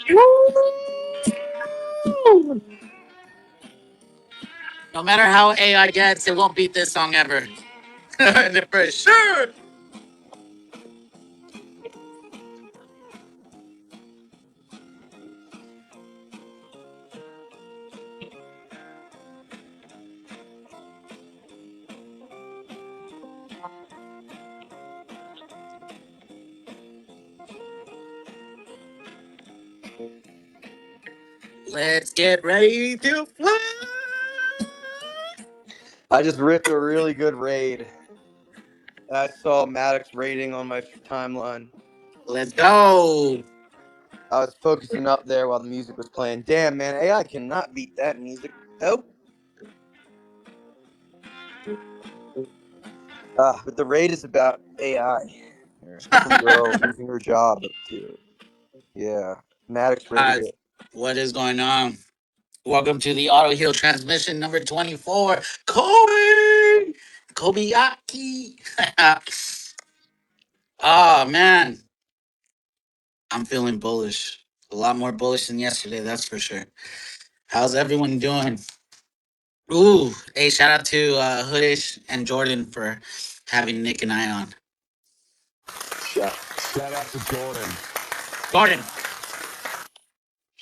No matter how AI gets, it won't beat this song ever. For sure. Let's get ready to fly. I just ripped a really good raid. I saw Maddox raiding on my timeline. Let's go. I was focusing up there while the music was playing. Damn, man, AI cannot beat that music. Nope. But the raid is about AI. Some girl losing her job. Yeah, Maddox raided it. What is going on? Welcome to the Autoheal transmission number 24. Kobe! Kobayaki. Oh, man. I'm feeling bullish. A lot more bullish than yesterday, that's for sure. How's everyone doing? Ooh, hey, shout out to Hoodish and Jordan for having Nick and I on. Shout out to Jordan. Jordan.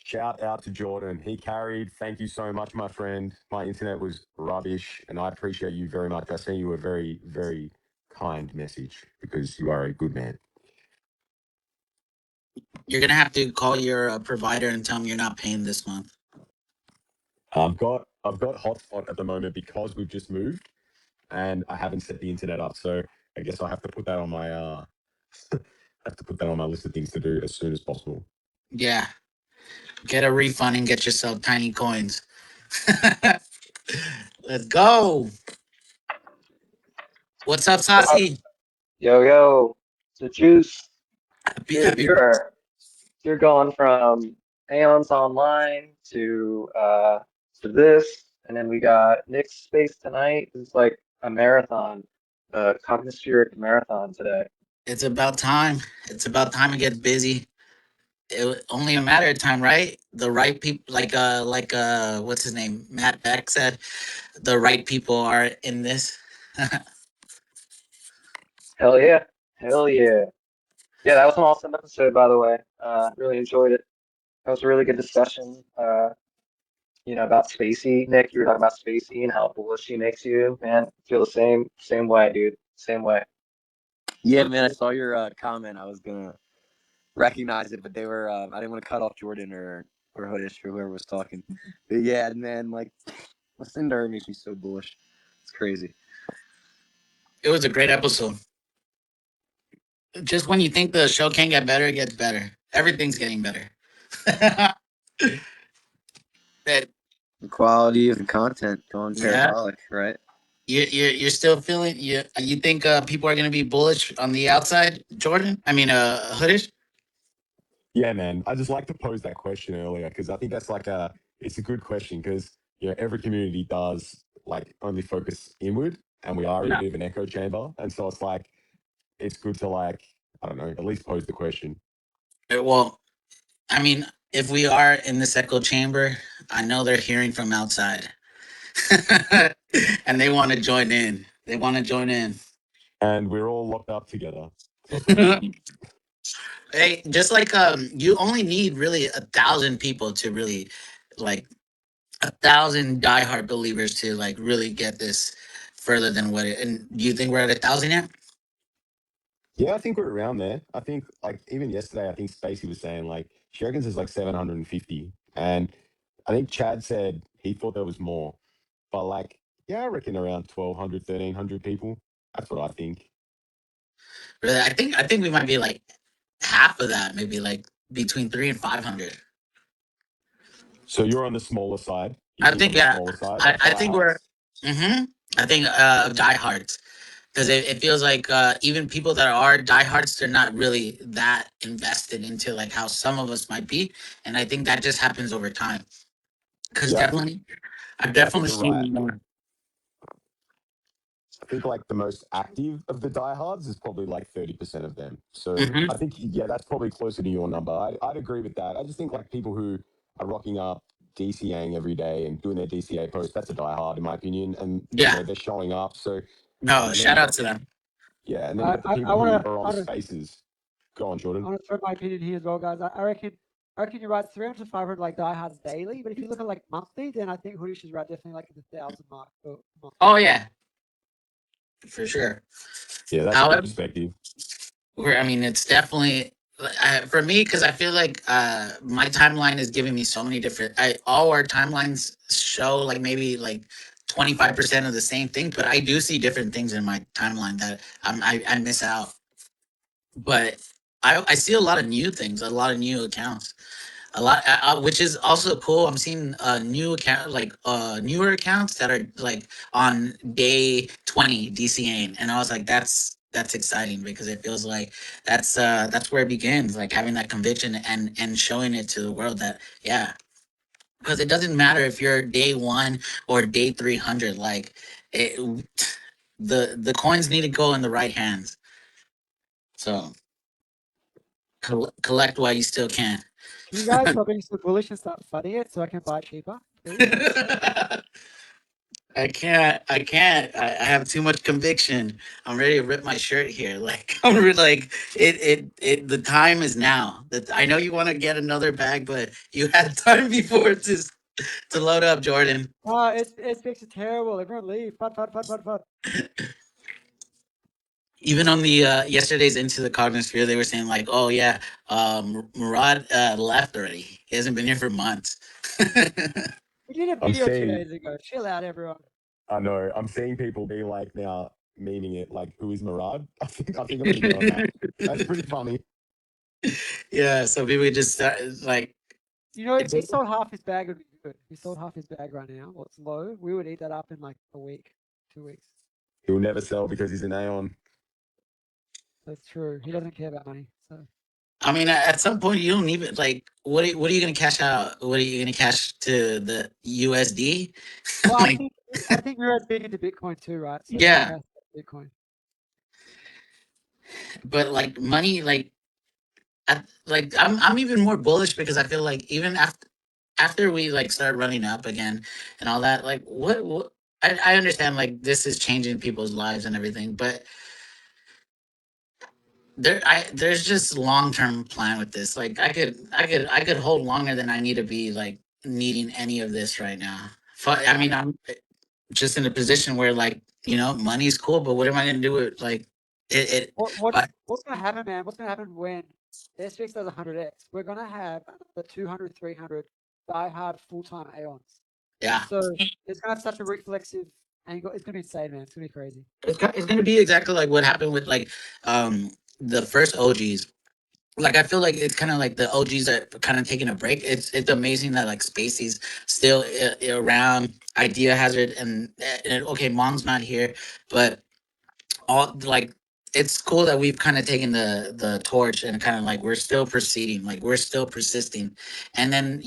Shout out to Jordan. He carried. Thank you so much, my friend. My internet was rubbish, and I appreciate you very much. I sent you a very, very kind message because you are a good man. You're going to have to call your provider and tell them you're not paying this month. I've got hotspot at the moment because we've just moved, and I haven't set the internet up. So I guess I have to put that on my list of things to do as soon as possible. Yeah. Get a refund and get yourself tiny coins. Let's go. What's up, Saucy? Yo, the juice. Happy, Dude, happy. you're going from Aeons Online to this, and then we got Nick's Space tonight. It's like a marathon, a cognospheric marathon today. It's about time. It's about time to get busy. Only a matter of time, right? The right people, what's his name? Matt Beck said, the right people are in this. Hell yeah, hell yeah. Yeah, that was an awesome episode, by the way. Really enjoyed it. That was a really good discussion. About Spacey. Nick, you were talking about Spacey and how bullish he makes you. Man, feel the same way, dude. Same way. Yeah, man, I saw your comment. I was gonna recognize it, but they were. I didn't want to cut off Jordan or Hoodish or whoever was talking. But yeah, man, like listening to her makes me so bullish. It's crazy. It was a great episode. Just when you think the show can't get better, it gets better. Everything's getting better. that The quality of the content going yeah, parabolic, right? you're still feeling you think people are gonna be bullish on the outside, Jordan? I mean, Hoodish. Yeah, man. I just like to pose that question earlier because I think that's it's a good question because every community does like only focus inward, and we are in a bit of an echo chamber, and so it's like it's good to like I don't know at least pose the question. Well, I mean, if we are in this echo chamber, I know they're hearing from outside, and they want to join in. They want to join in. And we're all locked up together. Hey, just like you only need really 1,000 people to really like 1,000 diehard believers to like really get this further than what it. And do you think we're at 1,000 yet? Yeah, I think we're around there. I think like even yesterday, I think Spacey was saying like she reckons there's like 750, and I think Chad said he thought there was more, but like yeah, I reckon around 1,200, 1,300 people. That's what I think. Really, I think we might be like half of that, maybe like between 300 and 500. So you're on the smaller side. You I think think on the yeah. smaller side I, of I think we're. diehards? I think diehards because it feels like even people that are diehards, they're not really that invested into like how some of us might be, and I think that just happens over time. Because Yeah, definitely, I've yeah, I think definitely you're right. seen. I think like the most active of the diehards is probably like 30% of them. So Hmm. I think, yeah, that's probably closer to your number. I'd agree with that. I just think like people who are rocking up DCAing every day and doing their DCA post, that's a diehard in my opinion. And, Yeah. they're showing up. So, No, and then you shout out got, to them. yeah, and then you I got the I, I people who want to are I on want to spaces. Go on, I Jordan. want to throw my opinion here as well, guys. I reckon you're right. 300 to 500 like diehards daily, but if you look at like monthly, then I think Hoodish is right. Definitely like in the 1,000 mark for monthly. Oh yeah, for sure. Yeah, that's a good However, perspective. I mean, it's definitely for me because I feel like my timeline is giving me so many different. All our timelines show like maybe like 25% of the same thing, but I do see different things in my timeline that I miss out. But I see a lot of new things, a lot of new accounts, a lot, which is also cool. I'm seeing new account like newer accounts that are like on day 20 DCAing, and I was like, that's exciting because it feels like that's where it begins, like having that conviction and showing it to the world that yeah, because it doesn't matter if you're day one or day 300, like it, the coins need to go in the right hands. So collect while you still can. Can you guys stop being so bullish and start flooding it so I can buy cheaper, please? I can't. I can't. I have too much conviction. I'm ready to rip my shirt here. Like like it. The time is now. That I know you want to get another bag, but you had time before to load up, Jordan. Oh, it's fixed terrible. Everyone leave. Fud. Even on the yesterday's Into the Cognosphere, they were saying like, "Oh yeah, Murad left already. He hasn't been here for months." We did a I'm video two seeing, days ago. Chill out, everyone. I know, I'm seeing people be like now meaning it like, who is Murad? I think I'm going to get on that. That's pretty funny. Yeah, so people just start, like You know, if it's he sold half his bag, it would be good. If he sold half his bag right now, well, it's low. We would eat that up in like a week, 2 weeks. He'll never sell because he's an Aeon. That's true. He doesn't care about money. So, I mean, at some point, you don't even like. What are you going to cash out? What are you going to cash to the USD? well, I Like, think I think Murad's big into Bitcoin too, right? So he yeah, has Bitcoin. but like money, I'm even more bullish because I feel like even after we like start running up again and all that, like what I understand like this is changing people's lives and everything, but there's just long term plan with this. Like I could hold longer than I need to be like needing any of this right now. I mean, I'm just in a position where like money's cool, but what am I gonna do with like What but what's gonna happen, man? What's gonna happen when the SPX does 100x? We're gonna have the 200, 300 die-hard full-time Aeons. yeah, So it's gonna have such a reflexive angle. It's gonna be insane, man. It's gonna be crazy. it's gonna be exactly like what happened with like the first OGs. Like I feel like it's kind of like the OGs are kind of taking a break. It's amazing that like Spacey's still around, Idea Hazard, and okay, Mom's not here, but all like it's cool that we've kind of taken the torch and kind of like we're still proceeding, like we're still persisting, and then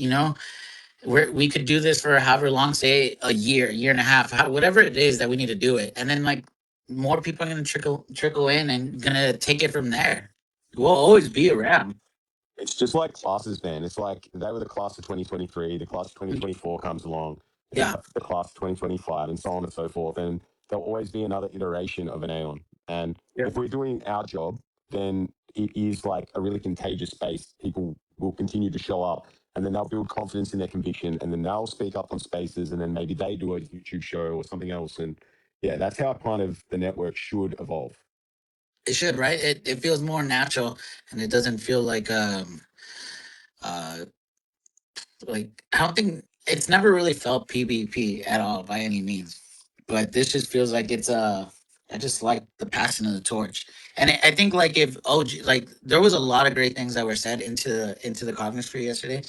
we could do this for however long, say a year and a half, whatever it is that we need to do it, and then like more people are gonna trickle in and gonna take it from there. We'll always be around. It's just like classes, man. It's like they were the class of 2023, the class of 2024 comes along, then you Yeah, have the class of 2025, and so on and so forth. And there'll always be another iteration of an Aeon. And yeah. if we're doing our job, then it is like a really contagious space. People will continue to show up and then they'll build confidence in their conviction and then they'll speak up on spaces and then maybe they do a YouTube show or something else. And yeah, that's how kind of the network should evolve. It should, right? It feels more natural, and it doesn't feel uh like I don't think it's never really felt PvP at all by any means. But this just feels like it's I just like the passing of the torch. And I think like if OG like there was a lot of great things that were said into the Cognosphere yesterday.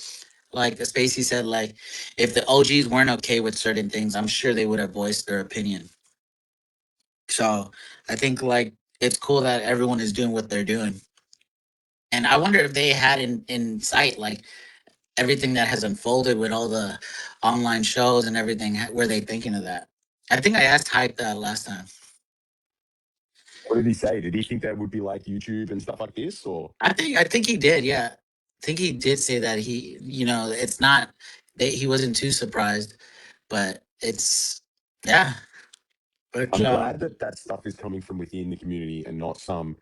Like Spacey said, like if the OGs weren't okay with certain things, I'm sure they would have voiced their opinion. So I think like it's cool that everyone is doing what they're doing. And I wonder if they had in sight like everything that has unfolded with all the online shows and everything. Were they thinking of that? I think I asked Hype that last time. What did he say? Did he think that would be like YouTube and stuff like this, or? I think he did. Yeah, I think he did say that it's not that he wasn't too surprised, but it's yeah. But I'm glad that that stuff is coming from within the community and not some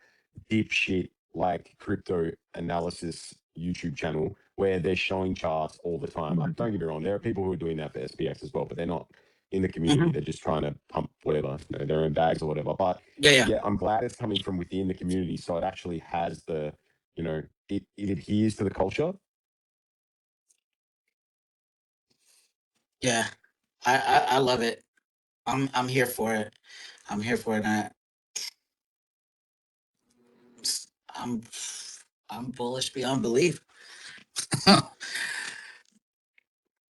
deep shit like crypto analysis YouTube channel where they're showing charts all the time. Like, don't get me wrong, there are people who are doing that for SPX as well, but they're not in the community. Mhm. They're just trying to pump whatever, their own bags or whatever. But Yeah. yeah, I'm glad it's coming from within the community. So it actually has it adheres to the culture. Yeah, I love it. I'm here for it. I'm here for it. I'm I'm bullish beyond belief.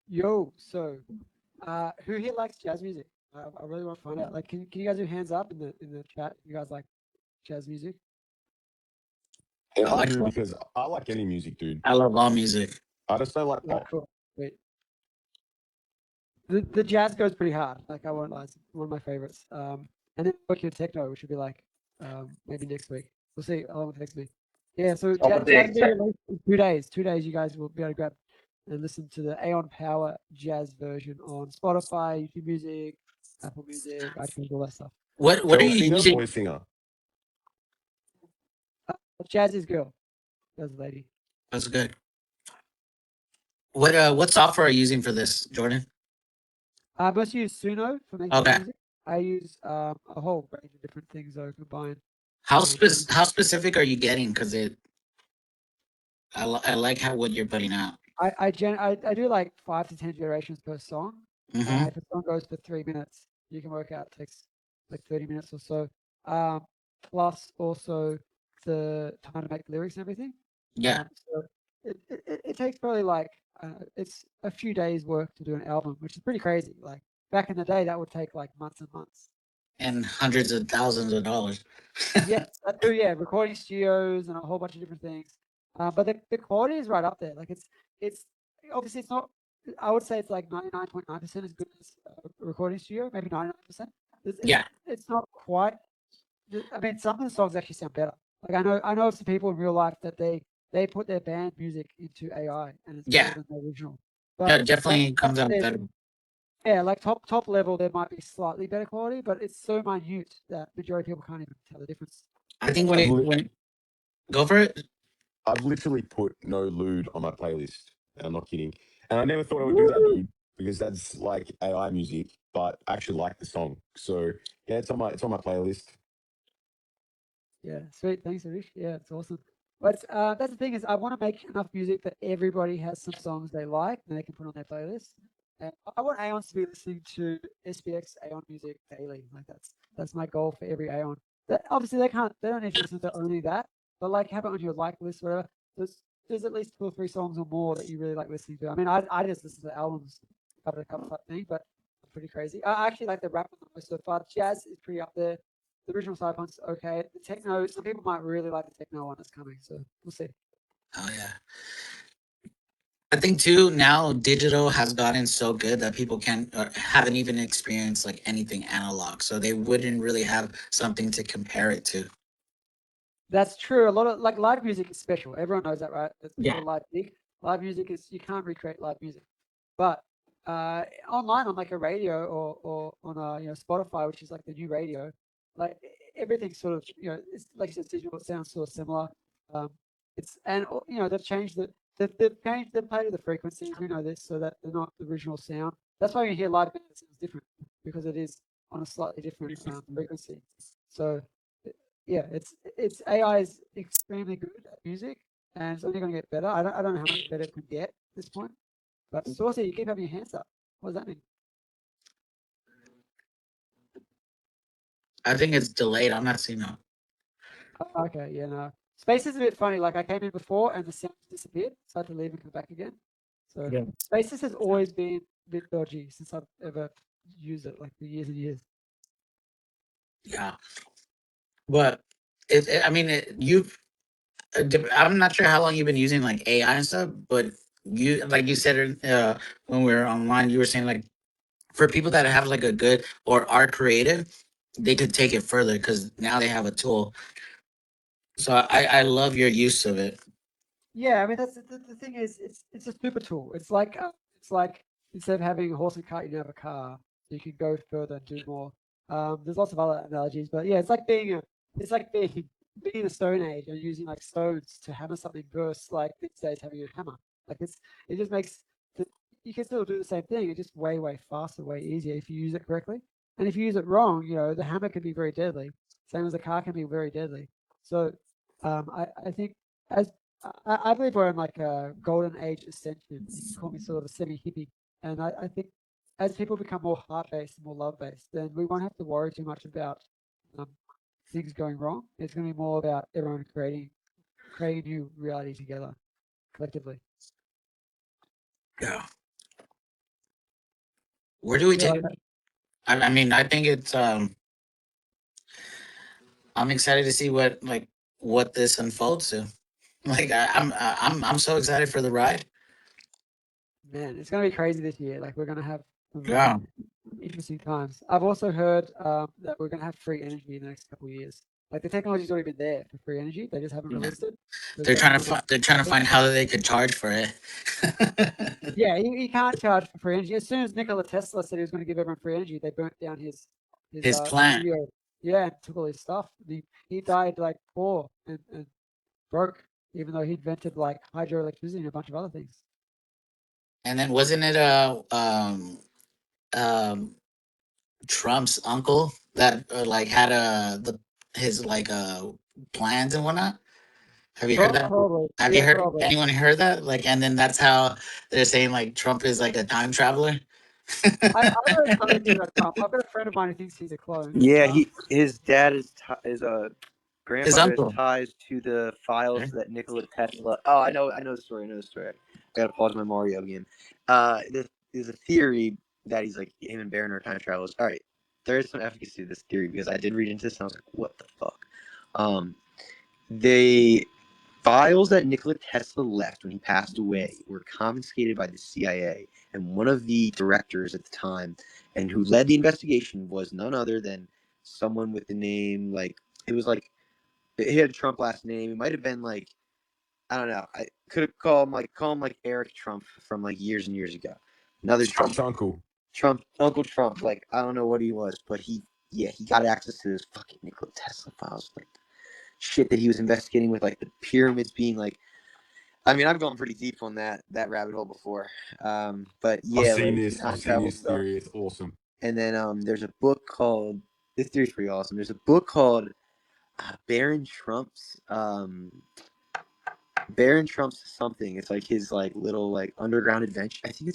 Yo, so who here likes jazz music? I really want to find out. Like, can you guys do hands up in the chat? You guys like jazz music? And I I like do because I like any music, dude. I love all music. I just don't like Yeah, pop. cool. Wait. The jazz goes pretty hard. Like, I won't lie, it's one of my favorites. And then working techno, which would be like maybe next week. We'll see along with next week. Yeah, so On the jazz big will be released in 2 days. 2 days, you guys will be able to grab and listen to the Aeon Power jazz version on Spotify, YouTube Music, Apple Music, iTunes, all that stuff. What are Girl you singer, using? boy singer. Jazz is girl. That's a lady. That's good. What software are you using for this, Jordan? I must use Suno for making Okay. music. I use a whole range of different things though combined. How specific are you getting? Because I like how what you're putting out. I do like 5 to 10 generations per song. Mm-hmm. If a song goes for 3 minutes, you can work out it takes like 30 minutes or so. Plus also the time to make lyrics and everything. Yeah. So it takes probably like it's a few days work to do an album, which is pretty crazy. Like back in the day, that would take like months and months. And hundreds of thousands of dollars. Yeah, that too. Yeah, recording studios and a whole bunch of different things. But the quality is right up there. Like it's obviously it's not. I would say it's like 99.9% as good as a recording studio, maybe 99%. Yeah. It's not quite. I mean, some of the songs actually sound better. Like I know of some people in real life that they put their band music into AI and it's better Yeah. than the original. Yeah, But it definitely comes out upstairs, better. yeah, like top level, there might be slightly better quality, but it's so minute that majority of people can't even tell the difference. I think I've when go for it. I've literally put no lewd on my playlist. And I'm not kidding. And I never thought I would do that, dude, because that's like AI music, but I actually like the song. So yeah, it's on my playlist. Yeah, sweet. Thanks, Arish. Yeah, it's awesome. But that's the thing is, I want to make enough music that everybody has some songs they like and they can put on their playlist. And I want Aeons to be listening to SPX Aeon music daily. Like that's my goal for every Aeon. Obviously they don't need to listen to only that, but like have it on your like list, whatever. There's at least 2 or 3 songs or more that you really like listening to. I mean, I just listen to albums, cover to cover type thing, but pretty crazy. I actually like the rap one so far. Jazz is pretty up there. The original Cyberpunk's okay. The techno, some people might really like the techno one that's coming, so we'll see. Oh yeah. I think too now digital has gotten so good that people can't or haven't even experienced like anything analog, so they wouldn't really have something to compare it to. That's true. A lot of like live music is special. Everyone knows that, right? It's Yeah. called live music. Live music is you can't recreate live music, but online on like a radio or on a Spotify, which is like the new radio, like everything's sort of it's like you said digital. It sounds sort of similar. It's and they've changed they've played with the frequencies. We know this, so that they're not the original sound. That's why you hear live band, it sounds different because it is on a slightly different frequency. So yeah, it's AI is extremely good at music, and it's only going to get better. I don't know how much better it could get at this point. But Saucy, you keep having your hands up. What does that mean? I think it's delayed. I'm not seeing it. Oh, okay, yeah, no. Space is a bit funny. Like I came in before and the sound disappeared, so I had to leave and come back again. So Yeah. Spaces has always been a bit dodgy since I've ever used it, like for years and years. Yeah. But I mean, I'm not sure how long you've been using like AI and stuff, but you like you said when we were online, you were saying like for people that have like a good or are creative, they could take it further because now they have a tool. So I love your use of it. Yeah, I mean that's the thing is it's a super tool. It's like instead of having a horse and cart, you have a car. So you can go further and do more. There's lots of other analogies, but yeah, it's like being in the Stone Age and using like stones to hammer something versus like these days having a hammer. Like it just makes you can still do the same thing. It's just way faster, way easier if you use it correctly. And if you use it wrong, the hammer can be very deadly. Same as the car can be very deadly. So I think as I believe we're in like a golden age ascension. You can call me sort of a semi hippie. And I think as people become more heart based and more love based, then we won't have to worry too much about um, things going wrong. It's going to be more about everyone creating a new reality together collectively. Yeah. Where do we Yeah, take it? I mean, I think it's I'm excited to see what this unfolds to. Like I'm so excited for the ride. man, it's going to be crazy this year. Like we're going to have some Yeah. interesting times. I've also heard that we're going to have free energy in the next couple of years. Like the technology's already been there for free energy. They just haven't Yeah. released it. They're trying to find how they could charge for it. Yeah, you can't charge for free energy. As soon as Nikola Tesla said he was going to give everyone free energy, they burnt down his His plant. studio. Yeah, and took all his stuff. He died like poor and broke, even though he invented like hydroelectricity and a bunch of other things. And then wasn't it um Trump's uncle that like had his plans and whatnot? Have you heard that? Probably, Have you yeah, heard probably. anyone heard that? Like, and then that's how they're saying like Trump is like a time traveler. I've heard other things about Trump. I've got a friend of mine who thinks he's a clone. Yeah, his dad is His grandfather has uncle. ties to the files that Nikola Tesla. Oh, I know the story. I know the story. I gotta pause my Mario game. There's a theory that he's like him and Baron are time travelers. All right, there is some efficacy to this theory because I did read into this and I was like, what the fuck? The files that Nikola Tesla left when he passed away were confiscated by the CIA, and one of the directors at the time, and who led the investigation, was none other than someone with the name it was like he had a Trump last name. It might have been like I don't know. I could have call him like Eric Trump from like years and years ago. Another Trump's uncle. Uncle Trump. Like I don't know what he was, but he got access to this fucking Nikola Tesla files, like shit that he was investigating with like the pyramids being like. I mean, I've gone pretty deep on that rabbit hole before, but yeah, like the I've time seen travel this stuff. theory. It's awesome. And then there's a book called this theory's pretty awesome. There's a book called Baron Trump's something. It's like his like little like underground adventure. I think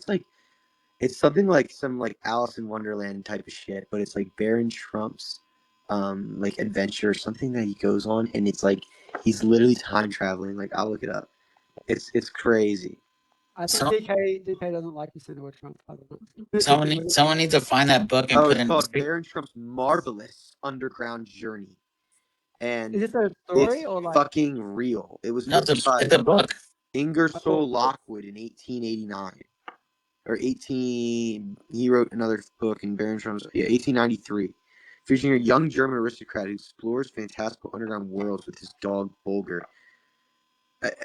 it's something like some like Alice in Wonderland type of shit, but it's like Baron Trump's like adventure or something that he goes on, and it's like he's literally time traveling. Like I'll look it up. It's crazy. I think So DK doesn't like the Senator Trump. I don't know. someone needs to find that book and Oh, put it's in. called Baron Trump's Marvelous Underground Journey, and Is this a it's story or like? fucking real. It was No, written by it's a book. Ingersoll Lockwood in 1889 or 18. He wrote another book in Baron Trump's 1893, featuring a young German aristocrat who explores fantastical underground worlds with his dog Bulger.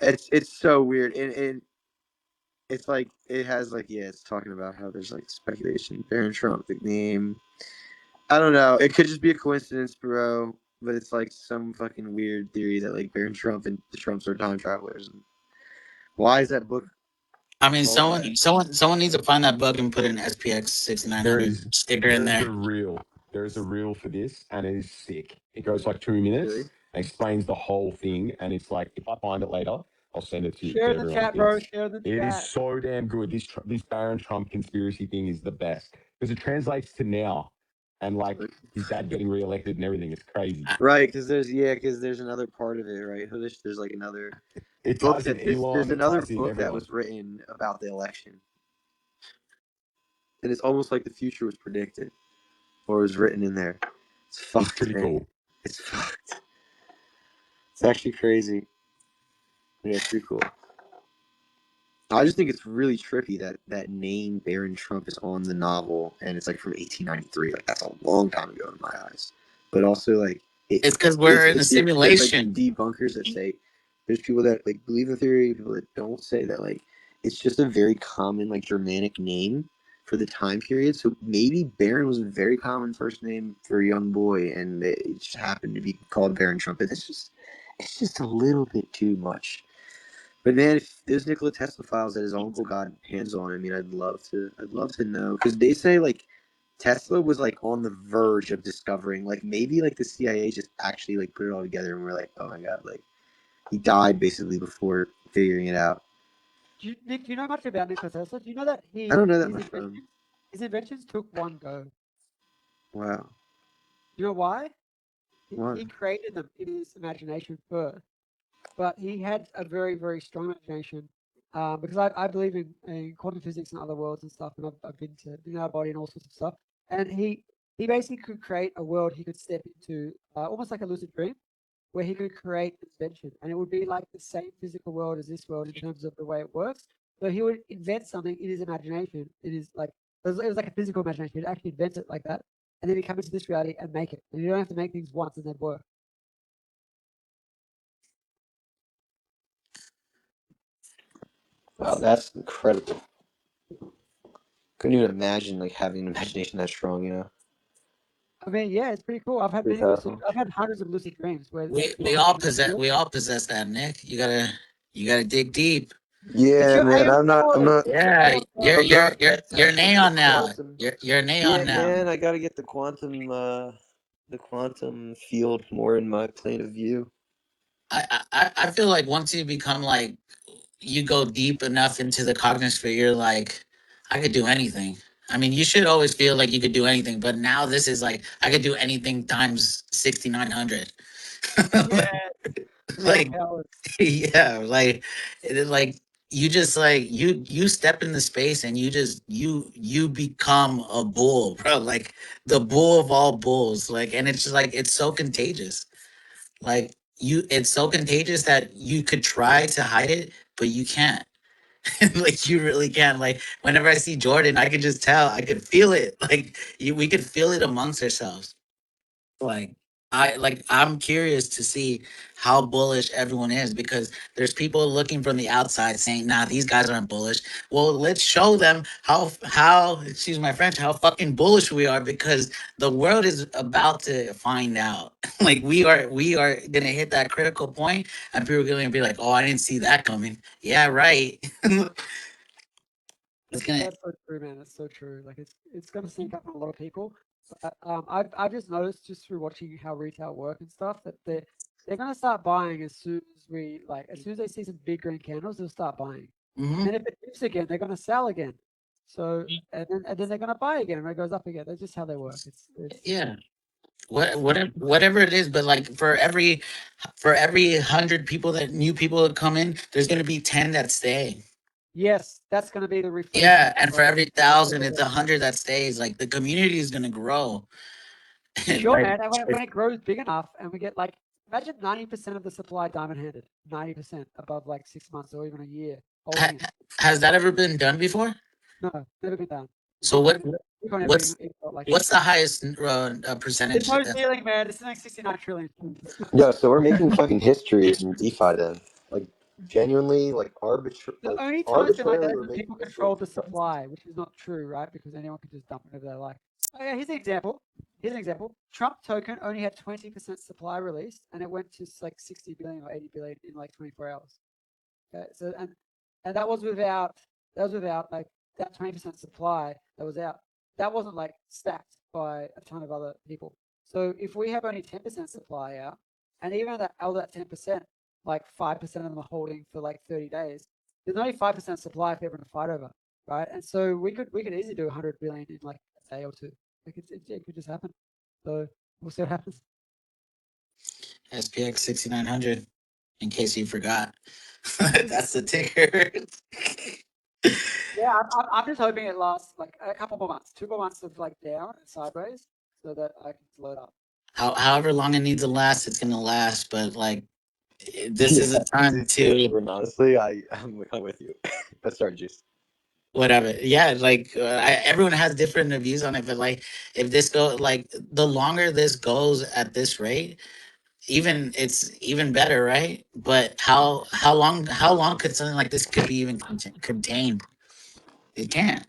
It's so weird, and it's like it has like it's talking about how there's like speculation. Baron Trump, the name. I don't know. It could just be a coincidence, bro. But it's like some fucking weird theory that like Baron Trump and the Trumps are time travelers. And why is that book I mean, called that? someone needs to find that book and put an SPX There 6900 is sticker in there is there. a reel. There is a reel for this, and it is sick. It goes like 2 minutes Really? and explains the whole thing. And it's like, if I find it later, I'll send it to Share in the everyone. chat, bro. Share in the It is chat. so damn good. This Baron Trump conspiracy thing is the best because it translates to now, and like his dad getting reelected and everything. It's crazy. Right, because there's another part of it, right? There's like another It book ties in there's Elon. It another ties in book that everyone. was written about the election, and it's almost like the future was predicted or was written in there. It's It's fucked, pretty man. cool. It's fucked. It's actually crazy. Yeah, it's pretty cool. I just think it's really trippy that that name Baron Trump is on the novel, and it's like from 1893. Like that's a long time ago in my eyes. but also like It's because we're in a there's like simulation. debunkers that say there's people that like believe the theory, people that don't say that like it's just a very common like Germanic name for the time period. So maybe Baron was a very common first name for a young boy, and it just happened to be called Baron Trumpet. It's just a little bit too much. But man, if there's Nikola Tesla files that his uncle got hands on, I mean, I'd love to know because they say like Tesla was like on the verge of discovering, like maybe like the CIA just actually like put it all together and we're like, oh my god, like he died basically before figuring it out. Nick, do you know much about Nikola Tesla? Do you know that I don't know that much about him. his inventions took one go? Wow, Do you know why? what? He created them in his imagination first, but he had a very, very strong imagination. Because I believe in quantum physics and other worlds and stuff, and I've been to our body and all sorts of stuff. And he basically could create a world he could step into, almost like a lucid dream, where he could create invention, and it would be like the same physical world as this world in terms of the way it works. So he would invent something in his imagination. It was like a physical imagination. He'd actually invent it like that, and then he'd come into this reality and make it. And you don't have to make things once and they'd work. Wow, that's incredible. Couldn't even imagine like having an imagination that strong, you know. I mean, yeah, it's pretty cool. I've had Pretty powerful. I've had hundreds of lucid dreams where We all possess that, Nick. You gotta dig deep. It's Yeah, your man. AM I'm powers. not. Yeah, I'm not you're an attached to the Aeon now. quantum. You're an Yeah, Aeon now. man. I gotta get the quantum field more in my plane of view. I feel like once you become like you go deep enough into the cognosphere, you're like, I could do anything. I mean, you should always feel like you could do anything, but now this is like I could do anything times 6900. Yeah, Like powers. yeah, like like you just like you step in the space and you become a bull, bro. Like the bull of all bulls. Like and it's just like it's so contagious. Like it's so contagious that you could try to hide it, but you can't. Like you really can. Like whenever I see Jordan, I could just tell. I could feel it. Like we could feel it amongst ourselves. Like I'm curious to see how bullish everyone is because there's people looking from the outside saying, "Nah, these guys aren't bullish." Well, let's show them how excuse my French, how fucking bullish we are because the world is about to find out. Like we are gonna hit that critical point, and people are gonna be like, "Oh, I didn't see that coming." Yeah, right. It's gonna. That's so true, man. That's so true. Like it's gonna sneak up on a lot of people. But I've just noticed just through watching how retail work and stuff that they're gonna start buying as soon as they see some big green candles, they'll start buying. Mhm. And then if it dips again, they're gonna sell again. So and then they're gonna buy again and it goes up again. That's just how they work. It's Yeah. Whatever it is, but like for every 100 people that new people that come in, there's gonna be 10 that stay. yes, that's gonna be the reflation. Yeah, and for every 1,000, it's 100 that stays. Like the community is gonna grow. For sure, Like, man. And when it grows big enough and we get like, imagine 90% of the supply diamond handed, 90% above like 6 months or even a year ha- holding it. has that ever been done before? No, never been done. So Bitcoin never what's even felt like what's that. the highest There's percentage? no ceiling, man. It's like 69 trillion. Yeah, so we're making fucking history in DeFi then. Like genuinely, The only time it's been like that arbitrarily, is we're when making people history. control the supply, which is not true, right? Because anyone can just dump whatever they like. Oh yeah, here's an example. Trump token only had 20% supply released, and it went to like 60 billion or 80 billion in like 24 hours. Okay, so and that was without like that 20% supply that was out. That wasn't like stacked by a ton of other people. So if we have only 10% supply out, and even that 10%, like 5% of them are holding for like 30 days, there's only 5% supply for everyone to fight over, right? And so we could easily do 100 billion in like a day or two. Like it could just happen. So we'll see what happens. SPX 6900. In case you forgot, that's the ticker. Yeah, I'm just hoping it lasts like a couple more months, 2 more months of like down and sideways, so that I can load up. However long it needs to last, it's gonna last. But like, this is a time Yeah, to Jordan, honestly, I'm with you. But sorry, Juice. whatever. Yeah, like everyone has different views on it, but like if this go like the longer this goes at this rate, even it's even better, right? But how long could something like this could be even contained? It can't.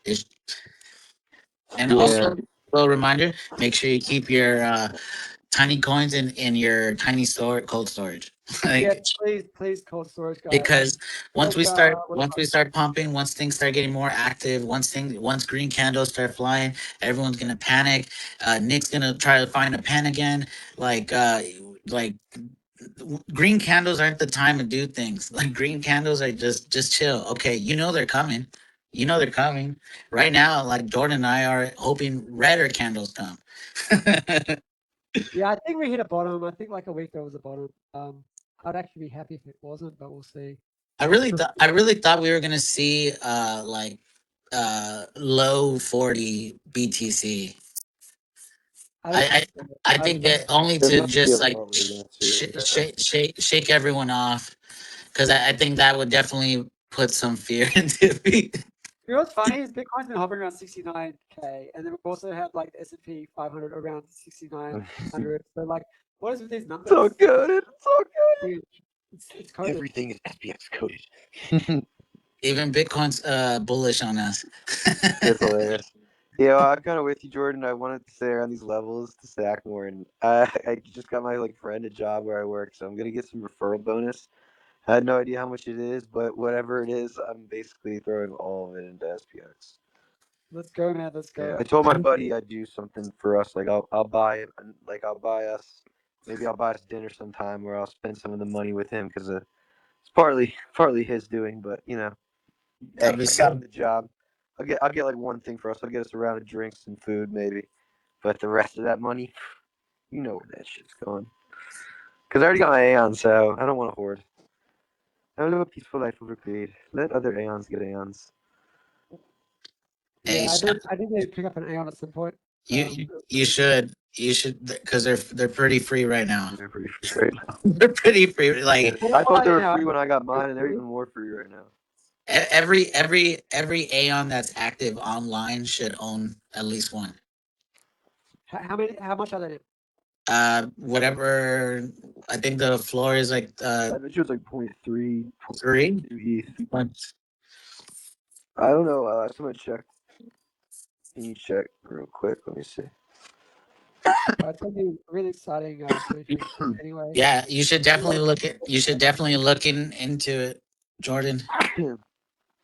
It's, and Yeah. also, little reminder: make sure you keep your tiny coins in your tiny store cold storage. Yeah, Like please, cold storage, guys. because once Like, we start what once we start pumping, once things start getting more active, once green candles start flying, everyone's gonna panic. Nick's gonna try to find a pen again. Like green candles aren't the time to do things. Like green candles are just chill. Okay, they're coming. They're coming right now. Like Jordan and I are hoping redder candles come. Yeah, I think we hit a bottom. I think like a week ago was a bottom. I'd actually be happy if it wasn't, but we'll see. I really thought we were gonna see like low 40 BTC. I don't I think so. I think that only There to might be a just like lot we're gonna see like that. shake everyone off because I think that would definitely put some fear into me. You know what's funny is Bitcoin's been hovering around 69K, and then we've also had like the S&P 500 around 6,900. So like, what is with these numbers? So good. It's so good. Dude, it's coded. Everything is SPX coded. Even Bitcoin's bullish on us. It's hilarious. Yeah, well, I'm kind of with you, Jordan. I wanted to stay around these levels to stack more, and I just got my like friend a job where I work, so I'm gonna get some referral bonus. I had no idea how much it is, but whatever it is, I'm basically throwing all of it into SPX. Let's go, man. Let's Yeah, go. I told my buddy I'd do something for us. Like I'll buy us, maybe I'll buy us dinner sometime, where I'll spend some of the money with him because it's partly his doing. But hey, That'd be I got so. him the job. I'll get like one thing for us. I'll get us a round of drinks and food maybe, but the rest of that money, you know where that shit's going. Because I already got my Aeon, so I don't want to hoard. I live a peaceful life over greed. Let other Aeons get Aeons. Hey, Yeah, I did need to pick up an Aeon at some point. you should because they're pretty free right now. They're pretty free right now. They're pretty free. Yeah, Like I thought they were free when I got mine, and they're even more free right now. every Aeon that's active online should own at least one. How many? How much are they? Whatever. I think the floor is like I bet you it's like 0.3, 3. 0.2 ETH. But I don't know. Someone check. Can you check real quick? Let me see. It's gonna be really exciting 2026 anyway. yeah, you should definitely look into it, Jordan.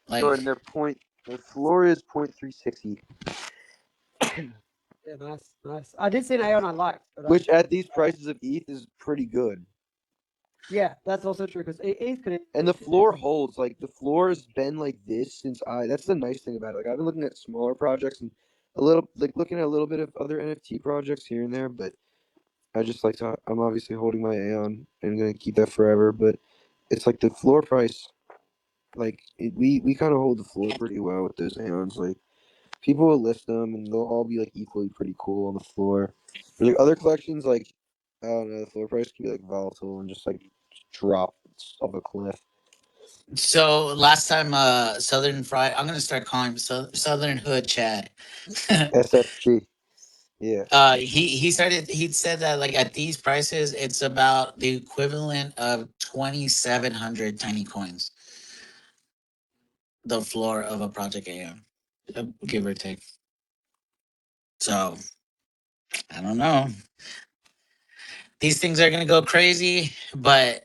Like Jordan, the floor is 0.36 ETH, Yeah, nice, nice. I did see an Aeon I liked, but which at these prices of ETH is pretty good. yeah, that's also true because ETH could. And the floor holds. Like the floor has been like this since I. That's the nice thing about it. Like I've been looking at smaller projects and looking at a little bit of other NFT projects here and there, but I just like to. I'm obviously holding my Aeon and gonna keep that forever. But it's like the floor price. We kind of hold the floor pretty well with those Aeons. Like people will list them and they'll all be like equally pretty cool on the floor. There's like other collections like I don't know. The floor price can be like volatile and just like drop off a cliff. so last time Southern Fry I'm gonna start calling him Southern Hood Chad. SFC. Yeah. He said that like at these prices it's about the equivalent of 2,700 tiny coins, the floor of a project AM, give or take. So I don't know. These things are gonna go crazy, but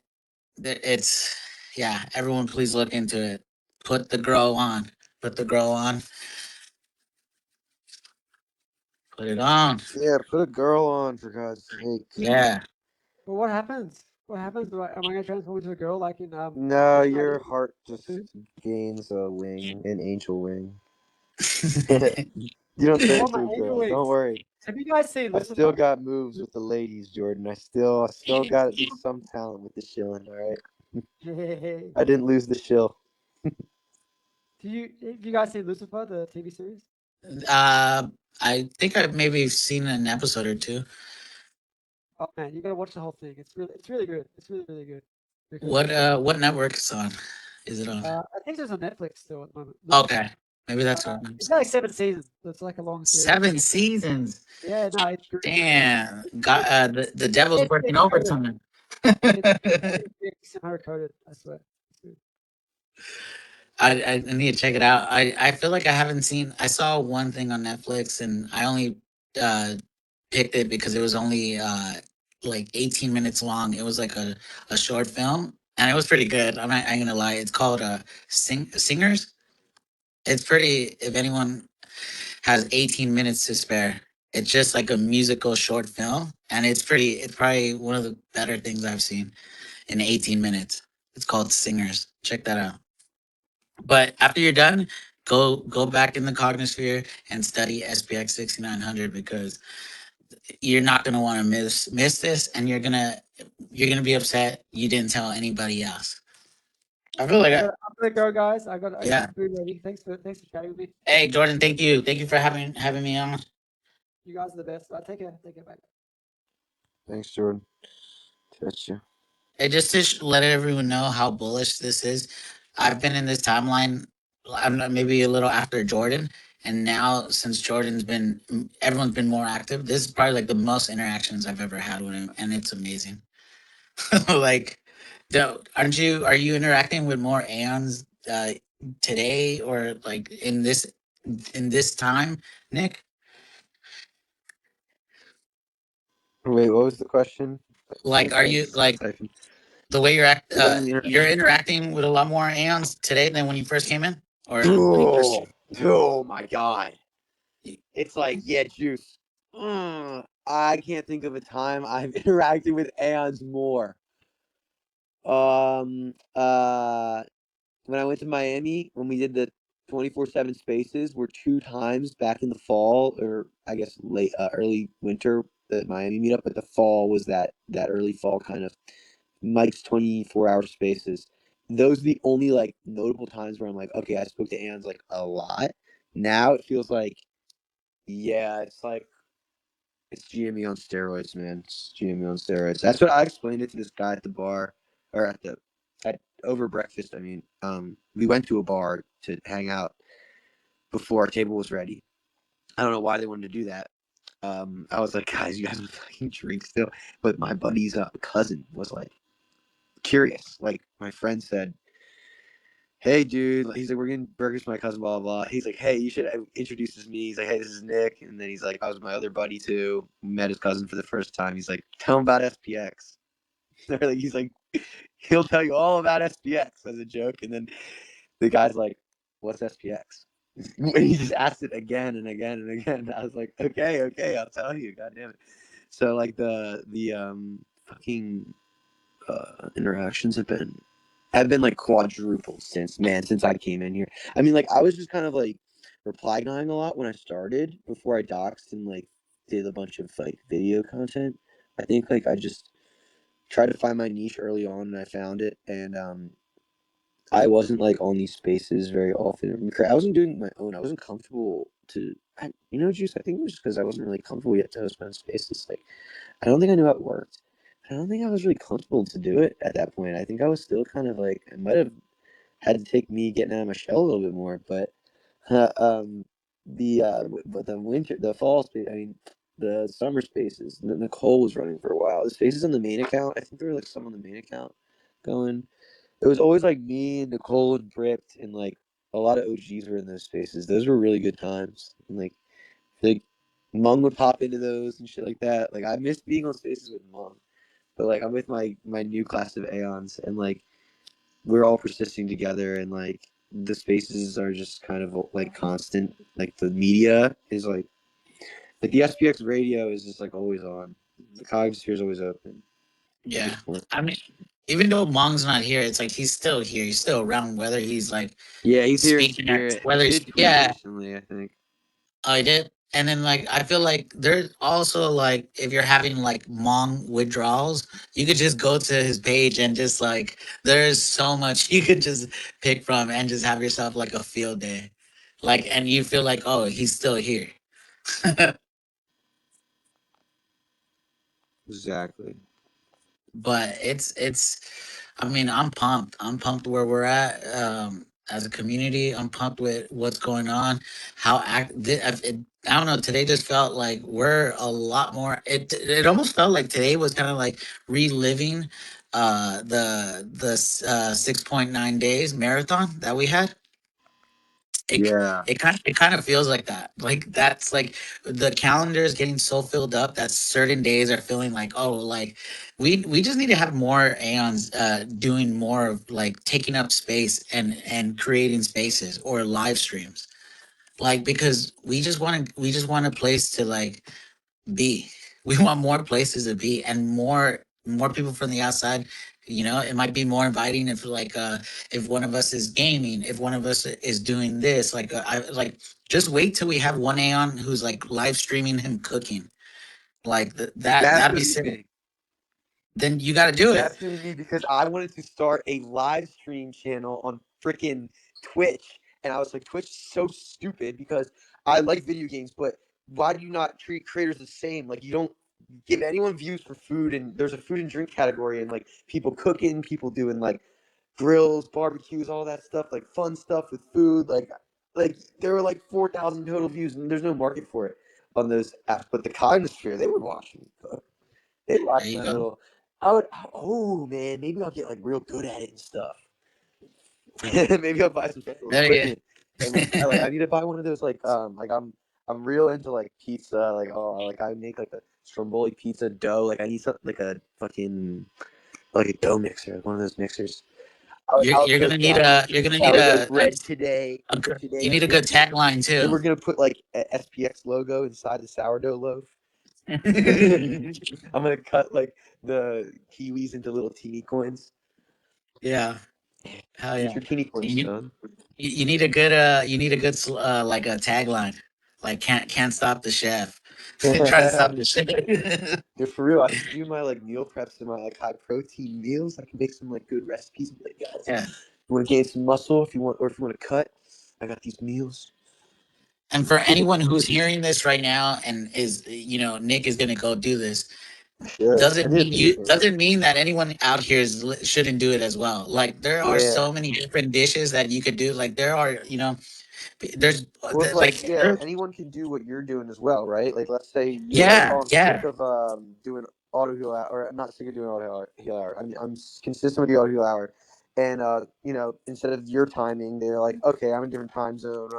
it's yeah. Everyone, please look into it. Put the grow on. Put the grow on. Put it on. Yeah, put a girl on for God's sake. Yeah. But what happens? What happens? Am I gonna transform into a girl like in No, Fortnite your or heart just two? gains a wing, an angel wing. You don't I turn want my into a angel girl. wings. Don't worry. Have you guys seen I still Lucifer? got moves with the ladies, Jordan. I still got at least some talent with the shilling, all right? Do I didn't lose the shill. you have you guys seen Lucifer, the TV series? I think I've maybe seen an episode or two. Oh man, you gotta watch the whole thing. It's really good. It's really good. Because What network is on? Is it on? I think it's on Netflix still at the moment. No. Okay, maybe that's what it It's is. got like 7 seasons, so it's like a long series. 7 seasons. Yeah, no, it's great. Damn, got the devil's working SPX coded. overtime. It's SPX600 coded, I swear. It's good. I need to check it out. I feel like I haven't seen. I saw one thing on Netflix, and I only uh, picked it because it was only like 18 minutes long. It was like a short film, and it was pretty good. I ain't gonna lie. It's called Singers. It's pretty. If anyone has 18 minutes to spare, it's just like a musical short film, and it's pretty. It's probably one of the better things I've seen in 18 minutes. It's called Singers. Check that out. But after you're done, go back in the cognosphere and study SPX 6900 because you're not gonna want to miss this, and you're gonna be upset you didn't tell anybody else. I feel like I'm gonna go, guys. I got yeah. some food ready. Thanks for chatting with me. Hey Jordan, thank you for having me on. You guys are the best. Take care. Take care. Bye. Thanks, Jordan. Catch you. Hey, just to let everyone know how bullish this is, I've been in this timeline. I'm not, maybe a little after Jordan, and now since Jordan's been, everyone's been more active. This is probably like the most interactions I've ever had with him, and it's amazing. Like, are you interacting with more Aeons today or like in this time, Nick? Wait, what was the question? Like, are I you was like typing. the way Yeah, I'm you're interacting with a lot more Aeons today than when you first came in, or when you first? Oh my god. It's like, yeah, Juice. I can't think of a time I've interacted with Aeons more. Um, uh, when I went to Miami, when we did the 24/7 spaces, were two times back in the fall, or I guess late, early winter, the Miami meetup, but the fall was that early fall kind of Mike's 24-hour spaces. Those are the only like notable times where I'm like, okay, I spoke to Anne's like a lot. Now it feels like, yeah, it's like it's GME on steroids, man. It's GME on steroids. That's what I explained it to this guy at the bar, or at over breakfast. I mean, we went to a bar to hang out before our table was ready. I don't know why they wanted to do that. I was like, guys, you guys would fucking drink still. But my buddy's cousin was like curious. Like my friend said, hey, dude. He's like, we're getting burgers for my cousin, blah, blah, blah. He's like, hey, you should introduce this to me. He's like, hey, this is Nick. And then he's like, I was my other buddy too. Met his cousin for the first time. He's like, tell him about SPX. He's like, he'll tell you all about SPX as a joke. And then the guy's like, what's SPX? And he just asked it again and again and again. I was like, okay, I'll tell you. God damn it. So like the fucking interactions have been like quadrupled since I came in here. I mean, like I was just kind of like reply guying a lot when I started before I doxed and like did a bunch of like video content. I think like I just tried to find my niche early on and I found it, and I wasn't like on these spaces very often. I wasn't doing my own. I wasn't comfortable Juice. I think it was just because I wasn't really comfortable yet to host my own spaces. Like I don't think I knew how it worked. I don't think I was really comfortable to do it at that point. I think I was still kind of like it might have had to take me getting out of my shell a little bit more. But the fall space. I mean, the summer spaces. Nicole was running for a while. The spaces on the main account. I think there were like some on the main account going. It was always like me and Nicole and Britt and like a lot of OGs were in those spaces. Those were really good times. And like Mung would pop into those and shit like that. Like I miss being on spaces with Mung. But like I'm with my new class of Aeons, and like we're all persisting together, and like the spaces are just kind of like constant. Like the media is like the SPX radio is just like always on. The Cogsphere is always open at Yeah, this point. I mean, even though Mong's not here, it's like he's still here. He's still around, whether he's like Yeah, he's here in speaking at spirit. whether He he's did tweet yeah, recently, I think. I did. And then like I feel like there's also like if you're having like Mong withdrawals, you could just go to his page and just like there's so much you could just pick from and just have yourself like a field day. Like and you feel like, oh, he's still here. Exactly. But it's I mean, I'm pumped. I'm pumped where we're at as a community. I'm pumped with what's going on. How I don't know. Today just felt like we're a lot more. It almost felt like today was kind of like reliving the 6.9 days marathon that we had. Yeah. It kind of feels like that. Like that's like the calendar is getting so filled up that certain days are feeling like, oh, like we just need to have more aeons doing more of like taking up space and creating spaces or live streams. Like because we just want a place to like be. We want more places to be and more people from the outside. It might be more inviting if like if one of us is gaming, if one of us is doing this, like I like just wait till we have one Aeon who's like live streaming him cooking. Like That's that'd gonna be be sick. me. Then you got to do it. That's gonna be me because I wanted to start a live stream channel on freaking Twitch, and I was like, Twitch is so stupid because I like video games, but why do you not treat creators the same? Like you don't give anyone views for food, and there's a food and drink category, and like people cooking, people doing like grills, barbecues, all that stuff, like fun stuff with food. Like there were like 4,000 total views, and there's no market for it on those apps. But the Cognosphere, they would watch me cook. They'd There watch you my go. little. I would. Oh man, maybe I'll get like real good at it and stuff. Maybe I'll buy some special There you equipment. And like I need to buy one of those like I'm real into like pizza. Like I make like a stromboli pizza dough. Like I need something like a fucking like a dough mixer, like one of those mixers. you're, I would you're gonna make need that. a you're gonna I need would like bread today, a pizza gr- today. you Like need a good tagline then too. we're gonna put like a SPX logo inside the sourdough loaf. I'm gonna cut like the kiwis into little teeny coins. Yeah, hell yeah. Future teeny coins, You, son. you need a good like a tagline, like can't stop the chef. Try to stop the chef. Yeah, for real, I should do my like meal preps and my like high protein meals. I can make some like good recipes. And be like, guys, Yeah. you want to gain some muscle if you want, or if you want to cut, I got these meals. And for anyone who's hearing this right now and is Nick is gonna go do this, Sure, I need to pay for it. doesn't mean that anyone out here shouldn't do it as well. Like there are Yeah. so many different dishes that you could do. Like there are there's Well, it's like, like yeah, anyone can do what you're doing as well, right? Like, let's say you're like, yeah, oh, I'm sick yeah, of doing auto heal hour, or I'm not sick of doing auto heal hour. I'm consistent with the auto heal hour, and instead of your timing, they're like, okay, I'm in a different time zone.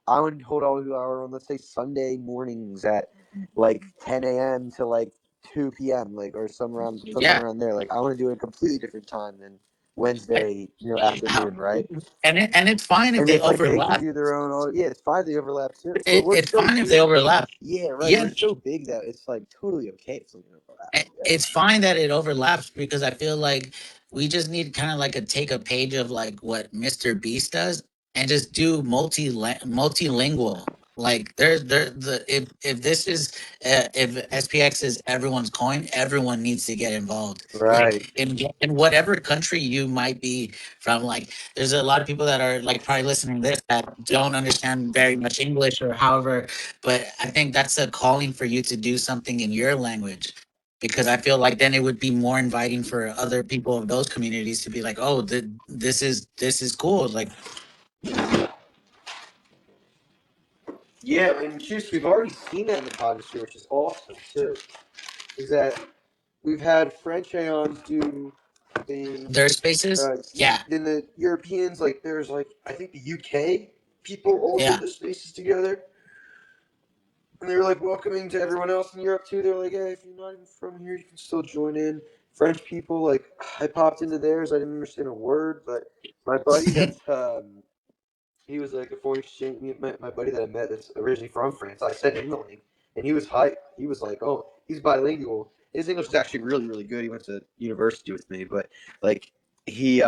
I would hold auto heal hour on, let's say, Sunday mornings at like 10 a.m. to like 2 p.m. like or sometime yeah. around there. Like, I want to do it a completely different time than Wednesday, afternoon, right? And it's fine if And they it's like they can overlap. do their own. Yeah, it's fine. They overlap too. But we're It's so fine if they big. overlap. Yeah, right. Yeah, We're so big that it's like totally okay if something overlaps. Yeah. it's fine that it overlaps because I feel like we just need kind of like take a page of like what Mr. Beast does and just do multilingual. Like if this is if SPX is everyone's coin, everyone needs to get involved. Right. Like in whatever country you might be from, like there's a lot of people that are like probably listening to this that don't understand very much English or however, but I think that's a calling for you to do something in your language because I feel like then it would be more inviting for other people of those communities to be like, oh, this is cool. Like, Yeah, and just we've already seen that in the podcast, which is awesome too. Is that we've had French Aeons do things. their spaces, yeah, Then the Europeans, like there's like I think the UK people all did yeah, the spaces together. And they were like welcoming to everyone else in Europe too. They're like, hey, if you're not even from here, you can still join in. French people, like, I popped into theirs. I didn't understand a word, but my buddy, that's he was like a foreign exchange. My buddy that I met that's originally from France. I sent him the link, and he was hyped. He was like, oh, he's bilingual. His English is actually really, really good. He went to university with me, but like he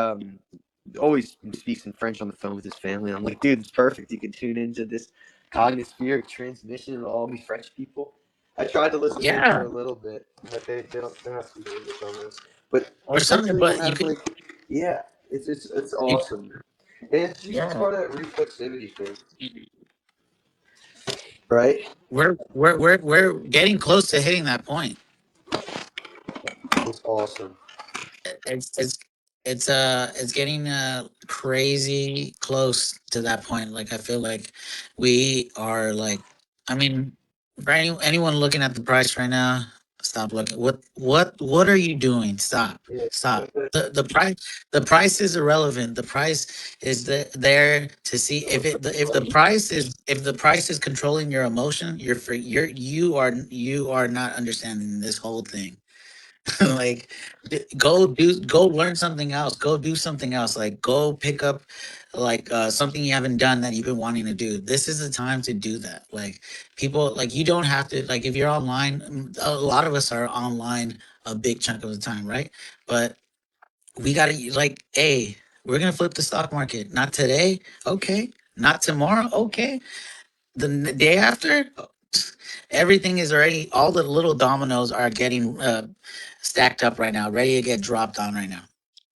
always speaks in French on the phone with his family. And I'm like, dude, it's perfect. You can tune into this cognospheric transmission of all these French people. I tried to listen in for yeah, a little bit, but they're not speaking English on this. But or French something. people But you have could, like, yeah, it's you, awesome. And it's just it's yeah, part of that reflexivity thing, right? we're getting close to hitting that point. It's awesome. It's it's getting crazy close to that point. Like I feel like we are like, I mean, for anyone looking at the price right now, stop looking. What are you doing? Stop. Yeah. Stop. The price is irrelevant. The price is there to see if the price is controlling your emotion. You are not understanding this whole thing. Like go learn something else, go do something else, like go pick up like something you haven't done that you've been wanting to do. This is the time to do that. Like people, like you don't have to, like if you're online, a lot of us are online a big chunk of the time, right? But we gotta like, hey, we're gonna flip the stock market, not today, okay, not tomorrow, okay, the day after. Everything is already, all the little dominoes are getting stacked up right now, ready to get dropped on right now.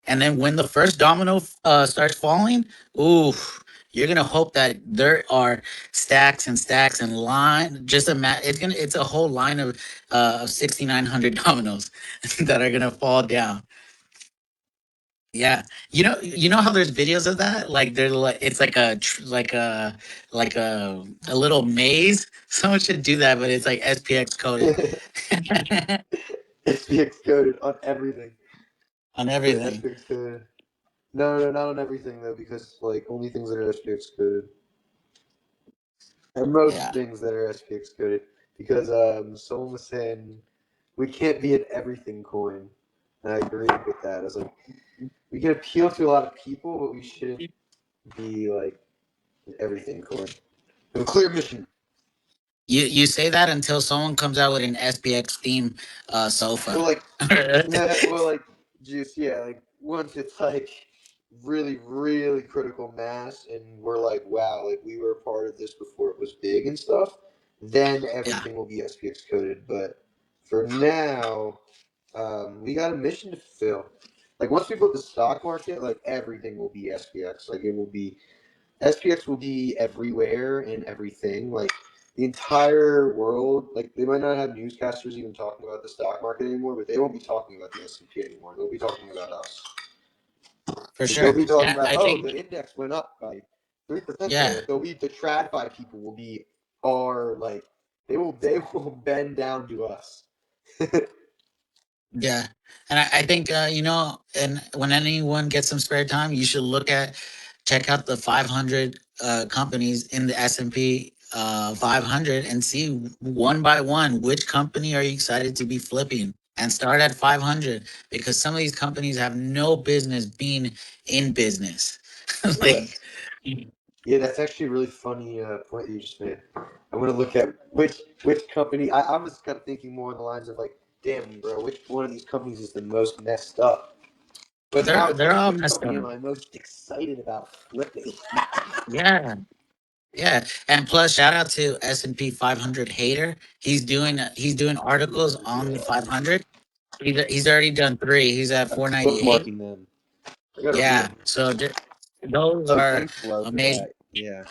And then when the first domino starts falling, ooh, you're gonna hope that there are stacks and stacks and line. It's a whole line of 6,900 dominoes that are gonna fall down. Yeah, you know how there's videos of that? Like they're like, it's like a little maze. Someone should do that, but it's like SPX coded SPX coded on everything. on Wait, everything. SPX coded. No, not on everything though, because like only things that are SPX coded. And most Yeah, things that are SPX coded. Because someone was saying we can't be an everything coin. And I agreed with that. I was like, we can appeal to a lot of people, but we shouldn't be like an everything coin. We have a clear mission. you say that until someone comes out with an SPX theme sofa. Well, like, well, like, just yeah, like once it's like really, really critical mass, and we're like, wow, like we were a part of this before it was big and stuff, then Yeah, everything will be SPX coded. But for now, we got a mission to fulfill. Like once we put the stock market, like everything will be SPX. Like it will be SPX will be everywhere and everything. Like the entire world. Like they might not have newscasters even talking about the stock market anymore, but they won't be talking about the S&P anymore. They'll be talking about us. for Like, they'll sure. be talking Yeah, about, I oh, think. the index went up by 3% today. Yeah, Like they'll be the TradFi people will be our like they will bend down to us. yeah, and I think and when anyone gets some spare time, you should check out the 500 companies in the S&P 500 and see one by one which company are you excited to be flipping, and start at 500 because some of these companies have no business being in business. Yeah. Like, Yeah, that's actually a really funny point you just made. I'm gonna look at which company. I was kind of thinking more on the lines of like, damn, bro, which one of these companies is the most messed up? But now it's they're like, all which messed company up. am I most excited about flipping? Yeah. Yeah, and plus, shout out to S&P 500 hater. He's doing articles on the 500. He's already done three. He's at I'm 498. bookmarking them. I gotta read Yeah, them. so those Oh, are thanks, Slow, for amazing. that. Yeah.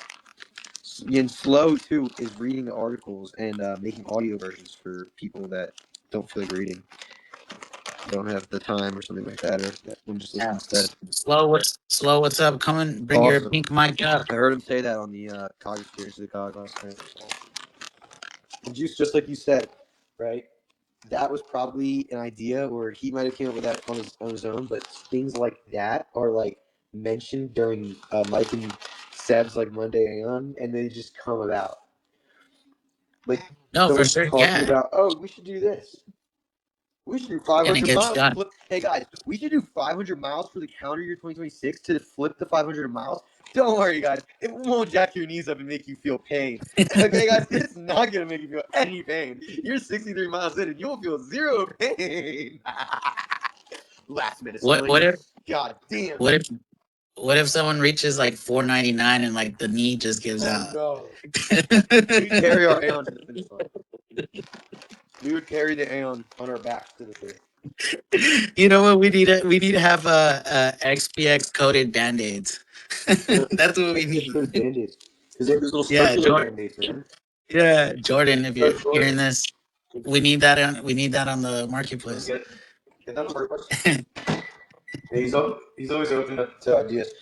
And Slow too is reading the articles and making audio versions for people that don't feel like reading, don't have the time or something like that, or that want to just listen Yeah, instead. slow. What's up? Come and bring your Awesome. pink mic up. I heard him say that on the Cog Experience of the Cog last night. And Juice, just like you said, right? That was probably an idea, or he might have came up with that on his own. But things like that are like mentioned during Mike and Seb's like Monday Aeon, and they just come about. Like No, for someone's sure. talking Yeah, about, oh, we should do this. We should do and it 500 gets miles to done. flip. Hey guys, we should do 500 miles for the calendar year 2026 to flip the 500 miles. Don't worry, guys. It won't jack your knees up and make you feel pain. Okay, guys, it's not gonna make you feel any pain. You're 63 miles in and you'll feel zero pain. Last minute What if spontaneous. God damn. what if what if someone reaches like 499 and like the knee just gives Oh out? no. We carry our Aeon to the finish line. We would carry the Aeon on our backs to the finish. You know what? We need to have XPX coated band-aids. That's what we Just need. go to band-aids. Because they have those little Yeah, circular band-aids, man. yeah, Jordan. If Oh, you're hearing Jordan. this, we need that on the Let's marketplace. get that on purpose. He's always open to ideas.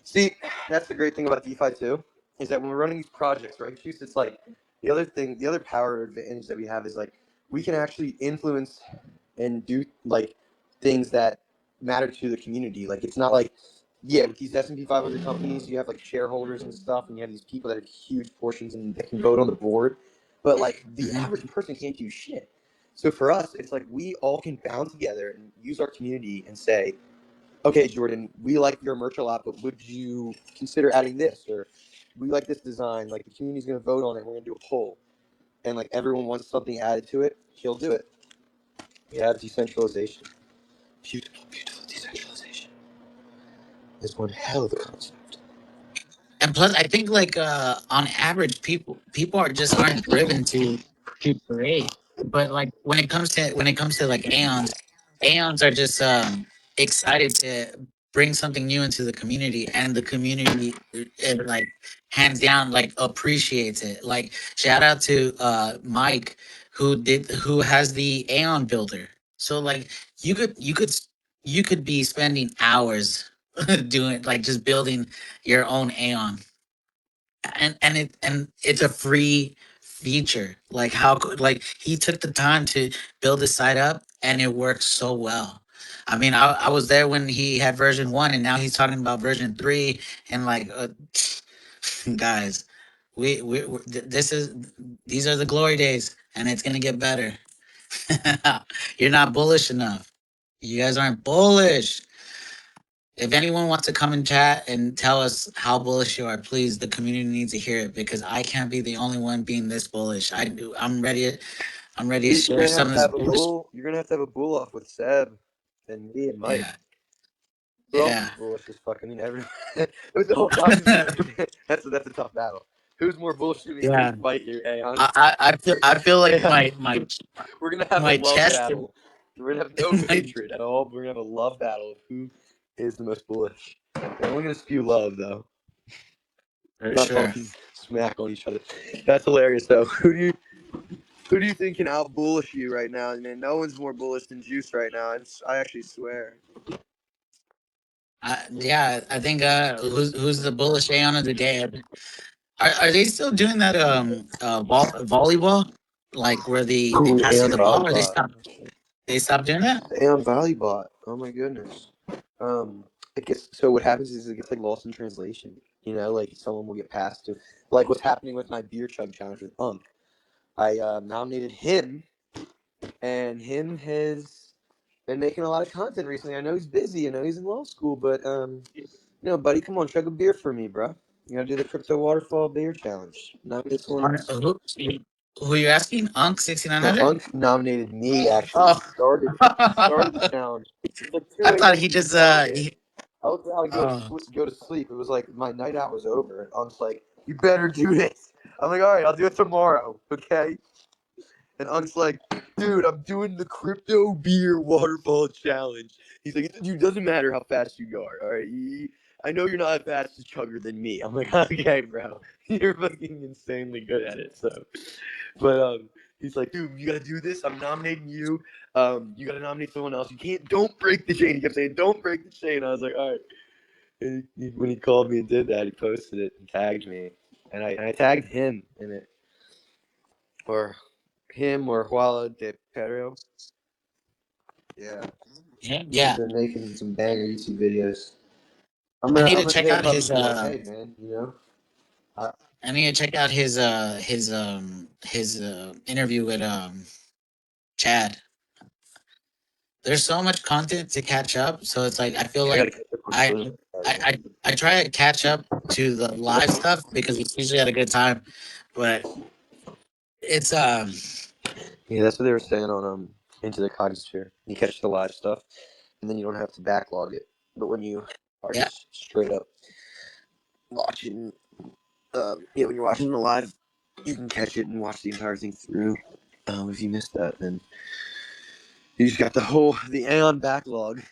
See, that's the great thing about DeFi too, is that when we're running these projects, right, Juice, it's like the other power advantage that we have is like we can actually influence and do like things that matter to the community. Like it's not like with these S&P 500 companies, you have like shareholders and stuff, and you have these people that have huge portions and that can vote on the board, but like the average person can't do shit. So for us, it's like we all can bound together and use our community and say, okay, Jordan, we like your merch a lot, but would you consider adding this? Or we like this design. Like the community's going to vote on it. We're going to do a poll, and like everyone wants something added to it. He'll do it. We have decentralization. Beautiful, beautiful decentralization. Is one hell of a concept. And plus, I think like on average, people are just aren't driven to create. But like when it comes to like aeons are just excited to bring something new into the community, and the community like hands down like appreciates it. Like shout out to Mike who has the Aeon builder. So like you could be spending hours doing like just building your own Aeon, and it's a free feature. Like how could like he took the time to build the site up, and it works so well. I mean, I was there when he had version 1, and now he's talking about version 3, and like guys, this is these are the glory days, and it's gonna get better. You're not bullish enough. You guys aren't bullish. If anyone wants to come and chat and tell us how bullish you are, please, the community needs to hear it, because I can't be the only one being this bullish. I'm ready. I'm ready to You're share gonna have some to of this have a bullish. bull. You're gonna have to have a bull off with Seb and me and Mike. Yeah, Who else is yeah. bullish as fuck? I mean, every the whole time. That's a tough battle. Who's more bullish than me in Yeah. this fight here, Aeon? I feel like Aeon. my We're gonna have a my love chest. battle. We're gonna have no My, hatred at all. We're gonna have a love battle of who is the most bullish. We're only gonna spew love though. for We're not sure. talking smack on each other. That's hilarious though. Who do you think can out bullish you right now? Man, no one's more bullish than Juice right now. I actually swear. Yeah, I think who's the bullish Aeon of the day? Are they still doing that volleyball, like where they Ooh, pass you Aeon the ball, or volleybot. they stopped doing that? Aeon volleybot. Oh my goodness. Um, it gets so what happens is it gets like lost in translation. You know, like someone will get passed to like what's happening with my beer chug challenge with Unk. I nominated him, and him has been making a lot of content recently. I know he's busy. I know he's in law school, but buddy, come on, chug a beer for me, bro. You gotta do the crypto waterfall beer challenge. Not this one. Who you asking? Unk 6900? Unk nominated me actually. Oh, Started the I challenge. It was like 2 thought a.m. he when he just started. I was about to oh, go to sleep. It was like my night out was over, and Unk's like, "You better do this." I'm like, "All right, I'll do it tomorrow." Okay. And Unk's like, dude, I'm doing the crypto beer waterfall challenge. He's like, dude, doesn't matter how fast you are. All right, I know you're not a faster chugger than me. I'm like, okay, bro, you're fucking insanely good at it. So, but he's like, dude, you gotta do this. I'm nominating you. You gotta nominate someone else. You can't. Don't break the chain. He kept saying, don't break the chain. I was like, all right. And when he called me and did that, he posted it and tagged me, and I tagged him in it, or him or Huala de Perro. Yeah, he's yeah. been making some banger YouTube videos. I'm I gonna need I'm to gonna check hit him out up and his be like, hey man, uh, I need to check out his interview with Chad. There's so much content to catch up, so it's like I feel I gotta like catch up on I Twitter. I try to catch up to the live stuff because it's usually at a good time, but it's Yeah, that's what they were saying on Into the Cognisphere. You catch the live stuff, and then you don't have to backlog it. But when you are yeah. just straight up watching, when you're watching the live, you can catch it and watch the entire thing through. If you missed that, then you just got the Aeon backlog,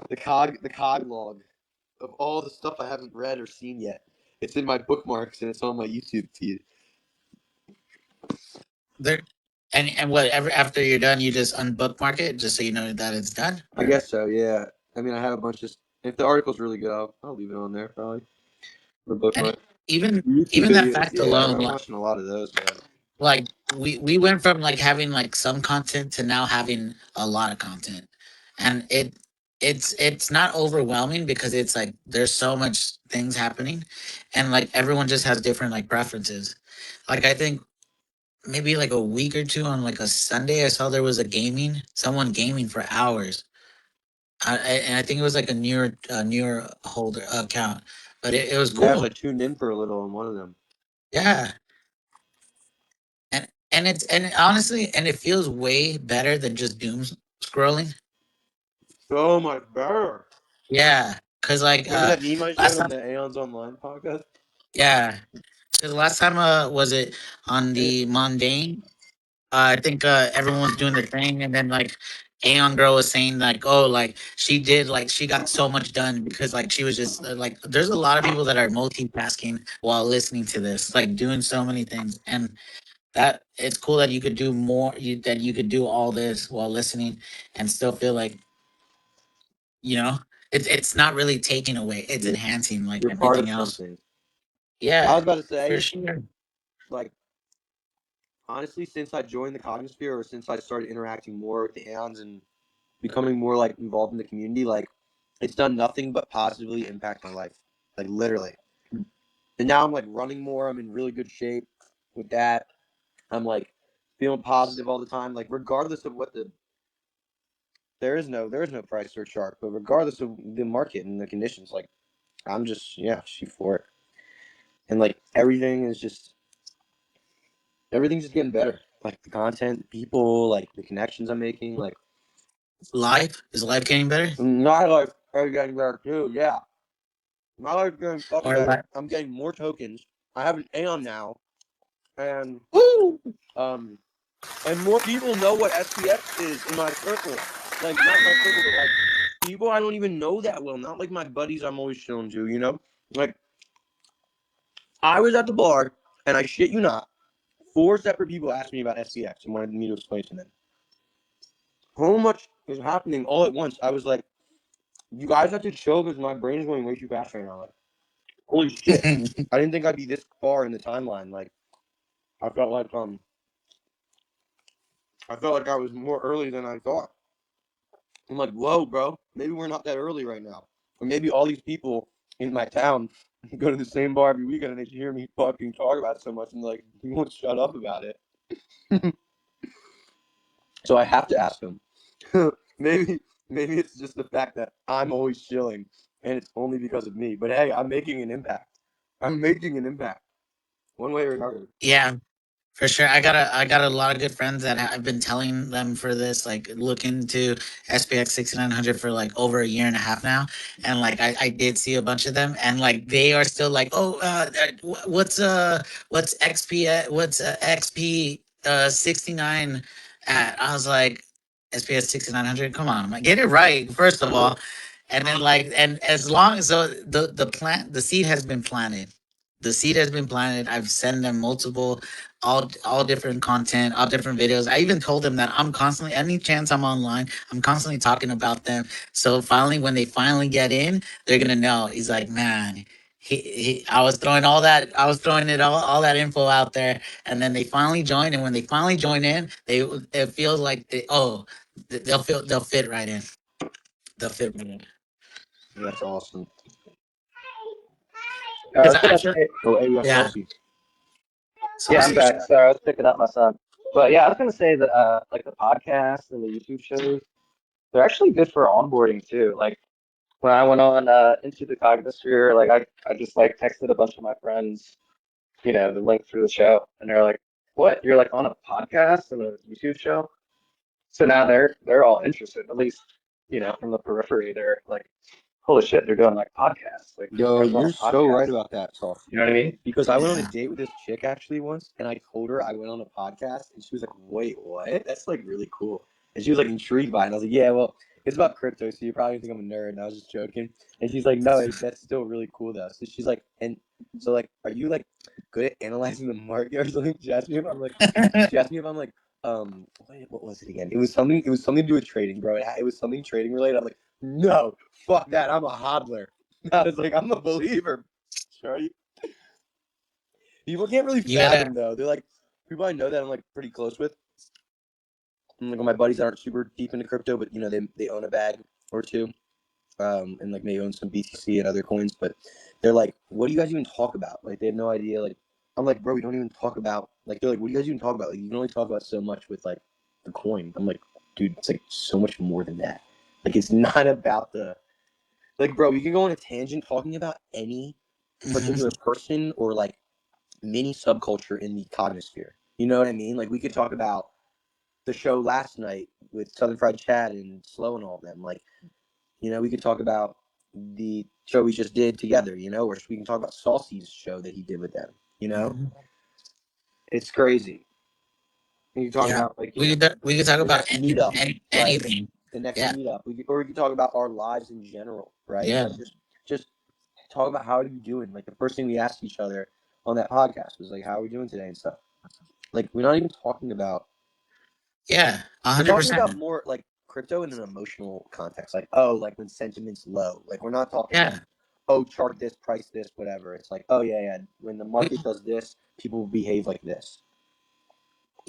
the cog log of all the stuff I haven't read or seen yet. It's in my bookmarks and it's on my YouTube feed. There, and whatever after you're done, you just unbookmark it just so you know that it's done. I guess so, yeah. I mean, I have a bunch of. If the article's really good, I'll leave it on there probably. For both my even YouTube that videos, fact yeah, alone, I'm watching a lot of those, man. like we went from like having like some content to now having a lot of content, and it's not overwhelming because it's like there's so much things happening, and like everyone just has different like preferences. Like I think maybe like a week or two on like a Sunday, I saw there was someone gaming for hours. And I think it was like a newer holder account, but it was Yeah, I cool. tuned in for a little on one of them. Yeah, and honestly, and it feels way better than just doom scrolling. So much better. Yeah, because like Remember that meme I last showed on time, the Aeons Online podcast? yeah, because last time was it on the mundane? I think everyone was doing their thing, and then like Aeon girl was saying like, oh, like she got so much done because like she was just like, there's a lot of people that are multitasking while listening to this, like doing so many things, and that it's cool that you could do more, that you could do all this while listening and still feel like, you know, it's not really taking away, it's enhancing like You're part everything of else. something. I Yeah, was about to for say, sure. like, honestly, since I joined the Cognosphere, or since I started interacting more with the Aeons and becoming more like involved in the community, like, it's done nothing but positively impact my life. Like, literally. And now I'm like running more. I'm in really good shape with that. I'm like feeling positive all the time. Like, regardless of what there is no price or chart, but regardless of the market and the conditions, like, I'm just shoot for it. And like everything's just getting better. Like the content, the people, like the connections I'm making, like Life is life getting better, my life is getting better too. Yeah, my life's getting fucking or better. like, I'm getting more tokens. I have an Aeon now, and woo! and more people know what SPX is in my circle. Like not my circle, but like people I don't even know that well. Not like my buddies I'm always showing to. You know, like I was at the bar, and I shit you not, 4 separate people asked me about SPX and wanted me to explain to them. So much is happening all at once. I was like, you guys have to chill because my brain is going way too fast right now. Like, holy shit. I didn't think I'd be this far in the timeline. Like, I felt like I was more early than I thought. I'm like, whoa, bro, maybe we're not that early right now. Or maybe all these people in my town go to the same bar every weekend and they hear me fucking talk about it so much and like, you won't shut up about it. So I have to ask them. maybe it's just the fact that I'm always chilling and it's only because of me. But hey, I'm making an impact. One way or another. Yeah, for sure. I got a lot of good friends that I've been telling them for this, like look into SPX 6900 for like over a year and a half now, and like I did see a bunch of them, and like they are still like, oh, what's XP what's XP 69 at? I was like, SPS 6900. Come on, man, get it right first of all, and then like, and as long as the seed has been planted. The seed has been planted. I've sent them multiple, all different content, all different videos. I even told them that I'm constantly, any chance I'm online, I'm constantly talking about them. So finally, when they finally get in, they're gonna know. He's like, man, I was throwing I was throwing all that info out there, and then they finally join. And when they finally join in, it feels like they'll fit right in. They'll fit right in. That's awesome. I Because was I gonna feel, say, Oh, hey, we got yeah, Saucy. yeah, I'm sausage. back. Sorry, I was picking up my son. But yeah, I was gonna say that like the podcasts and the YouTube shows, they're actually good for onboarding too. Like when I went on into the Cognosphere, like I just like texted a bunch of my friends, the link through the show, and they're like, "What? You're like on a podcast and a YouTube show?" So now they're all interested, at least, from the periphery. They're like, "Holy shit, they're doing like podcasts. Like this Yo, guy's on a you're so right podcast." about that, Saucy. You know what I mean? Because I went on a Yeah. date with this chick actually once, and I told her I went on a podcast, and she was like, "Wait, what? That's like really cool." And she was like intrigued by it. And I was like, "Yeah, well, it's about crypto, so you probably think I'm a nerd." And I was just joking. And she's like, "No, that's still really cool though." So she's like, "And so like, are you like good at analyzing the market or something?" She asked me if I'm like, what was it again? It was something to do with trading, bro. It was something trading related. I'm like, No, fuck that. I'm a hodler. I was like, I'm a believer. Sorry. People can't really You fathom gotta, though. They're like people I know that I'm like pretty close with. And, like my buddies that aren't super deep into crypto, but they own a bag or two. And like they own some BTC and other coins, but they're like, what do you guys even talk about? Like they have no idea. Like I'm like, bro, we don't even talk about like they're like, what do you guys even talk about? Like you can only talk about so much with like the coin. I'm like, dude, it's like so much more than that. Like it's not about the like, bro, you can go on a tangent talking about any particular person or like mini subculture in the cognosphere. You know what I mean? Like we could talk about the show last night with Southern Fried Chad and Slow and all of them. Like, you know, we could talk about the show we just did together, you know, or we can talk about Saucy's show that he did with them, you know? It's crazy. You can talk yeah, about like, you know, we could talk the about next meetup, right? anything. The next Yeah, meetup. Or we could talk about our lives in general, right? yeah, Like just talk about how are you doing? Like the first thing we asked each other on that podcast was like, how are we doing today and stuff. Like we're not even talking about yeah, we're talking 100%. about more like crypto in an emotional context. Like, oh, like when sentiment's low. Like we're not talking like, Yeah, oh, chart this, price this, whatever. It's like, oh yeah. When the we, market does this, people behave like this.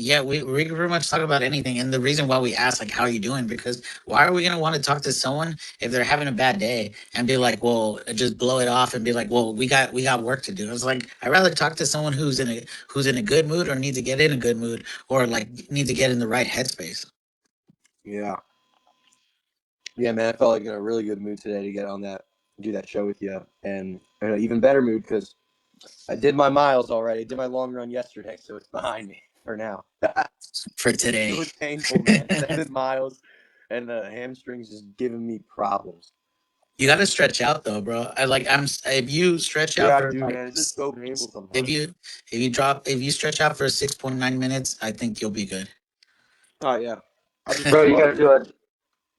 yeah, we can pretty much talk about anything. And the reason why we ask, like, how are you doing? Because why are we gonna want to talk to someone if they're having a bad day and be like, well, just blow it off and be like, well, we got work to do. It's like I'd rather talk to someone who's in a good mood or needs to get in a good mood or like needs to get in the right headspace. Yeah. Yeah, man. I felt like in a really good mood today to get on that, do that show with you, and in an even better mood because I did my miles already. I did my long run yesterday, so it's behind me for now. For It today. was painful, man. 7 miles, and the hamstrings just giving me problems. You got to stretch out though, bro. If you stretch out Yeah, I for do, like man. It's just so painful if sometimes. you stretch out for 6.9 minutes, I think you'll be good. Oh yeah, I'll just Bro, float.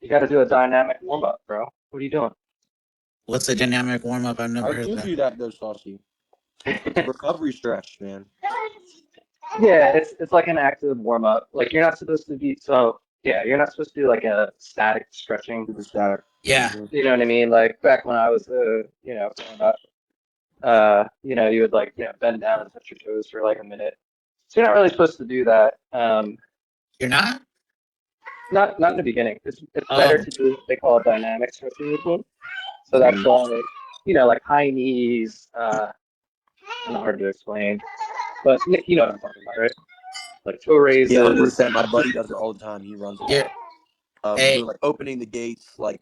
you gotta do a dynamic warm up, bro. What are you doing? What's a dynamic warm up? I've never I heard do that. do that though, Saucy. It's a recovery stretch, man. Yeah, it's like an active warm up. Like you're not supposed to be so yeah, you're not supposed to do like a static stretching. Super static. Yeah, Mm-hmm. You know what I mean? Like back when I was growing up, you would like, bend down and touch your toes for like a minute. So you're not really supposed to do that. you're not. Not in the beginning. It's better Oh, to do what they call a dynamic stretching routine. So that's Mm-hmm. why, like high knees, not hard to explain, but Nick, you know what I'm talking about, right? Like toe Yeah, raises. 100%. My buddy does it all the time. He runs a yeah. lot. Hey, Doing like opening the gates, like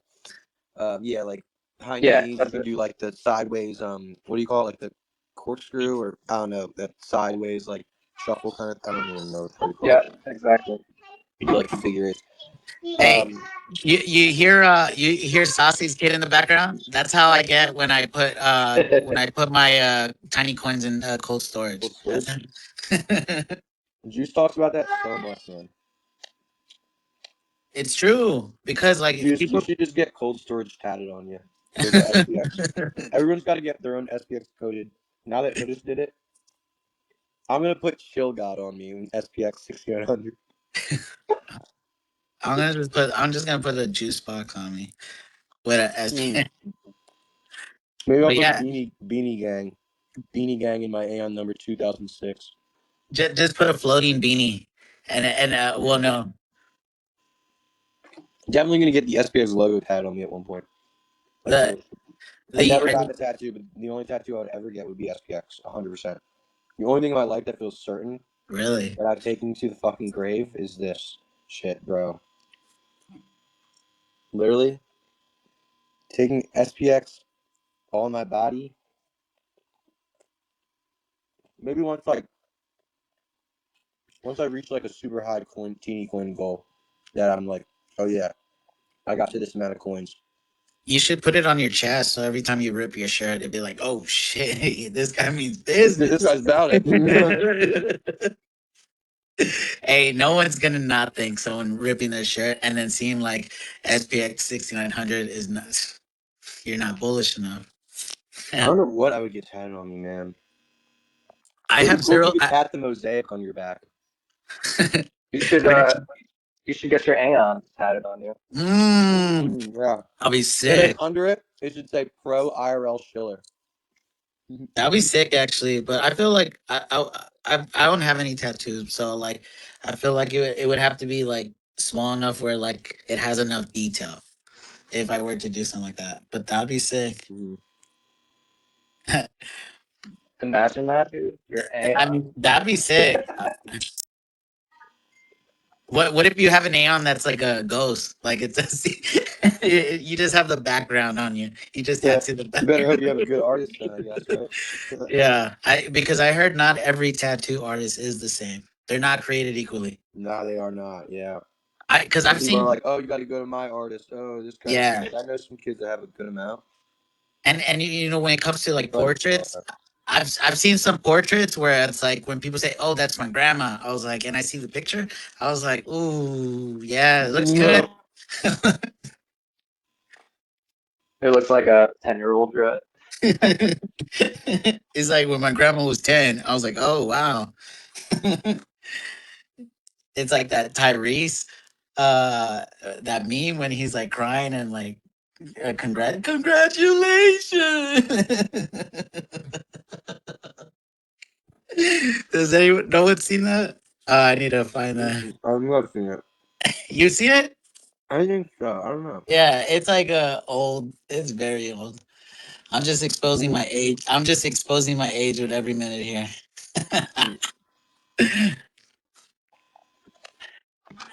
yeah, like high Yeah, knees. You that's can it. do like the sideways. What do you call it? Like the corkscrew, or I don't know, that sideways like shuffle kind of. I don't even know what you call Yeah, it. exactly. You do like figure eight. hey, Um, you hear Saucy's kid in the background? That's how I get when I put my tiny coins in cold storage. cold storage. Juice talks about that so much, man. It's true because like Juice, you people. should just get cold storage tatted on you for the SPX. Everyone's got to get their own SPX coded. Now that Hoodish did it, I'm gonna put Chill God on me in SPX6900. I'm just gonna put a juice box on me with a Mm. SP. Maybe I'll But put yeah, Beanie Gang in my Aeon number 2006. just put a floating beanie, and well, no, Definitely gonna get the SPX logo tatted on me at one point. Like the seriously. I've the never gotten a tattoo, but the only tattoo I would ever get would be SPX, 100%. The only thing in my life that feels certain really. that I've taken to the fucking grave is this shit, bro. Literally taking SPX on my body. Maybe once I reach like a super high teeny coin goal, that I'm like, oh yeah, I got to this amount of coins. You should put it on your chest so every time you rip your shirt, it'd be like, oh shit, this guy means This business. guy's about it. Hey, no one's gonna not think someone ripping their shirt and then seeing like SPX 6900 is not. You're not bullish enough. I don't know what I would get tatted on me, man. I It'd be have cool if zero. you could tat the mosaic on your back. You should When uh it- You should get your Aeon tatted on you. Yeah. I'll be And then sick. under it should say Pro IRL Schiller. That'll be sick, actually. But I feel like I don't have any tattoos, so like I feel like it would have to be like small enough where like it has enough detail if I were to do something like that. But that'd be sick. Imagine that, dude. Your I Aeon. mean, that'd be sick. What if you have an Aeon that's like a ghost? Like it's you just have the background on you. You just Yeah. tattoo the You better hope you have background. a good artist then, I guess, right? Yeah, because I heard not every tattoo artist is the same. They're not created equally. No, they are not. Yeah. Because I've People are seen, like, oh, you got to go to my artist. Oh, this guy's yeah, nice. I know some kids that have a good amount. and you know when it comes to like But portraits, I've seen some portraits where it's like when people say, "Oh, that's my grandma," I was like, and I see the picture, I was like, "Ooh, yeah, it looks good." It looks like a 10-year-old drew it. It's like when my grandma was 10, I was like, "Oh wow." It's like that Tyrese, that meme when he's like crying and like, congratulations. Does anyone, no one's seen that? I need to find that. I'm not seeing it. You seen it? I think so. I don't know. Yeah, it's like old. It's very old. I'm just exposing my age. I'm just exposing my age with every minute here.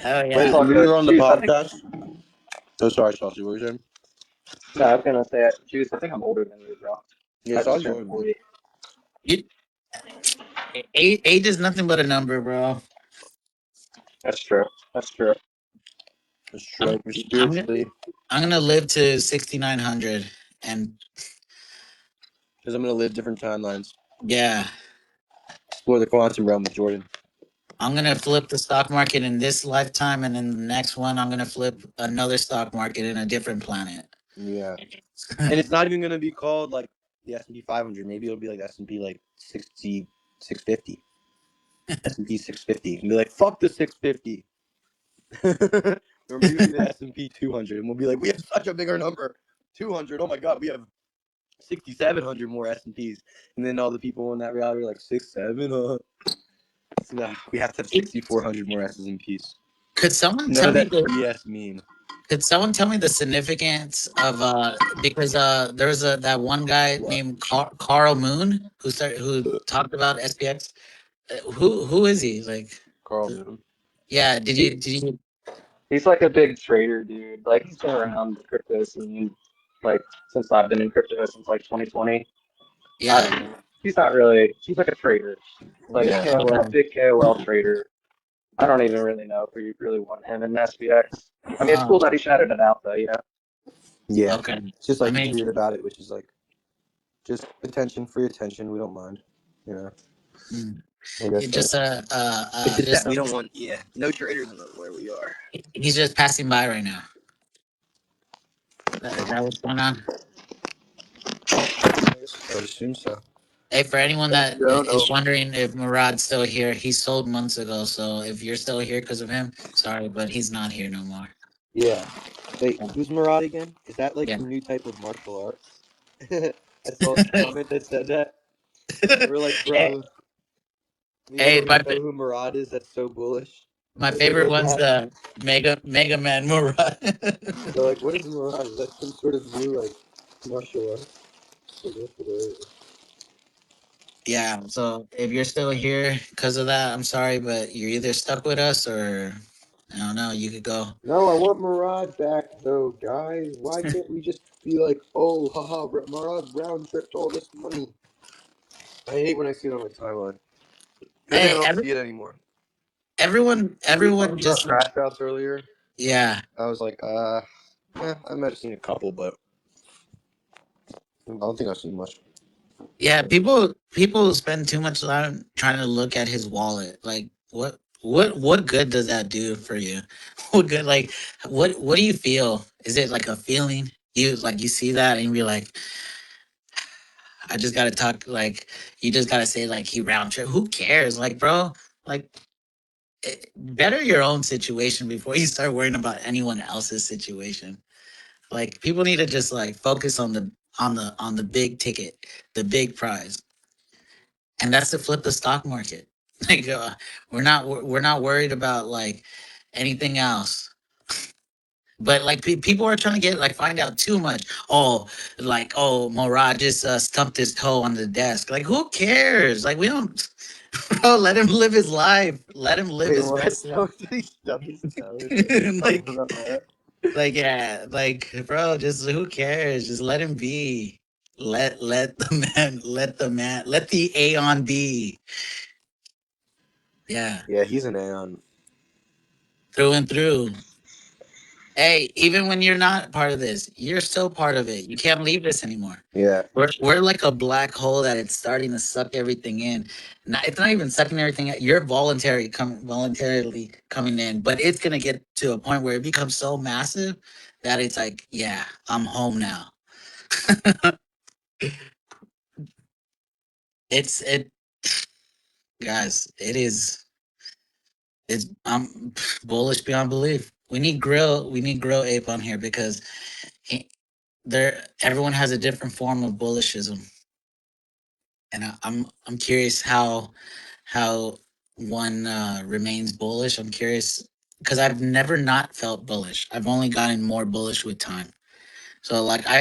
Oh Wait, yeah. It's all we good. were on the Juice, I think. podcast. So sorry, Saucy. What were you saying? No, I was gonna say, Juice, I think I'm older than you, bro. Yeah, I just Saucy's turned older than me. 40. You, age is nothing but a number, bro. That's true. That's true. That's true. I'm You're I'm gonna spiritually, I'm gonna live to 6900, and because I'm going to live different timelines. yeah, Explore the quantum realm with Jordan. I'm gonna flip the stock market in this lifetime, and in the next one, I'm gonna flip another stock market in a different planet. Yeah. And it's not even going to be called like the S&P 500. Maybe it'll be like S&P like 650. S&P 650. And be like, fuck the 650. Or maybe it'll be the S&P 200. And we'll be like, we have such a bigger number. 200. Oh my God, we have 6,700 more S&Ps. And then all the people in that reality are like, 6, 7, So no, we have to have 6,400 more S&Ps. Could someone None tell of me that the BS meme. Could someone tell me the significance of because there's that one guy What? named Carl Moon who talked about SPX. Who is he? Like, Carl Moon. yeah, He, did you he's like a big trader, dude. Like, he's been around the crypto scene, like, since I've been in crypto since like 2020. I yeah, don't know. He's not really, he's like a trader, like a Yeah. KOL, okay. big KOL trader. I don't even really know if we really want him in SPX. I mean, it's uh, cool that he shouted it out, though, you know? Yeah. okay. It's just I like he mean, tweeted about it, which is like, just attention, free attention. We don't mind. You know, mm, I guess it so. It's just just that we don't want, no traders in where we are. he's just passing by right now. Is that what's going on? I would assume so. Hey, for anyone that Yeah, I don't know. is wondering if Murad's still here, he sold months ago. So if you're still here because of him, sorry, but he's not here no more. Yeah. Wait, Yeah. who's Murad again? Is that like Yeah. some new type of martial art? I saw a comment that said that. They were like, Hey, bro, you hey, don't even know who Murad is? That's so bullish. my It's like, favorite what one's that the mean? Mega Man Murad. They're like, what is Murad? Is that some sort of new, like, martial art? Like, that's hilarious. Yeah. So if you're still here because of that, I'm sorry, but you're either stuck with us or I don't know. You could go. No, I want Murad back, though, guys. Why can't we just be like, oh, haha, Murad round tripped all this money? I hate when I see it on my timeline. Good thing I Hey, don't see it anymore. When we were everyone talking about just crash outs earlier, yeah. I was like, I might have seen a couple, but I don't think I've seen much. Yeah, people spend too much time trying to look at his wallet. Like, what good does that do for you? What good? Like, what do you feel? Is it like a feeling? You see that and you're like, I just gotta talk. Like, you just gotta say like he round trip. Who cares? Like, bro, like better your own situation before you start worrying about anyone else's situation. Like people need to just like focus on the big ticket, the big prize, and that's to flip the stock market. Like we're not worried about like anything else. But like people are trying to get like find out too much. Oh, like oh, Morad just stumped his toe on the desk. Like who cares? Like we don't. Bro, let him live his life. Let him live Wait, his what? best life. Did he stub his toe? I don't like know that. yeah, like bro, just who cares? Just let him be. Let let the Aeon be. Yeah, Yeah, he's an Aeon. through and through. Hey, even when you're not part of this, you're still part of it. You can't leave this anymore. Yeah. We're like a black hole that it's starting to suck everything in. It's not even sucking everything. You're voluntarily coming in, but it's gonna get to a point where it becomes so massive that it's like, yeah, I'm home now. It guys, it's I'm bullish beyond belief. We need grill ape on here because he, there everyone has a different form of bullishism, and I'm curious how one remains bullish. I'm curious because I've never not felt bullish. I've only gotten more bullish with time. So like I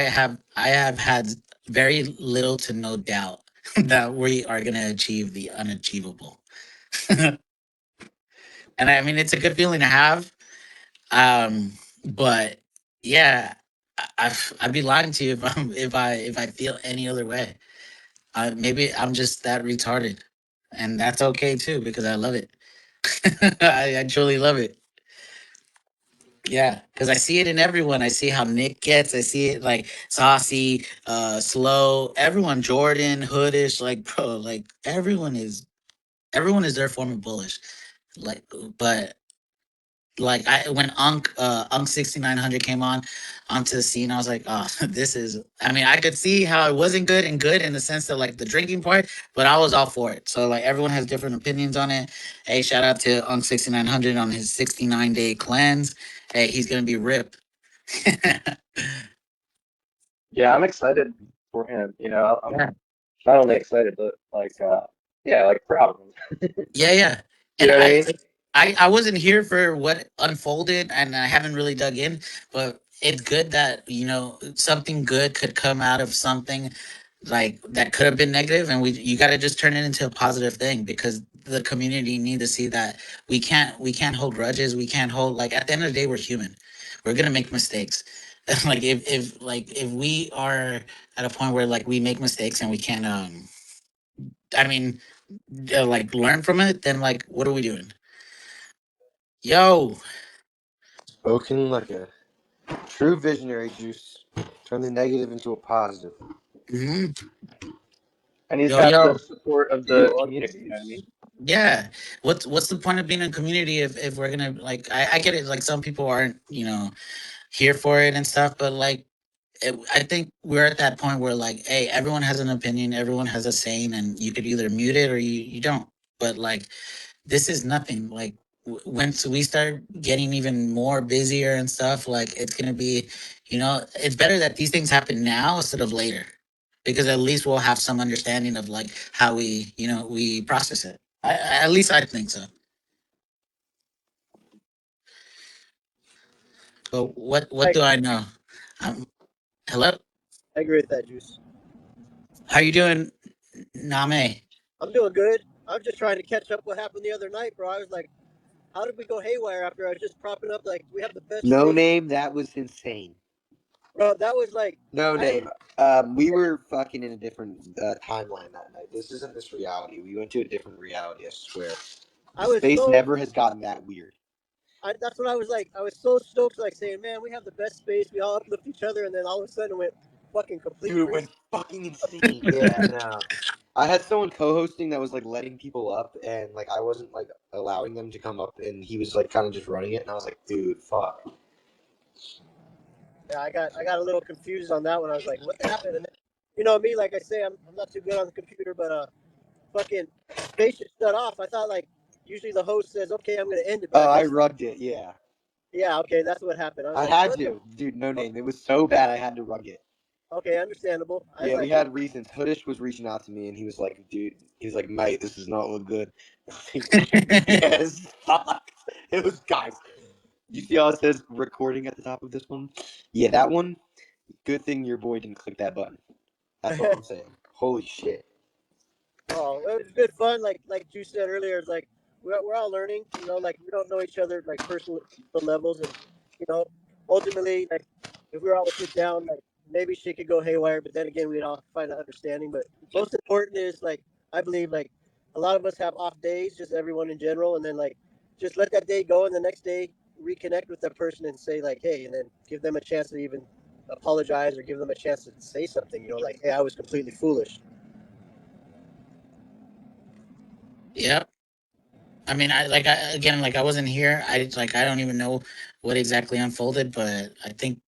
have had very little to no doubt that we are gonna achieve the unachievable. And I mean it's a good feeling to have. Um, but yeah, I'd be lying to you if I feel any other way. Maybe I'm just that retarded, and that's okay too because I love it. I truly love it. Yeah, because I see it in everyone. I see how Nick gets. I see it like Saucy, Slow, everyone, Jordan, Hoodish, like bro, like everyone is their form of bullish. Like, but like I when Unk 6900 came on onto the scene, I was like, oh, this is. I mean, I could see how it wasn't good and good in the sense that like the drinking part, but I was all for it. So like everyone has different opinions on it. Hey, shout out to Unk 6900 on his 69-day cleanse. Hey, he's gonna be ripped. Yeah, I'm excited for him. I'm Yeah. not only excited, but like, yeah, like proud of him. Yeah, yeah. You And know what I mean? I wasn't here for what unfolded and I haven't really dug in, but it's good that, something good could come out of something like that could have been negative and you got to just turn it into a positive thing because the community need to see that we can't hold grudges, we can't hold like at the end of the day we're human. We're going to make mistakes. Like if we are at a point where like we make mistakes and we can't I mean like learn from it, then like what are we doing? Yo, Spoken like a true visionary, Juice. Turn the negative into a positive. mhm. And he's Yo, got the yo, support of You the are the community. You know what I mean? juice. yeah. What's the point of being a community if we're gonna like? I get it. Like some people aren't here for it and stuff, but like I think we're at that point where like, hey, everyone has an opinion, everyone has a saying, and you could either mute it or you don't. But like this is nothing. Like once we start getting even more busier and stuff, like it's gonna be, it's better that these things happen now instead of later, because at least we'll have some understanding of like how we process it. At least I think so. But what I, do I know? Um, hello, I agree with that, Juice. how you doing, Name? I'm doing good. I'm just trying to catch up what happened the other night, bro. I was like, how did we go haywire after I was just propping up like we have the best No space? name, that was insane. Bro, that was like No I name. We were fucking in a different timeline that night. This isn't this reality. We went to a different reality, I swear. I The was space so never has gotten that weird. that's what I was like. I was so stoked, like saying, man, we have the best space. We all uplift each other, and then all of a sudden it went fucking complete Dude, it freak. went fucking insane. Yeah, no. I had someone co-hosting that was like letting people up, and like I wasn't like allowing them to come up, and he was like kind of just running it, and I was like, dude, fuck. Yeah, I got a little confused on that one. I was like, what happened? And then, you know me, like I say, I'm not too good on the computer, but fucking space just shut off. I thought like usually the host says, "Okay, I'm going to end it." But Oh, I guess, rugged it. Yeah, yeah, okay, that's what happened. I was I like, had "What the?" to, dude. No name. It was so bad. I had to rug it. Okay, understandable. I was Yeah, we like, had reasons. Hoodish was reaching out to me, and he was like, "Dude, he's like, mate, this does not look good." Yes, fuck. It was guys. You see how it says recording at the top of this one? Yeah, that one. Good thing your boy didn't click that button. That's all I'm saying. Holy shit. "Oh, it was good fun." Like you said earlier, it's like we're all learning. You know, like we don't know each other like personal levels, and you know, ultimately, like if we were all to sit down, like maybe shit could go haywire, but then again, we'd all find an understanding. But most important is like I believe like a lot of us have off days, just everyone in general, and then like just let that day go, and the next day reconnect with that person and say like, hey, and then give them a chance to even apologize or give them a chance to say something. You know, like, hey, I was completely foolish. Yep. I mean, I wasn't here. I don't even know what exactly unfolded, but I think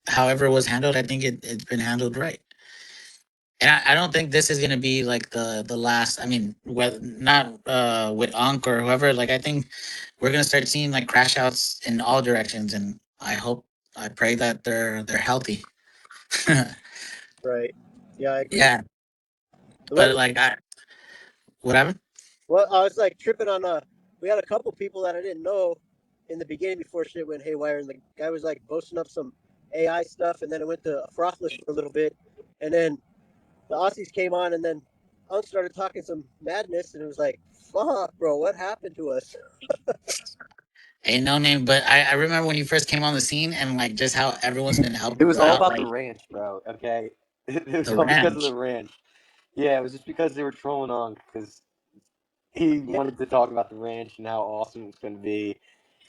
however it was handled, I think it's been handled right. And I don't think this is gonna be like the last. I mean, not with Ankh or whoever. Like, I think we're gonna start seeing like crash outs in all directions, and I pray that they're healthy. Right. Yeah, I agree. Yeah, What but whatever. Well, I was like tripping on we had a couple people that I didn't know in the beginning before shit went haywire, and the guy was like boasting up some AI stuff, and then it went to frothless for a little bit, and then the Aussies came on, and then Unk started talking some madness, and it was like, fuck, bro, what happened to us? Ain't no name, but I remember when you first came on the scene and like just how everyone's been It helping was you all out, about the like ranch, bro. Okay, it was the all because of the ranch. ranch. Yeah, it was just because they were trolling on because he Yeah, wanted to talk about the ranch and how awesome it's going to be,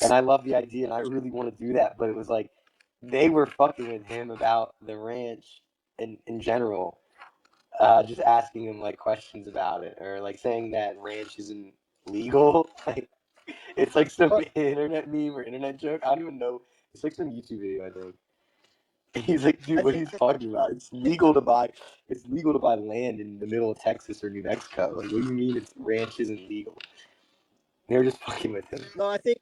and I love the idea, and I really want to do that. But it was like they were fucking with him about the ranch in general, just asking him like questions about it, or like saying that ranch isn't legal. Like it's like some well, internet meme or internet joke. I don't even know. It's like some YouTube video, I think. And he's like, dude, I what are think you talking about? It's legal to buy. It's legal to buy land in the middle of Texas or New Mexico. Like, what do you mean it's ranch isn't legal? They were just fucking with him. no, I think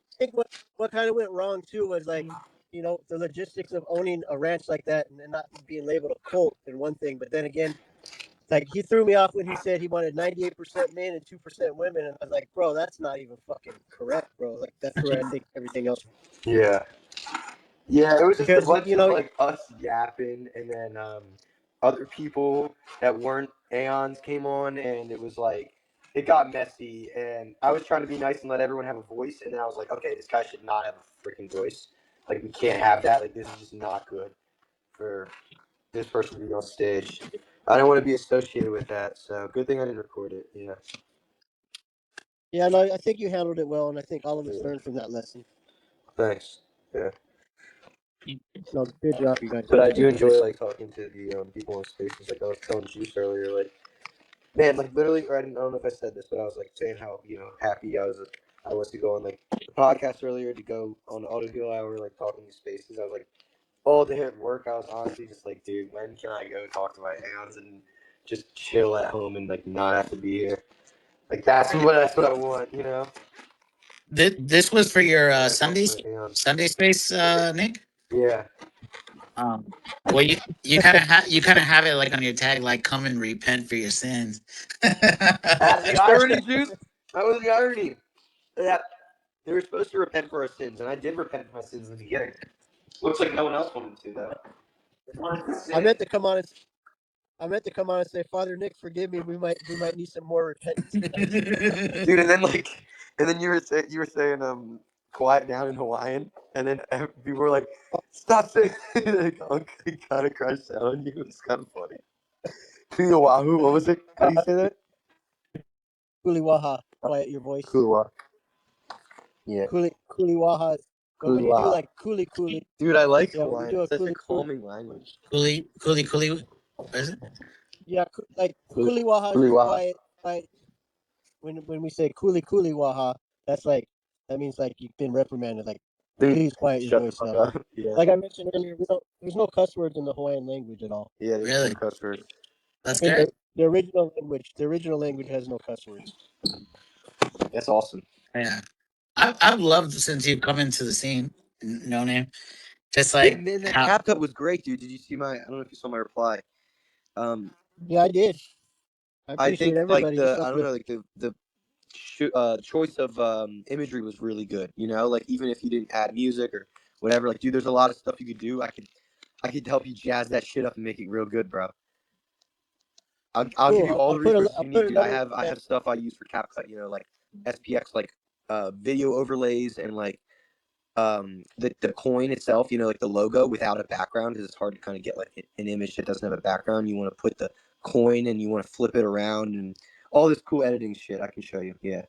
what kind of went wrong too was like, you know, the logistics of owning a ranch like that and then not being labeled a cult and one thing, but then again, like he threw me off when he said he wanted 98% men and 2% women, and I was like, bro, that's not even fucking correct, bro. Like that's where I think everything else Yeah. Yeah, it was just a because bunch you of know like us yapping, and then other people that weren't Aeons came on, and it was like it got messy. And I was trying to be nice and let everyone have a voice, and then I was like, okay, this guy should not have a freaking voice. Like we can't have that. Like this is just not good for this person to be on stage. I don't want to be associated with that. So good thing I didn't record it. Yeah. yeah, no, I think you handled it well, and I think all of us Yeah. learned from that lesson. Thanks. Yeah. No, good job, you guys. But I do enjoy like talking to the people in spaces. Like I was telling Juice earlier, like man, like literally, or I don't know if I said this, but I was like saying how happy I was to go on like the podcast earlier, to go on the Autoheal hour, like talking to spaces. I was like all day at work. I was honestly just like, dude, when can I go talk to my aunts and just chill at home and like not have to be here? Like that's what I want, you know. This was for your When I talk to my aunts. Sunday space, Nick. Yeah. Um, well, you kind of have it like on your tag, like "Come and repent for your sins." That's the irony, Juice. That was the irony. Yeah. They were supposed to repent for our sins, and I did repent for my sins in the beginning. Looks like no one else wanted to, though. They wanted to I sin. meant to come on and say, Father Nick, forgive me. We might need some more repentance, guys. Dude, and then you were saying quiet down in Hawaiian, and then people were like, stop saying like kind of crashed out on you. It was kind of funny. Wahoo, what was it? How do you say that? Kuliwaha, quiet your voice. Kulawa. Yeah. Kuliwaha. But when you do Kulawa. like kuli, Dude, I like yeah, when you Hawaiian. do a It's such a kuli, calming language. Coolie. What is it? yeah, like Kuli, kuliwaha is just Kuliwaha. quiet. Like when we say kuliwaha, that's like that means like you've been reprimanded. Like Dude, please quiet your shut the voice fuck now. up. Yeah. Like I mentioned earlier, there's no cuss words in the Hawaiian language at all. Yeah, there's no Really? cuss words. That's In great. the original language has no cuss words. That's awesome. Yeah, I've loved since you've come into the scene. No name, just Yeah, like man, that how. cap cut was great, dude. Did you see my? I don't know if you saw my reply. Um, Yeah, I did. I I appreciate think like everybody just the I up don't with. know like the choice of imagery was really good. You know, like even if you didn't add music or whatever, like dude, there's a lot of stuff you could do. I could help you jazz that shit up and make it real good, bro. I'll give Cool. you all the resources I'll you put need, a dude. I letter. have I have stuff I use for CapCut. You know, like SPX like video overlays and like the coin itself. You know, like the logo without a background because it's hard to kind of get like an image that doesn't have a background. You want to put the coin and you want to flip it around and all this cool editing shit. I can show you. Yeah.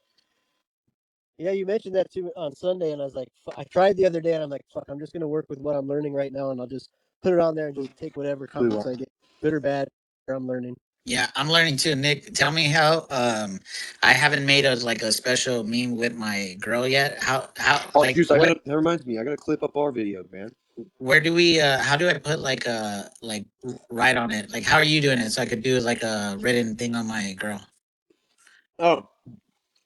Yeah, you mentioned that too on Sunday, and I was like, I tried the other day, and I'm like, fuck, I'm just gonna work with what I'm learning right now, and I'll just put it on there and just take whatever comments I get, good or bad, or I'm learning. Yeah, I'm learning too. Nick, tell me how. I haven't made a like a special meme with my girl yet. How Oh, like juice! what? That reminds me. I gotta clip up our video, man. Where do we? How do I put like write on it? Like how are you doing it so I could do like a written thing on my girl? Oh,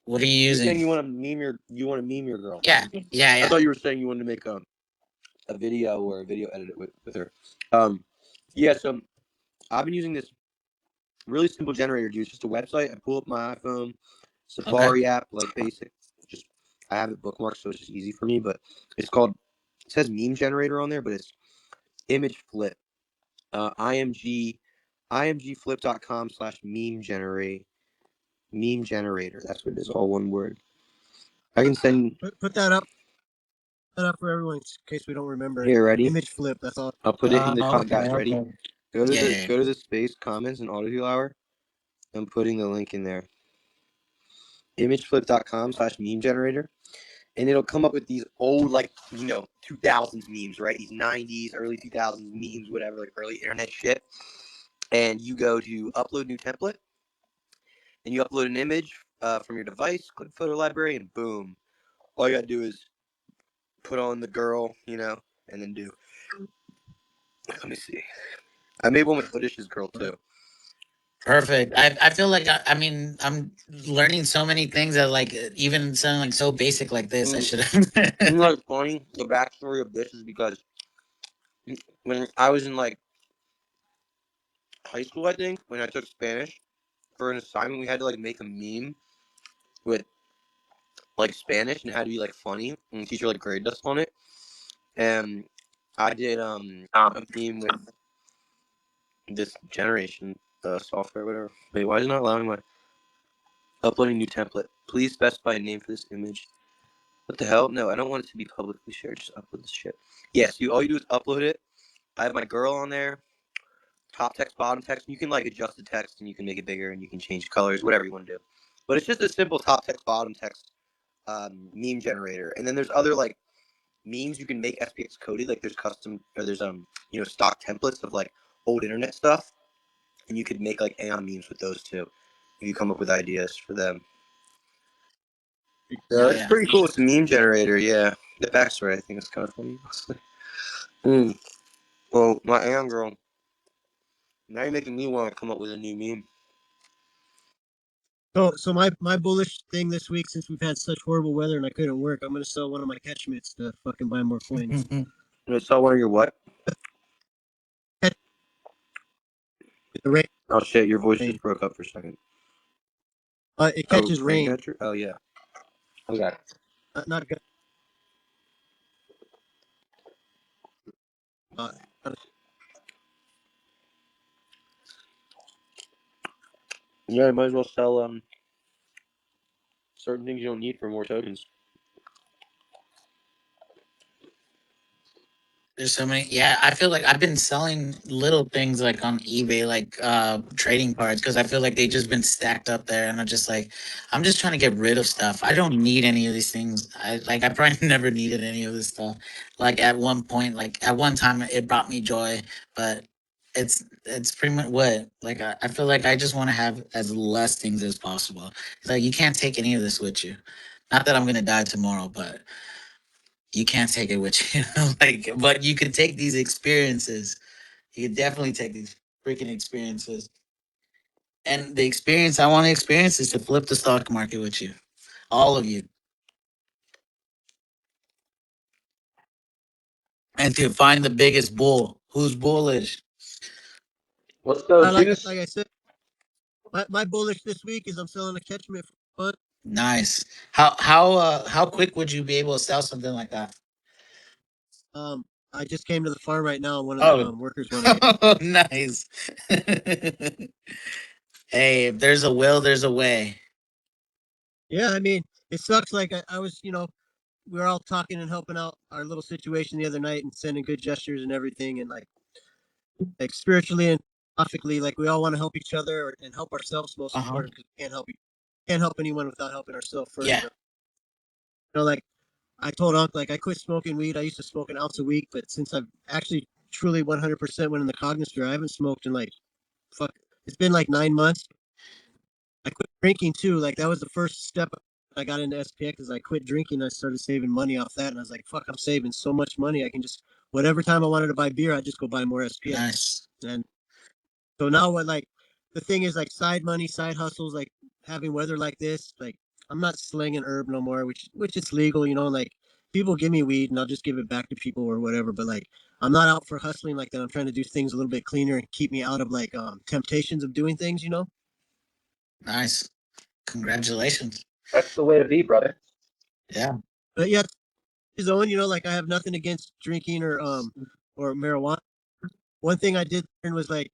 What are you you're saying using? you want to meme your girl? Yeah, yeah, I yeah. thought you were saying you wanted to make a video or a video edit it with her. Yeah. So I've been using this really simple generator, dude. It's just a website. I pull up my iPhone, Okay, Safari app, like basic. Just I have it bookmarked, so it's just easy for me. But it's called. It says meme generator on there, but it's image flip. IMG imgflip.com/meme generate meme generator. That's what it is, all one word. I can send. Put that up. That up for everyone in case we don't remember it. Here, ready? Image flip. That's all. I'll put it in the comment, okay, guys. Ready? okay. Yeah, yeah, yeah. Go to the space comments and Autoheal hour. I'm putting the link in there. Imageflip.com/meme generator, and it'll come up with these old, like 2000s memes, right? These 90s, early 2000s memes, whatever, like early internet shit. And you go to upload new template, and you upload an image from your device, click photo library, and boom. All you gotta do is put on the girl, and then do. Let me see. I made one with Hoodish's girl too. Perfect. I feel like I mean I'm learning so many things that like even something like so basic like this I should have. Like funny. The backstory of this is because when I was in like high school, I think when I took Spanish for an assignment, we had to like make a meme with like Spanish and it had to be like funny, and the teacher like graded us on it. And I did a meme with this generation software, whatever. Wait, why is it not allowing my uploading new template? Please specify a name for this image. What the hell? No, I don't want it to be publicly shared. Just upload this shit. Yes, all you do is upload it. I have my girl on there. Top text, bottom text. You can like adjust the text and you can make it bigger and you can change colors, whatever you want to do. But it's just a simple top text, bottom text meme generator. And then there's other like memes you can make SPX coded. Like there's custom or there's stock templates of like old internet stuff, and you could make like Aeon memes with those too. If you come up with ideas for them. Yeah, It's yeah. pretty cool. It's a meme generator. Yeah, the backstory I think is kind of funny. Mm. Well, my Aeon girl. Now you're making me want to come up with a new meme. So my bullish thing this week, since we've had such horrible weather and I couldn't work, I'm gonna sell one of my catch mitts to fucking buy more coins. I saw one of your what? The rain. Oh shit, your voice just broke up for a second. It catches rain. Catcher? Oh yeah. Okay. Not good. Uh, Yeah, you might as well sell certain things you don't need for more tokens. There's so many. Yeah, I feel like I've been selling little things like on eBay, like trading cards, because I feel like they just been stacked up there, and I'm just trying to get rid of stuff. I don't need any of these things. I probably never needed any of this stuff. Like at one point, like at one time, it brought me joy, but it's pretty much what like I feel like I just want to have as less things as possible. It's like you can't take any of this with you. Not that I'm gonna die tomorrow, but you can't take it with you. Like, but you can take these experiences. You can definitely take these freaking experiences. And the experience I want to experience is to flip the stock market with you. all of you, and to find the biggest bull. Who's bullish? Let's go, I like Juice. I said, my bullish this week is I'm selling a catchment for fun. Nice. How quick would you be able to sell something like that? I just came to the farm right now, and one of the Oh, workers want to get. nice. Hey, if there's a will, there's a way. Yeah, I mean, it sucks. Like I was, we were all talking and helping out our little situation the other night and sending good gestures and everything, and like spiritually and philosophically, like we all want to help each other and help ourselves most Uh-huh. important because we can't help anyone without helping ourselves first. Yeah, Like I told Uncle, like I quit smoking weed. I used to smoke an ounce a week, but since I've actually truly 100% went in the cognisphere, I haven't smoked in like fuck. It's been like 9 months. I quit drinking too. Like that was the first step I got into SPX. Is I quit drinking. I started saving money off that, and I was like, "Fuck, I'm saving so much money. I can just whatever time I wanted to buy beer, I just go buy more SPX." nice. And so now, what like the thing is like side money, side hustles, like having weather like this. Like I'm not slinging herb no more, which it's legal, Like people give me weed, and I'll just give it back to people or whatever. But like I'm not out for hustling like that. I'm trying to do things a little bit cleaner and keep me out of like temptations of doing things. Nice. Congratulations. That's the way to be, brother. Yeah. But yeah, his own, like I have nothing against drinking or marijuana. One thing I did learn was like,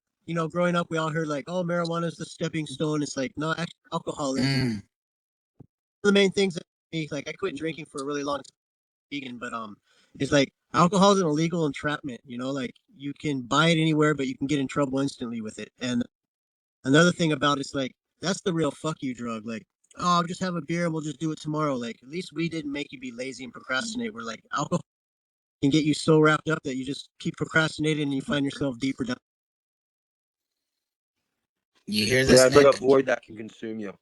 growing up we all heard like, oh, marijuana is the stepping stone. It's like, no, actually alcohol is. One Mm, of the main things that like I quit drinking for a really long time, vegan, but it's like alcohol is an illegal entrapment, like you can buy it anywhere, but you can get in trouble instantly with it. And another thing about it's like that's the real fuck you drug. Like, oh, I'll just have a beer and we'll just do it tomorrow. Like at least we didn't make you be lazy and procrastinate. We're like alcohol can get you so wrapped up that you just keep procrastinating and you find yourself deeper down. you hear Yeah, this, it's like a Nick? void that can consume you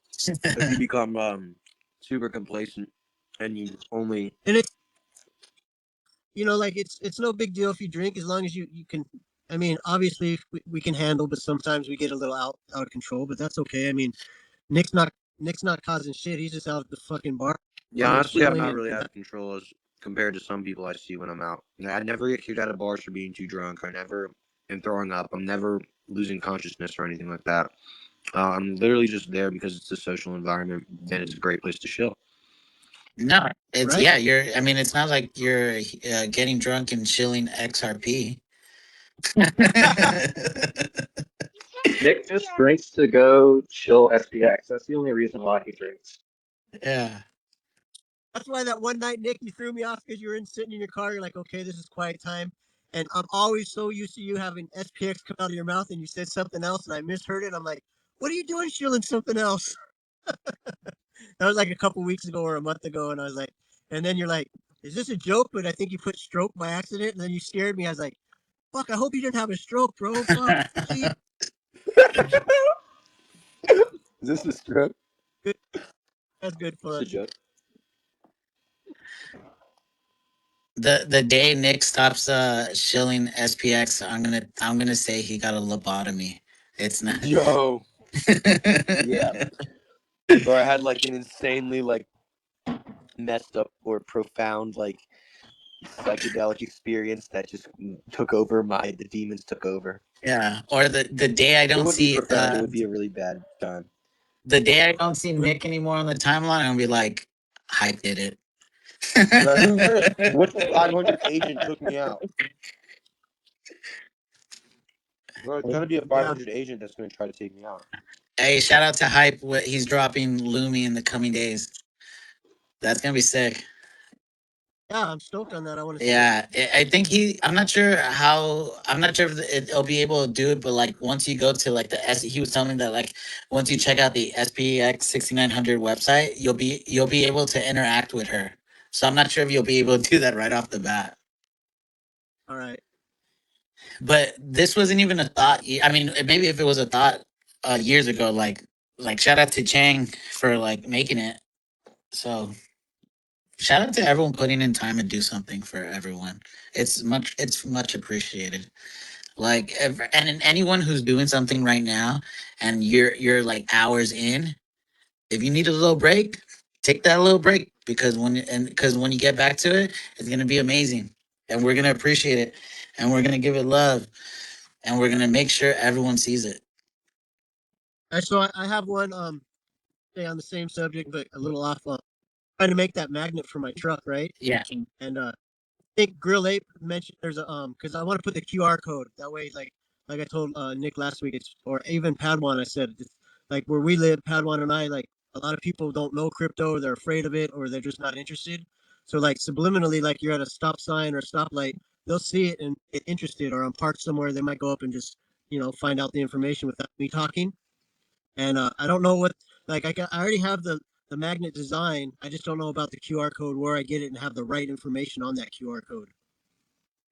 if you become super complacent and you only. And it's like it's no big deal if you drink as long as you can. I mean, obviously we can handle, but sometimes we get a little out of control. But that's okay. I mean, Nick's not Nick's not causing shit. He's just out at the fucking bar Yeah, and honestly, I'm chilling not and really out of control as compared to some people I see when I'm out. I never get kicked out of bars for being too drunk. I never am throwing up. I'm never losing consciousness or anything like that. I'm literally just there because it's a social environment and it's a great place to chill. No, it's right. yeah. I mean, it's not like you're getting drunk and chilling XRP. Nick just drinks to go chill SPX. That's the only reason why he drinks. Yeah. That's why that one night, Nick, you threw me off because you were sitting in your car. You're like, okay, this is quiet time. And I'm always so used to you having SPX come out of your mouth and you said something else and I misheard it. I'm like, what are you doing shilling something else? That was like a couple weeks ago or a month ago. And I was like, and then you're like, is this a joke? But I think you put stroke by accident. And then you scared me. I was like, fuck, I hope you didn't have a stroke, bro. Fuck, please. Is this a strip? Good. That's good It's a fun. joke. The day Nick stops shilling SPX, I'm gonna say he got a lobotomy. It's not. Yo. Yeah. Or I had like an insanely like messed up or profound like psychedelic experience that just took over the demons took over. Yeah. Or the day I It don't wouldn't be see profound, it would be a really bad time. the day I don't see Nick anymore on the timeline, I'll be like, Hype did it. Which 500 agent took me out? Well, it's gonna be a Yeah. 500 agent that's gonna try to take me out. Hey, shout out to Hype. He's dropping Lumi in the coming days. That's gonna be sick. Yeah, I'm stoked on that. I want to see it. Yeah, I think I'm not sure how. I'm not sure if it'll be able to do it, but like once you go to like the S, he was telling me that like once you check out the SPX6900 website, you'll be able to interact with her. So I'm not sure if you'll be able to do that right off the bat. All right. But this wasn't even a thought. I mean, maybe if it was a thought years ago, like shout out to Chang for like making it. So shout out to everyone putting in time and do something for everyone. It's much appreciated. Like and anyone who's doing something right now and you're like hours in, if you need a little break, take that little break because when you get back to it, it's gonna be amazing, and we're gonna appreciate it, and we're gonna give it love, and we're gonna make sure everyone sees it. So I have one stay on the same subject but a little off. Trying to make that magnet for my truck, right? Yeah, And I think Grill Ape mentioned there's a because I want to put the QR code that way, like I told Nick last week, it's or even Padwan. I said it's, like where we live, Padwan and I, like a lot of people don't know crypto, they're afraid of it, or they're just not interested. So like subliminally, like you're at a stop sign or a stoplight, they'll see it and get interested, or I'm parked somewhere, they might go up and just find out the information without me talking. And I don't know what like I already have the magnet design. I just don't know about the QR code, where I get it and have the right information on that QR code.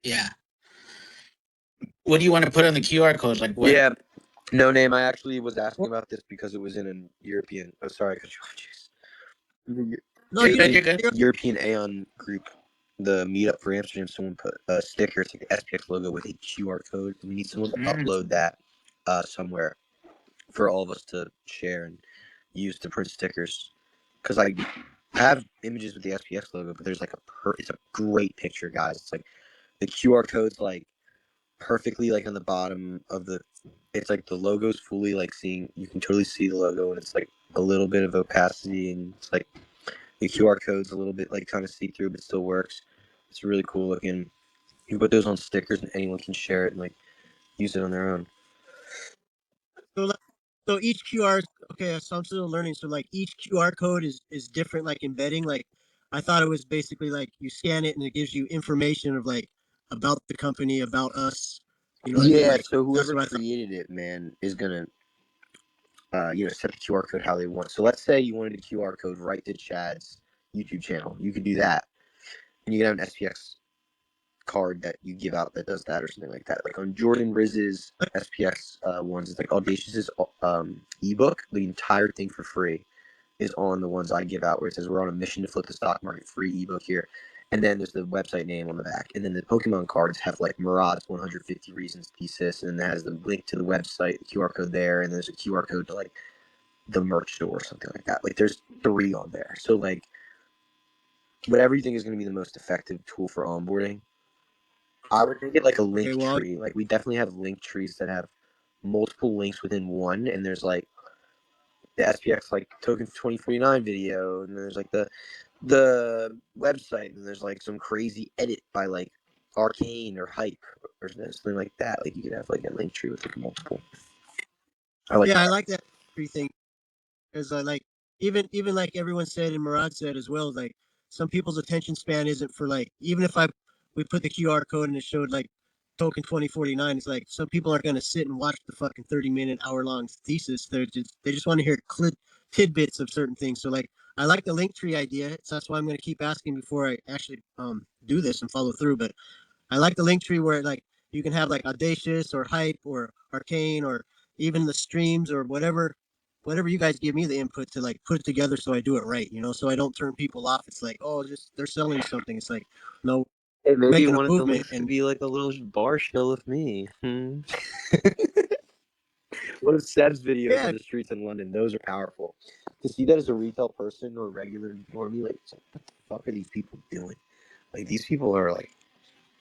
yeah. What do you want to put on the QR code? Like what? Yeah, no name. I actually was asking about this because it was in an European. Oh, sorry, I cut you off. Jeez. No, You're you good. didn't. You're good. European Aeon group, the meetup for Amsterdam. Someone put a sticker, it's like the SPX logo with a QR code. We need someone to upload that somewhere for all of us to share and use to print stickers. Because I have images with the SPX logo, but there's like it's a great picture, guys. It's like the QR code's like perfectly like on the bottom of the. It's like the logo's fully like seeing. You can totally see the logo, and it's like a little bit of opacity, and it's like the QR code's a little bit like kind of see through, but still works. It's really cool looking. You can put those on stickers, and anyone can share it and like use it on their own. So, so each QR, okay, so I'm still learning. So like each QR code is different, like embedding. Like I thought it was basically like you scan it and it gives you information of like about the company, about us. You know what I mean? Yeah. Like So that's whoever what I thought. created it, man, is gonna set the QR code how they want. So let's say you wanted a QR code right to Chad's YouTube channel. You could do that, and you can have an SPX card that you give out that does that or something like that. Like on Jordan Riz's SPX ones, it's like Audacious's ebook. The entire thing for free is on the ones I give out, where it says we're on a mission to flip the stock market, free ebook here. And then there's the website name on the back. And then the Pokemon cards have like Murad's 150 Reasons thesis, and then it has the link to the website, the QR code there, and there's a QR code to like the merch store or something like that. Like there's 3 on there. So like whatever you think is going to be the most effective tool for onboarding, I would make it like a Okay, link well, tree. Like we definitely have link trees that have multiple links within one, and there's like the SPX like token 2049 video, and there's like the website, and there's like some crazy edit by like Arcane or Hype or something like that. Like you could have like a link tree with like multiple. I like yeah, I that. like that tree thing. Because like even like everyone said and Murad said as well, like some people's attention span isn't for like even if I we put the QR code and it showed like token 2049, it's like some people aren't gonna sit and watch the fucking 30-minute hour-long thesis. They just want to hear tidbits of certain things. So like I like the link tree idea. So that's why I'm gonna keep asking before I actually do this and follow through. But I like the link tree where like you can have like Audacious or Hype or Arcane or even the streams or whatever you guys give me the input to like put it together so I do it right, so I don't turn people off. It's like, oh, just they're selling something. It's like, no, Hey, maybe making a one of the movement. links could And be like a little bar show with me. One of Seb's videos yeah, in the streets in London, those are powerful. To see that as a retail person or regular normie, like, what the fuck are these people doing? Like, these people are like,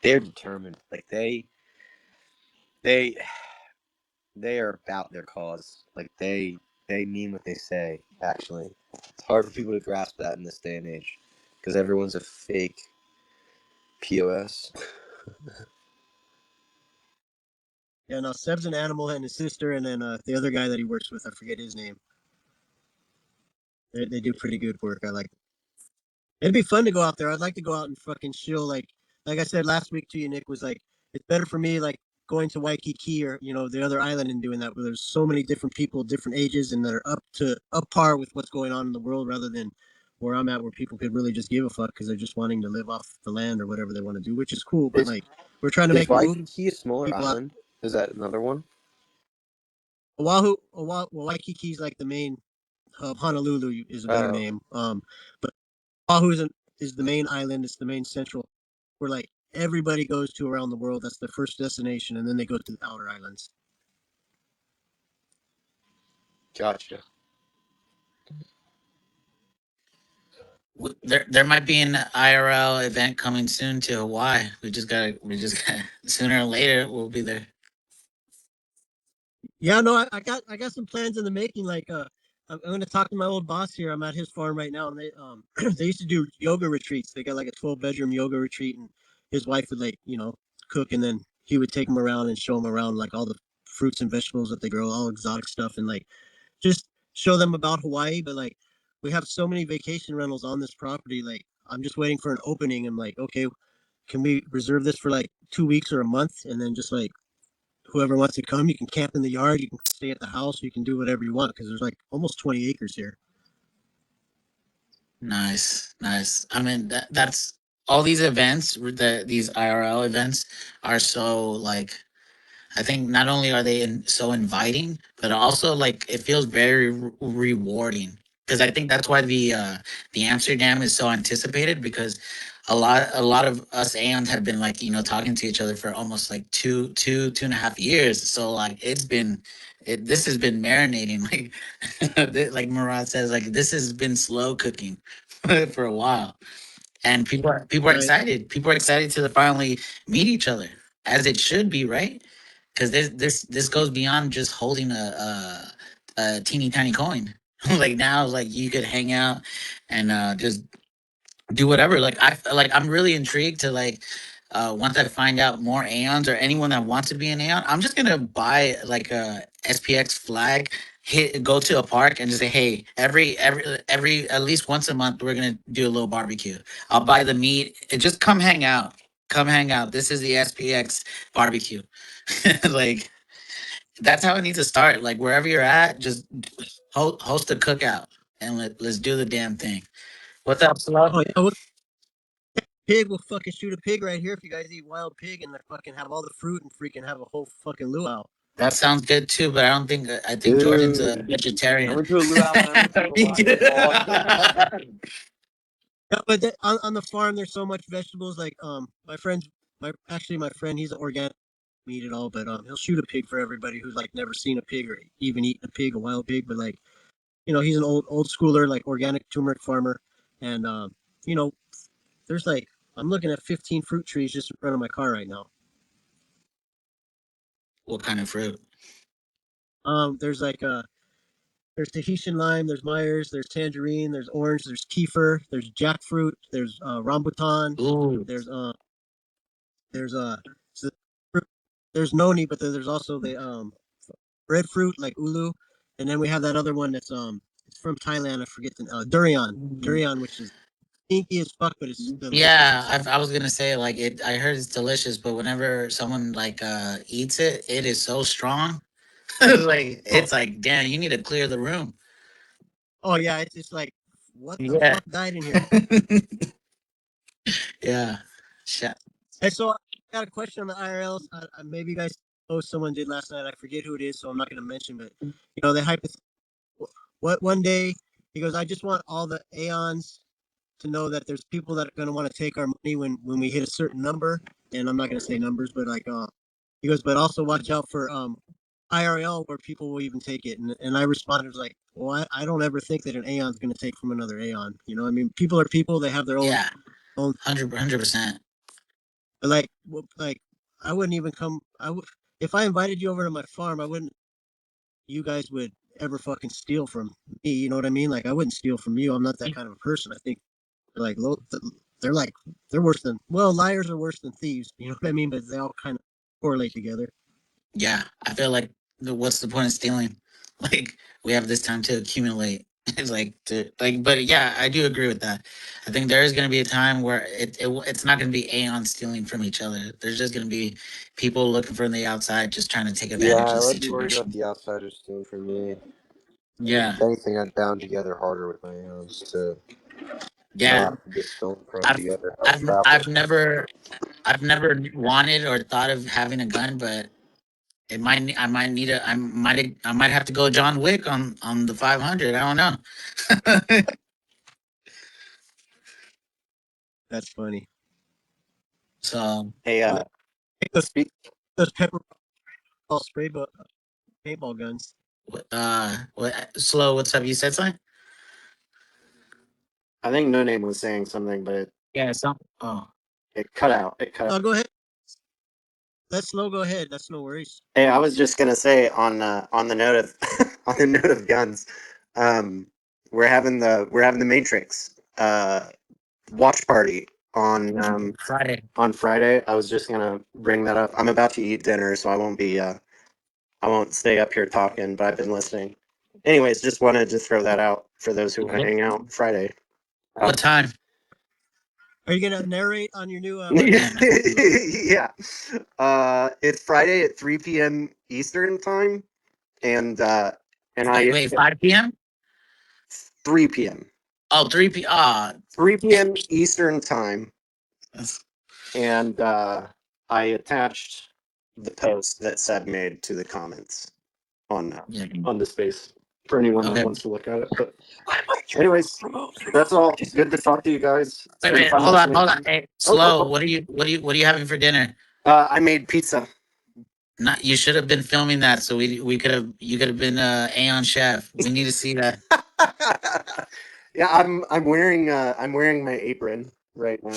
they're determined. Like, they they are about their cause. Like, they mean what they say. Actually, it's hard for people to grasp that in this day and age because everyone's a fake POS. yeah, no, Seb's an animal and his sister, and then the other guy that he works with, I forget his name. They do pretty good work. I like. It'd be fun to go out there. I'd like to go out and fucking chill. Like I said last week to you, Nick, was like it's better for me like going to Waikiki or the other island and doing that where there's so many different people, different ages, and that are up par with what's going on in the world rather than where I'm at, where people could really just give a fuck because they're just wanting to live off the land or whatever they want to do, which is cool. But Is like we're trying to is make a move. Waikiki a smaller People out. island? Is that another one? Well, Waikiki's like the main hub. Honolulu is a better Oh, name. But Oahu is the main island. It's the main central where like everybody goes to around the world. That's the first destination, and then they go to the outer islands. gotcha. There might be an IRL event coming soon to Hawaii. We just got sooner or later we'll be there. Yeah, no, I got some plans in the making. Like, I'm going to talk to my old boss here. I'm at his farm right now, and they they used to do yoga retreats. They got like a 12 bedroom yoga retreat, and his wife would like cook, and then he would take them around and show them around like all the fruits and vegetables that they grow, all exotic stuff, and like just show them about Hawaii. But like, we have so many vacation rentals on this property. Like, I'm just waiting for an opening. I'm like, okay, can we reserve this for like 2 weeks or a month, and then just like whoever wants to come, you can camp in the yard, you can stay at the house, you can do whatever you want because there's like almost 20 acres here. Nice, nice. I mean that's all these events. These IRL events are so like I think not only are they so inviting, but also like it feels very rewarding. Because I think that's why the Amsterdam is so anticipated because a lot of us Aeons have been like talking to each other for almost like two and a half years. So like this has been marinating like Murad says like this has been slow cooking for a while, and people are Right. excited. People are excited to finally meet each other as it should be, right? Because this goes beyond just holding a teeny tiny coin. Like now, like you could hang out and just do whatever. I'm really intrigued to once I find out more Aeons or anyone that wants to be an Aeon, I'm just gonna buy like a SPX flag, go to a park and just say, hey, every at least once a month we're gonna do a little barbecue. I'll buy the meat and just come hang out. Come hang out. This is the SPX barbecue. Like that's how it needs to start. Like wherever you're at, just host a cookout and let's do the damn thing. What's up, Slow? Oh yeah, what pig will fucking shoot a pig right here if you guys eat wild pig and fucking have all the fruit and freaking have a whole fucking luau. That sounds good too, but I don't think I think Jordan's a Dude, I vegetarian. went to a luau when I was single basketball. Yeah, but on the farm there's so much vegetables. Like my friend's my friend, he's an organic meat at all, but he'll shoot a pig for everybody who's like never seen a pig or even eaten a pig, a wild pig. But like he's an old schooler, like organic turmeric farmer, and you know there's like I'm looking at 15 fruit trees just in front of my car right now. What kind of fruit? There's like there's Tahitian lime, there's Myers, there's tangerine, there's orange, there's kefir, there's jackfruit, there's rambutan, Ooh, there's there's s- there's noni, but there's also the breadfruit like ulu, and then we have that other one that's it's from Thailand. I forget the durian, which is stinky as fuck, but it's delicious. yeah. It's I was gonna say like it. I heard it's delicious, but whenever someone eats it, it is so strong. Like oh it's like damn, you need to clear the room. oh yeah, it's like what the Yeah, fuck died in here? yeah. Shit. And so I got a question on the IRLs. Maybe you guys know someone did last night. I forget who it is, so I'm not going to mention. But they what one day he goes, I just want all the Aeons to know that there's people that are going to want to take our money when we hit a certain number. And I'm not going to say numbers, but like he goes, but also watch out for IRL where people will even take it. And I responded was like, well, I don't ever think that an Aeon's going to take from another Aeon. I mean, people are people. They have their own Yeah, own. 100%. But like I wouldn't even come. I would if I invited you over to my farm. I wouldn't. You guys would ever fucking steal from me. You know what I mean? Like I wouldn't steal from you. I'm not that kind of a person. I think they're like they're like they're worse than liars are worse than thieves. You know what I mean? But they all kind of correlate together. Yeah, I feel like what's the point of stealing? Like we have this time to accumulate. It's but yeah, I do agree with that. I think there is going to be a time where it's not going to be Aeon stealing from each other. There's just going to be people looking from the outside, just trying to take advantage Yeah, of I the would be worried about situation. the outsiders stealing from me. Yeah, If anything, I'd bound together harder with my hands to yeah. not get stolen from I've together. I would I've travel. I've never wanted or thought of having a gun, but I might need I might have to go John Wick on the 500. I don't know. That's funny. So Hey, Well, take speak. those pepper ball paintball guns. what slow? What's up? You said something? I think No Name was saying something, but Yeah, some. Oh, it cut out. It cut out. Go ahead. Let Slow go ahead. That's no worries. Hey, I was just gonna say on the note of on the note of guns, we're having the Matrix watch party Friday. on Friday. I was just gonna bring that up. I'm about to eat dinner, so I won't stay up here talking, but I've been listening. Anyways, just wanted to throw that out for those who want to hang out Friday. What time? Are you gonna narrate on your new? Yeah, it's Friday at 3 p.m. Eastern time, and Wait, 5 p.m. 3 p.m. Oh, 3 p. 3 p.m. Eastern time, That's- and I attached the post that Seb made to the comments yeah. on the space for anyone that Okay. wants to look at it. But anyways, that's all. It's good to talk to you guys. It's been fun Hold on, listening. hold on. Hey, Slow. What are you having for dinner? I made pizza. Not you should have been filming that so we could have you could have been Aeon chef. We need to see that. Yeah, I'm wearing my apron right now.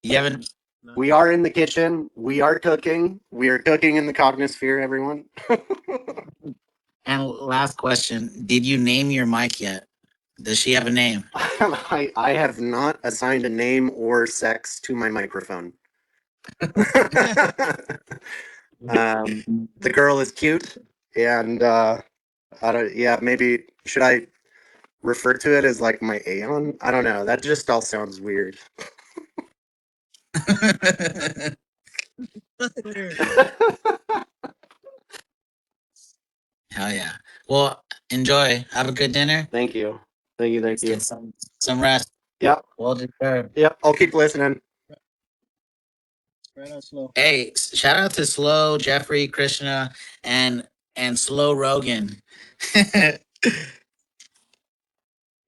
You haven't. We are in the kitchen. We are cooking. We are cooking in the cognosphere, everyone. And last question: did you name your mic yet? Does she have a name? I have not assigned a name or sex to my microphone. The girl is cute, and I don't. Yeah, maybe should I refer to it as like my Aeon? I don't know. That just all sounds weird. Nothing weird. Hell yeah! Well, enjoy. Have a good dinner. Thank you. Thank you. Thank you. Get some rest. Yep. Well deserved. Yep. I'll keep listening. Right on, Slow. Hey, shout out to Slow, Jeffrey, Krishna, and Slow Rogan.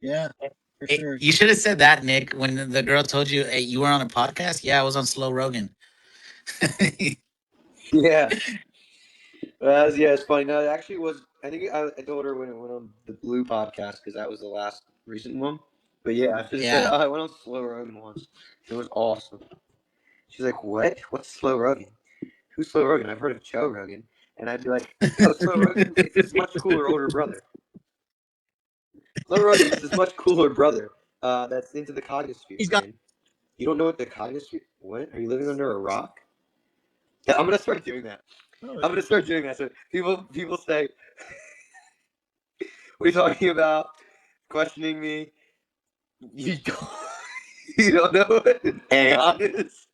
Yeah, for Hey, sure. you should have said that, Nick, when the girl told you, hey, you were on a podcast. Yeah, I was on Slow Rogan. Yeah. Yeah, it's funny. No, it actually was. I think I told her when it went on the Blue podcast because that was the last recent one. But yeah, I should have said, Yeah. oh, I went on Slow Rogan once. It was awesome. She's like, what? What's Slow Rogan? Who's Slow Rogan? I've heard of Joe Rogan. And I'd be like, oh, Slow Rogan? It's his much cooler older brother. Slow Rogan is his much cooler brother that's into the cognosphere, He's got. man. You don't know what the cognosphere? What? Are you living under a rock? Yeah, I'm gonna start doing that. Oh, I'm gonna start doing that. So people say, "What are you talking about? Questioning me? You don't, you don't know what an Aeon is?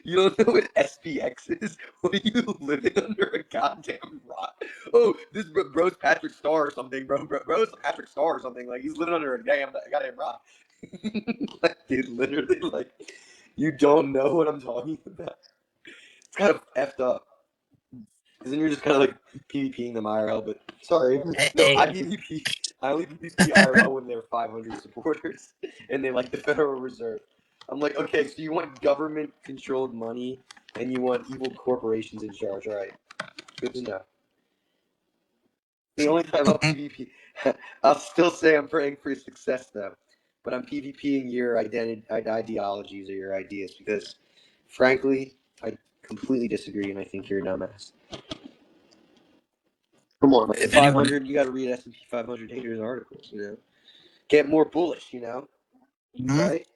You don't know what SPX is? What are you living under a goddamn rock? Oh, this bro's Patrick Star or something, bro's Patrick Star or something. Like he's living under a goddamn rock. Like, dude, literally, like you don't know what I'm talking about. It's kind of effed up. Because then you're just kind of like PvPing them IRL, but sorry. No, Hey, I PvP. I only PvP IRL when they're 500 supporters and they like the Federal Reserve. I'm like, okay, so you want government controlled money and you want evil corporations in charge, right? Good to know. The only time I'll PvP, I'll still say I'm praying for success though, but I'm PvPing your ideologies or your ideas because, frankly, I completely disagree and I think you're a dumbass. Come on, like if anyone, 500, you got to read S&P 500 haters articles, you know? Get more bullish, you know? Mhm. Right?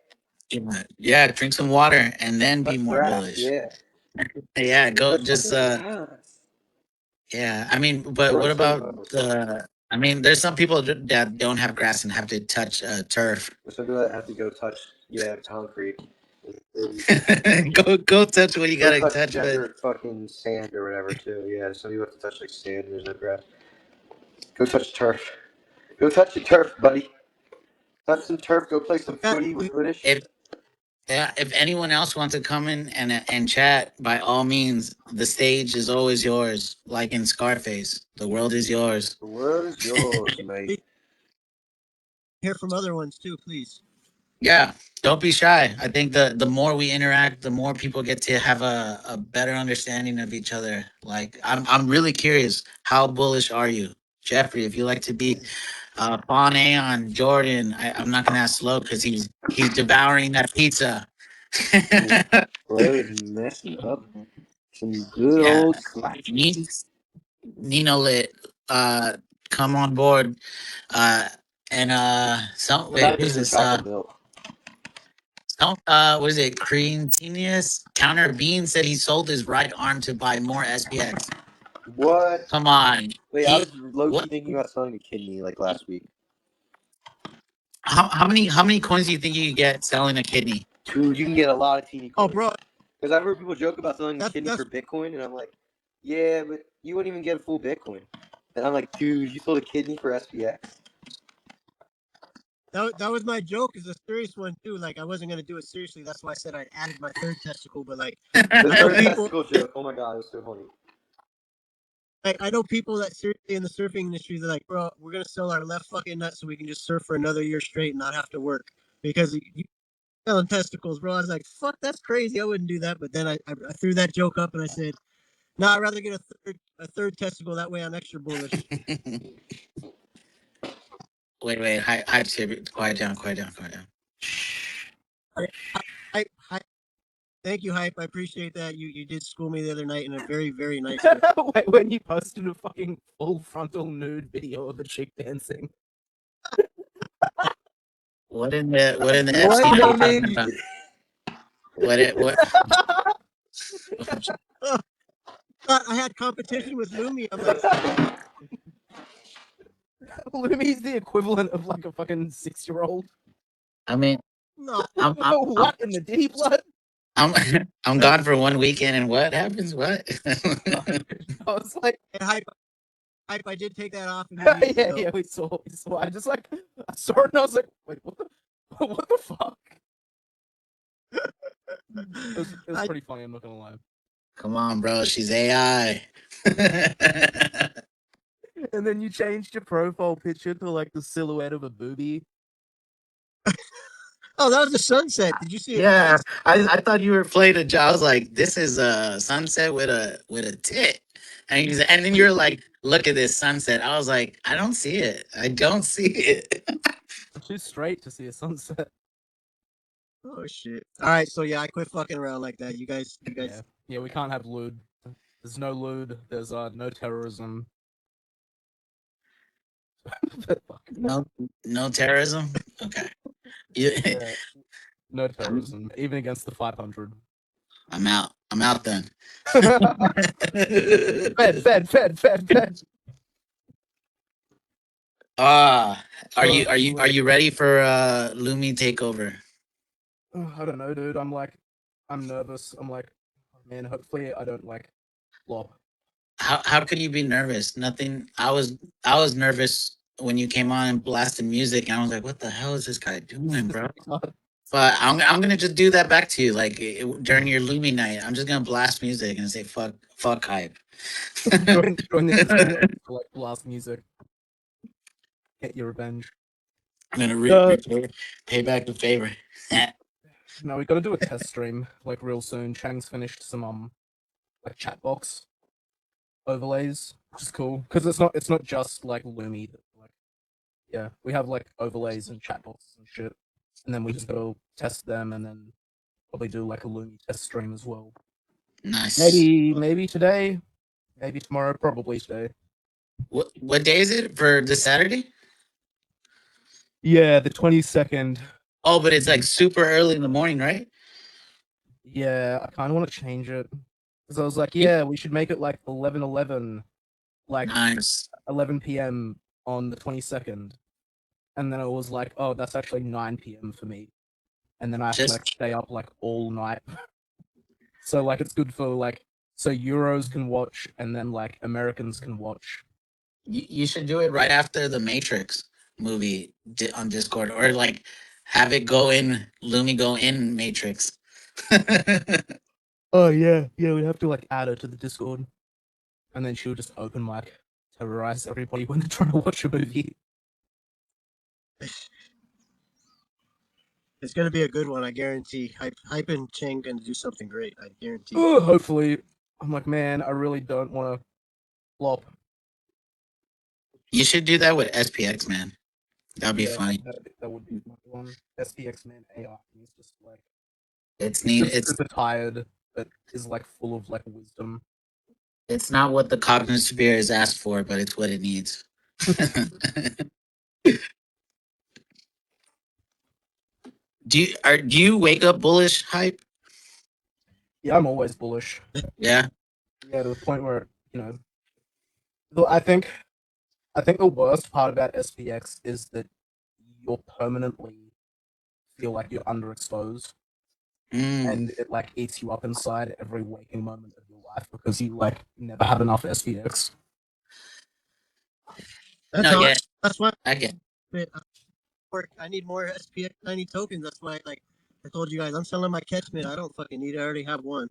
Yeah, drink some water and then be Touch more grass, bullish. yeah. Yeah, go Touch just fucking grass. yeah. I mean, but Grow what some, about the? I mean, there's some people that don't have grass and have to touch turf. some people that have to go touch, yeah, concrete. Go touch what you Go gotta touch touch, but desert fucking sand or whatever, too. Yeah, some people have to touch, like, sand and there's no grass. Go touch turf. Go touch the turf, buddy. Touch some turf, go play some footy with Hoodish. if yeah, if anyone else wants to come in and chat, by all means, the stage is always yours. Like in Scarface, the world is yours. The world is yours, mate. Hear from other ones too, please. Yeah, don't be shy. I think the more we interact, the more people get to have a better understanding of each other. Like I'm really curious. How bullish are you? Jeffrey, if you like to be Bonnet on Jordan, I'm not gonna ask slow because he's devouring that pizza. Bro is messing up some good Yeah, old slack. Nino lit. Come on board. Uh, and some What about who's pizza with this? chocolate milk? Some what is it? Cream Genius Counter Bean said he sold his right arm to buy more SPX. What? Come on, Wait, I was low key what? thinking about selling a kidney like last week. How many coins do you think you could get selling a kidney? Dude, you can get a lot of teeny Oh, coins. bro, Because I've heard people joke about selling a that's kidney that's for Bitcoin, and I'm like, yeah, but you wouldn't even get a full Bitcoin. And I'm like, dude, you sold a kidney for SPX? that was my joke. Is a serious one too. Like I wasn't gonna do it seriously. That's why I said I added my third testicle. But like The I know third people. testicle joke. Oh my god, it was so funny. Like I know people that seriously in the surfing industry. They're like, bro, we're gonna sell our left fucking nut so we can just surf for another year straight and not have to work because you selling testicles, bro. I was like, fuck, that's crazy. I wouldn't do that. But then I threw that joke up and I said, no, I'd rather get a third testicle. That way I'm extra bullish. Wait, hype, quiet down, quiet down, quiet down. Hype. Thank you, hype. I appreciate that. You did school me the other night in a very, very nice way. When you posted a fucking full frontal nude video of a chick dancing. What in the What FC no are you man? talking You about? did. What? I had competition with Lumi. I'm like, Lumi's the equivalent of like a fucking 6-year-old. I mean, no, What in the Diddy blood? I'm gone for 1 weekend, and what happens? What? I was like, hype. I did take that off. And yeah, we saw. I just like, I saw it and I was like, wait, what the fuck? It was pretty funny. I'm not gonna lie. Come on, bro. She's AI. And then you changed your profile picture to like the silhouette of a booby. Oh, that was the sunset. Did you see it? Yeah, I thought you were playing a joke. I was like, this is a sunset with a tit, and then you're like, look at this sunset. I was like, I don't see it. I don't see it. I'm too straight to see a sunset. Oh shit! All right, so yeah, I quit fucking around like that. You guys. Yeah, we can't have lewd. There's no lewd. There's no terrorism. No terrorism. Okay. Yeah, no terrorism, even against the 500. I'm out. I'm out then. Fed. Are you ready for Lumi takeover? I don't know, dude. I'm nervous. I'm like, man, hopefully I don't like flop. How could you be nervous? Nothing. I was nervous when you came on and blasted music, and I was like, what the hell is this guy doing, bro? But I'm gonna just do that back to you, like during your Lumi night. I'm just gonna blast music and say fuck hype. join the like blast music. Get your revenge. I'm gonna pay back the favor. No, we gotta do a test stream like real soon. Chang's finished some like chat box overlays, which is cool because it's not just like Lumi. Like, yeah, we have like overlays and chat boxes and shit, and then we just go test them and then probably do like a Lumi test stream as well. Nice. Maybe today, maybe tomorrow, probably today. What day is it for this Saturday? Yeah, the 22nd. Oh, but it's like super early in the morning, right? Yeah, I kind of want to change it because I was like, yeah, we should make it like 11:11, like Nice. 11 p.m. on the 22nd, and then it was like, oh, that's actually 9 p.m. for me, and then I have to like stay up like all night. So like it's good for like so Euros can watch and then like Americans can watch. You should do it right after the Matrix movie on Discord, or like have it go in Lumi go in Matrix. Oh yeah, we have to like add her to the Discord, and then she'll just open mic, terrorize everybody when they're trying to watch a movie. It's gonna be a good one, I guarantee. Hype and Chang gonna do something great. I guarantee. Oh, hopefully, I'm like, man, I really don't want to flop. You should do that with SPX, man. That'd be Yeah, funny. that would be my one. SPX man AI. He's just like It's he's neat. just super tired, but is like full of like wisdom. It's not what the cognitive sphere is asked for, but it's what it needs. Do you wake up bullish hype? Yeah, I'm always bullish. Yeah. Yeah, to the point where I think the worst part about SPX is that you'll permanently feel like you're underexposed, and it like eats you up inside every waking moment of your life because you like never have enough SPX. That's No, how. yeah, That's why I get. I need more SPX90 tokens. That's why, like I told you guys, I'm selling my catchment. I don't fucking need it. I already have one.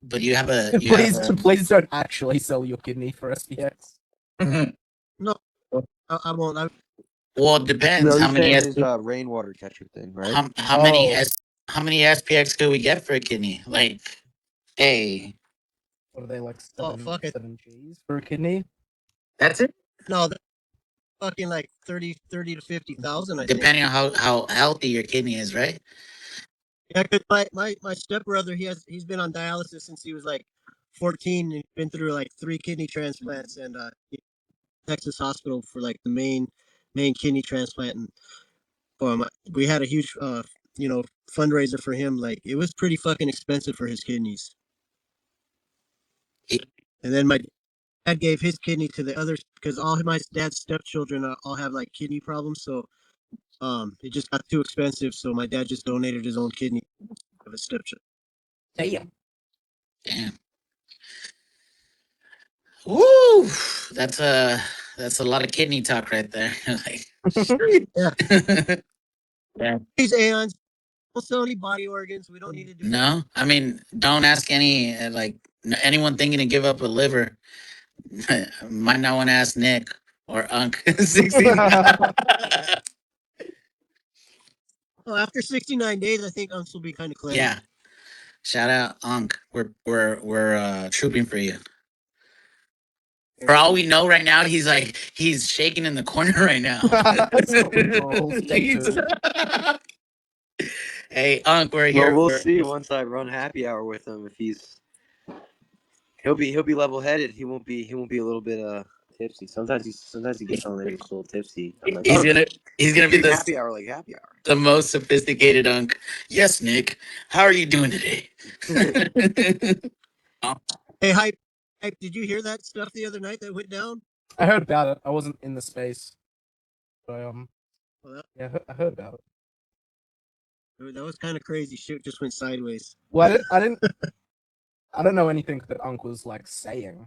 But you have a Please don't actually sell your kidney for SPX. No, I won't. Well, it depends No, how he's many saying his rainwater catcher thing, right? how many SPX could we get for a kidney? Like, hey, What are they like Oh fuck it. 7 Gs for a kidney? that's it. No, that's fucking like 30 to 50,000. I think. Depending on how healthy your kidney is, right? Yeah, cause my stepbrother, he's been on dialysis since he was like 14 and he's been through like 3 kidney transplants and Texas hospital for like the main kidney transplant and we had a huge you know fundraiser for him. Like it was pretty fucking expensive for his kidneys. It- And then my dad gave his kidney to the others because all my dad's stepchildren all have like kidney problems. So it just got too expensive. So my dad just donated his own kidney of his stepchild. Damn. Damn. Woo! That's a lot of kidney talk right there. Like, Yeah, yeah. these aeons don't sell any body organs. We don't need to do that. No, I mean, don't ask any anyone thinking to give up a liver. Might not want to ask Nick or Unc. 60. Well, after 69 days, I think Unks will be kind of cleansed. Yeah. Shout out Unc. We're trooping for you. For all we know right now, he's shaking in the corner right now. Hey Unc, we're Well, here. we'll see once I run happy hour with him. If he'll be level headed. He won't be a little bit tipsy. Sometimes he gets on there. He's a little tipsy. I'm like, he's gonna be happy hour like happy hour. the most sophisticated Unc. Yes, Nick. How are you doing today? Hey, hype! Did you hear that stuff the other night that went down? I heard about it. I wasn't in the space, but Well, yeah, I heard about it. that was kind of crazy. Shit just went sideways. Well, I don't know anything that Unc was like saying.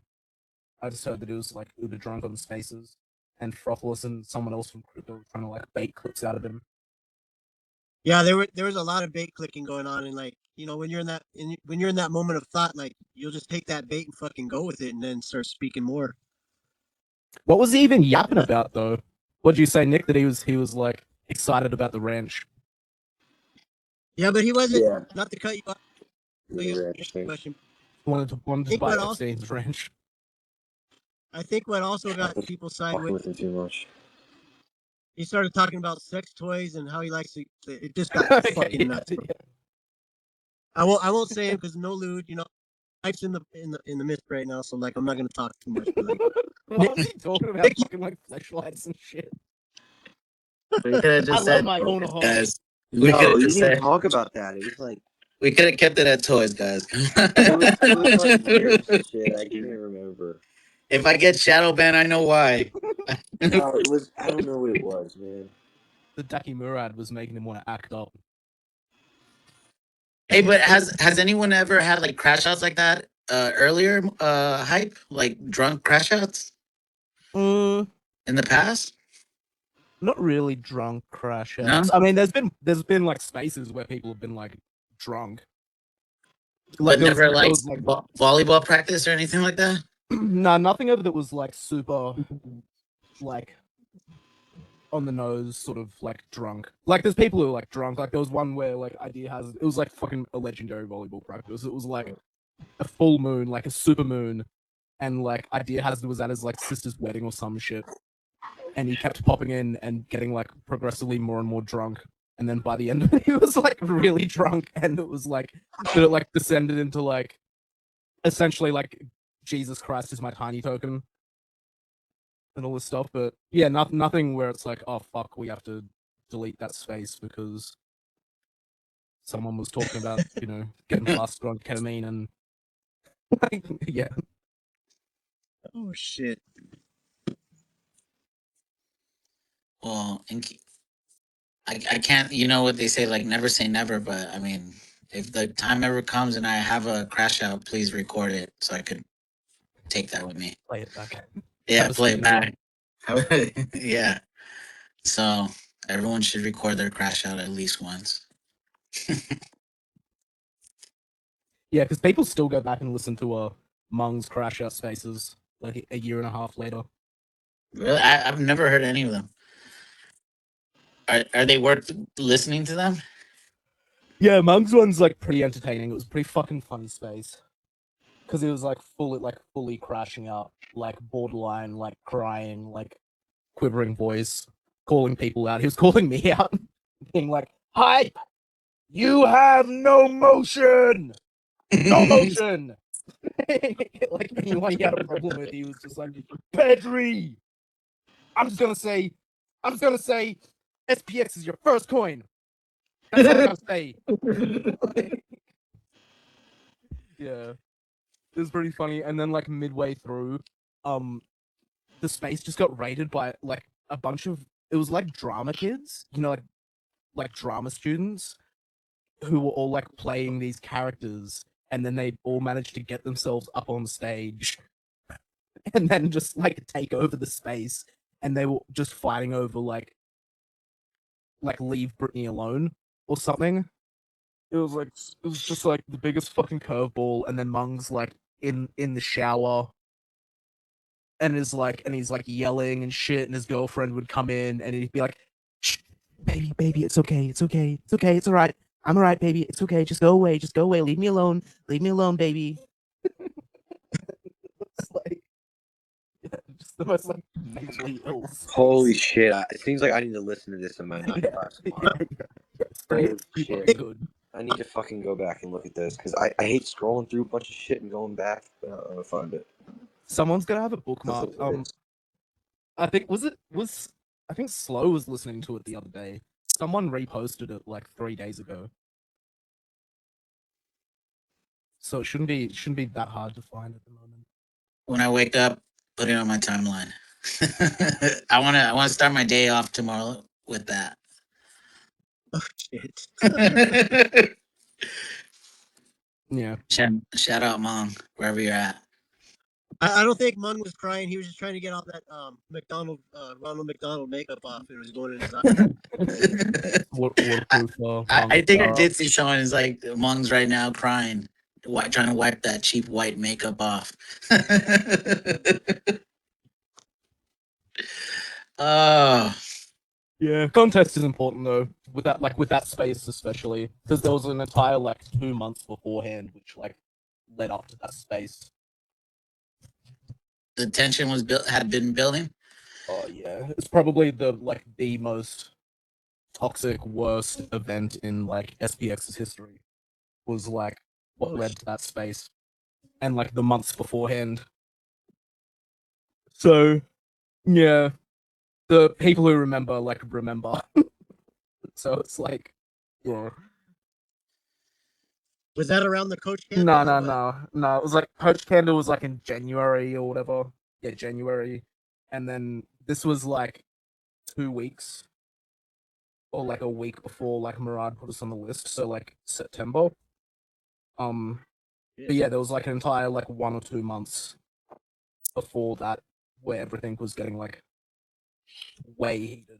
I just heard that it was like uber drunk on spaces, and Frothless and someone else from Crypto were trying to like bait clips out of him. Yeah, there was a lot of bait clicking going on, and like when you're in that moment of thought, like you'll just take that bait and fucking go with it, and then start speaking more. What was he even yapping about though? What did you say, Nick? That he was like excited about the ranch. Yeah, but he wasn't. Yeah. Not to cut you off. Question. Wanted to buy what Epstein's ranch. I think what also got people Fucking sideways. with him too much. He started talking about sex toys and how he likes to. It just got fucking nuts. Bro. I won't say it because no lewd. Life's in the mist right now, so like I'm not gonna talk too much. But like, what was he talking about? Fucking like fleshlights and shit. We could have just said, my own home. guys. We didn't even talk about that. It was like we could have kept it at toys, guys. it was like years and shit. I can't even remember. If I get shadow banned, I know why. No, it was. I don't know what it was, man. The Daki Murad was making him want to act up. Hey, but has anyone ever had like crash outs like that earlier? Hype like drunk crash outs in the past? Not really drunk crash No? outs. I mean, there's been like spaces where people have been like drunk. But never like volleyball practice or anything like that. No, nothing ever that was like super, like on the nose, sort of like drunk. Like there's people who are like drunk. Like there was one where like it was like fucking a legendary volleyball practice. It was like a full moon, like a super moon, and like Idea Hazard was at his like sister's wedding or some shit, and he kept popping in and getting like progressively more and more drunk, and then by the end of it, he was like really drunk, and it was like that it like descended into like essentially like Jesus Christ is my tiny token and all this stuff. But yeah, nothing where it's like, oh fuck, we have to delete that space because someone was talking about, you know, getting faster on ketamine and yeah. Oh shit. Well, I can't. You know what they say, like never say never. But I mean, if the time ever comes and I have a crash out, please record it so I could take that with me. Play it back. Yeah, Have a play it speaker. back. Yeah. So everyone should record their crash out at least once. Yeah, because people still go back and listen to Mung's crash out spaces like a year and a half later. Really, I've never heard any of them. Are they worth listening to them? Yeah, Mung's one's like pretty entertaining. It was pretty fucking funny space. Because it was like fully crashing out, like borderline, like crying, like quivering voice, calling people out. He was calling me out, being like, "Hype, you have no motion, no motion." Like anyone he had a problem with, he was just like, "Pedri, I'm just gonna say, SPX is your first coin. That's all I gotta say." Yeah, it was pretty funny. And then like midway through, the space just got raided by like a bunch of, it was like drama kids, you know, like drama students who were all like playing these characters, and then they all managed to get themselves up on stage and then just like take over the space, and they were just fighting over like leave Britney alone or something. It was just like the biggest fucking curveball. And then Mung's like in the shower and he's like yelling and shit, and his girlfriend would come in and he'd be like, "Shh, baby, it's okay, it's all right, I'm all right, baby, it's okay, just go away, leave me alone, baby." It's like, yeah, just the most like mentally ill space. Holy shit! It seems like I need to listen to this in my night Yeah, class yeah, tomorrow. it's Holy pretty shit! fucking good. I need to fucking go back and look at this because I hate scrolling through a bunch of shit and going back. But I'm gonna find it. Someone's gonna have it bookmarked. I think I think Slow was listening to it the other day. Someone reposted it like 3 days ago. So it shouldn't be that hard to find at the moment. When I wake up, put it on my timeline. I wanna start my day off tomorrow with that. Oh shit. Yeah. Shout out, Mom, wherever you're at. I don't think Mung was crying. He was just trying to get all that Ronald McDonald makeup off. It was going in his eye. Waterproof. I think I did see someone is like Mung's right now crying, trying to wipe that cheap white makeup off. Oh, Yeah, context is important though. With that space especially, because there was an entire like 2 months beforehand, which like led up to that space. the tension had been building. Oh yeah, it's probably the most toxic, worst event in like SPX's history. Was like what led to that space, and like the months beforehand. So yeah, the people who remember remember. So it's like, yeah. Was that around the coach camp? No. It was like Coach Candle was like in January or whatever. Yeah, January. And then this was like 2 weeks or like a week before like Murad put us on the list. So like September. But yeah, there was like an entire like 1 or 2 months before that where everything was getting like way heated.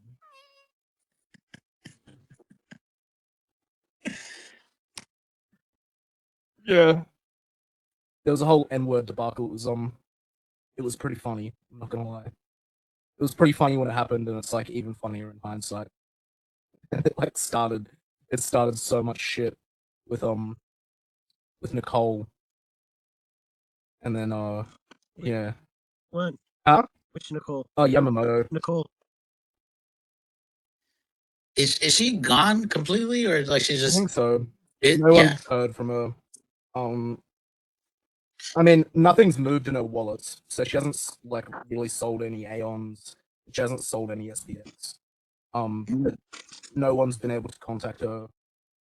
Yeah. There was a whole N-word debacle. It was pretty funny, I'm not gonna lie. It was pretty funny when it happened, and it's like even funnier in hindsight. It started so much shit with Nicole, and then Yeah. One. Huh? Which Nicole? Oh, Yamamoto. Nicole. Is she gone completely, or like she's I just think so. it? No Yeah. one's heard from her. I mean, nothing's moved in her wallets, so she hasn't like really sold any Aeons. She hasn't sold any SPX. But no one's been able to contact her.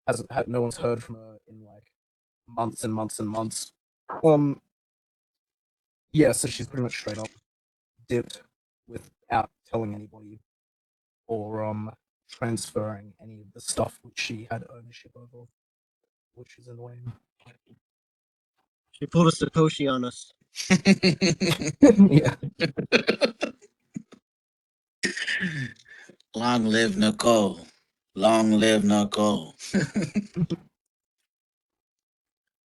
Hasn't had no one's heard from her in like months and months and months. Yeah, so she's pretty much straight up dipped without telling anybody or transferring any of the stuff which she had ownership over, which is annoying. She pulled a Satoshi on us. Yeah. Long live Nicole. Long live Nicole.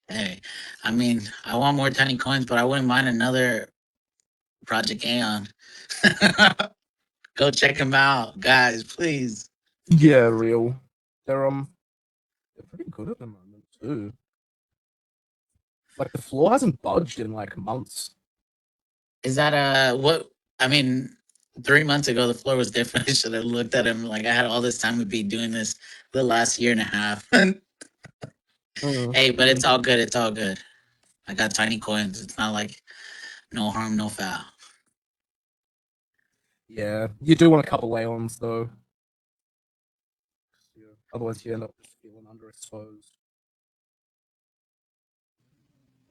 Hey, I mean, I want more tiny coins, but I wouldn't mind another Project Aeon. Go check them out, guys, please. Yeah, real. They're pretty good at the moment too. Like the floor hasn't budged in like months. Is that what? I mean, 3 months ago the floor was different. I should have looked at him like I had all this time to be doing this the last year and a half. Hey, but it's all good. It's all good. I got tiny coins. It's not like no harm, no foul. Yeah, you do want a couple Aeons though. Yeah. Otherwise, you end up just feeling underexposed.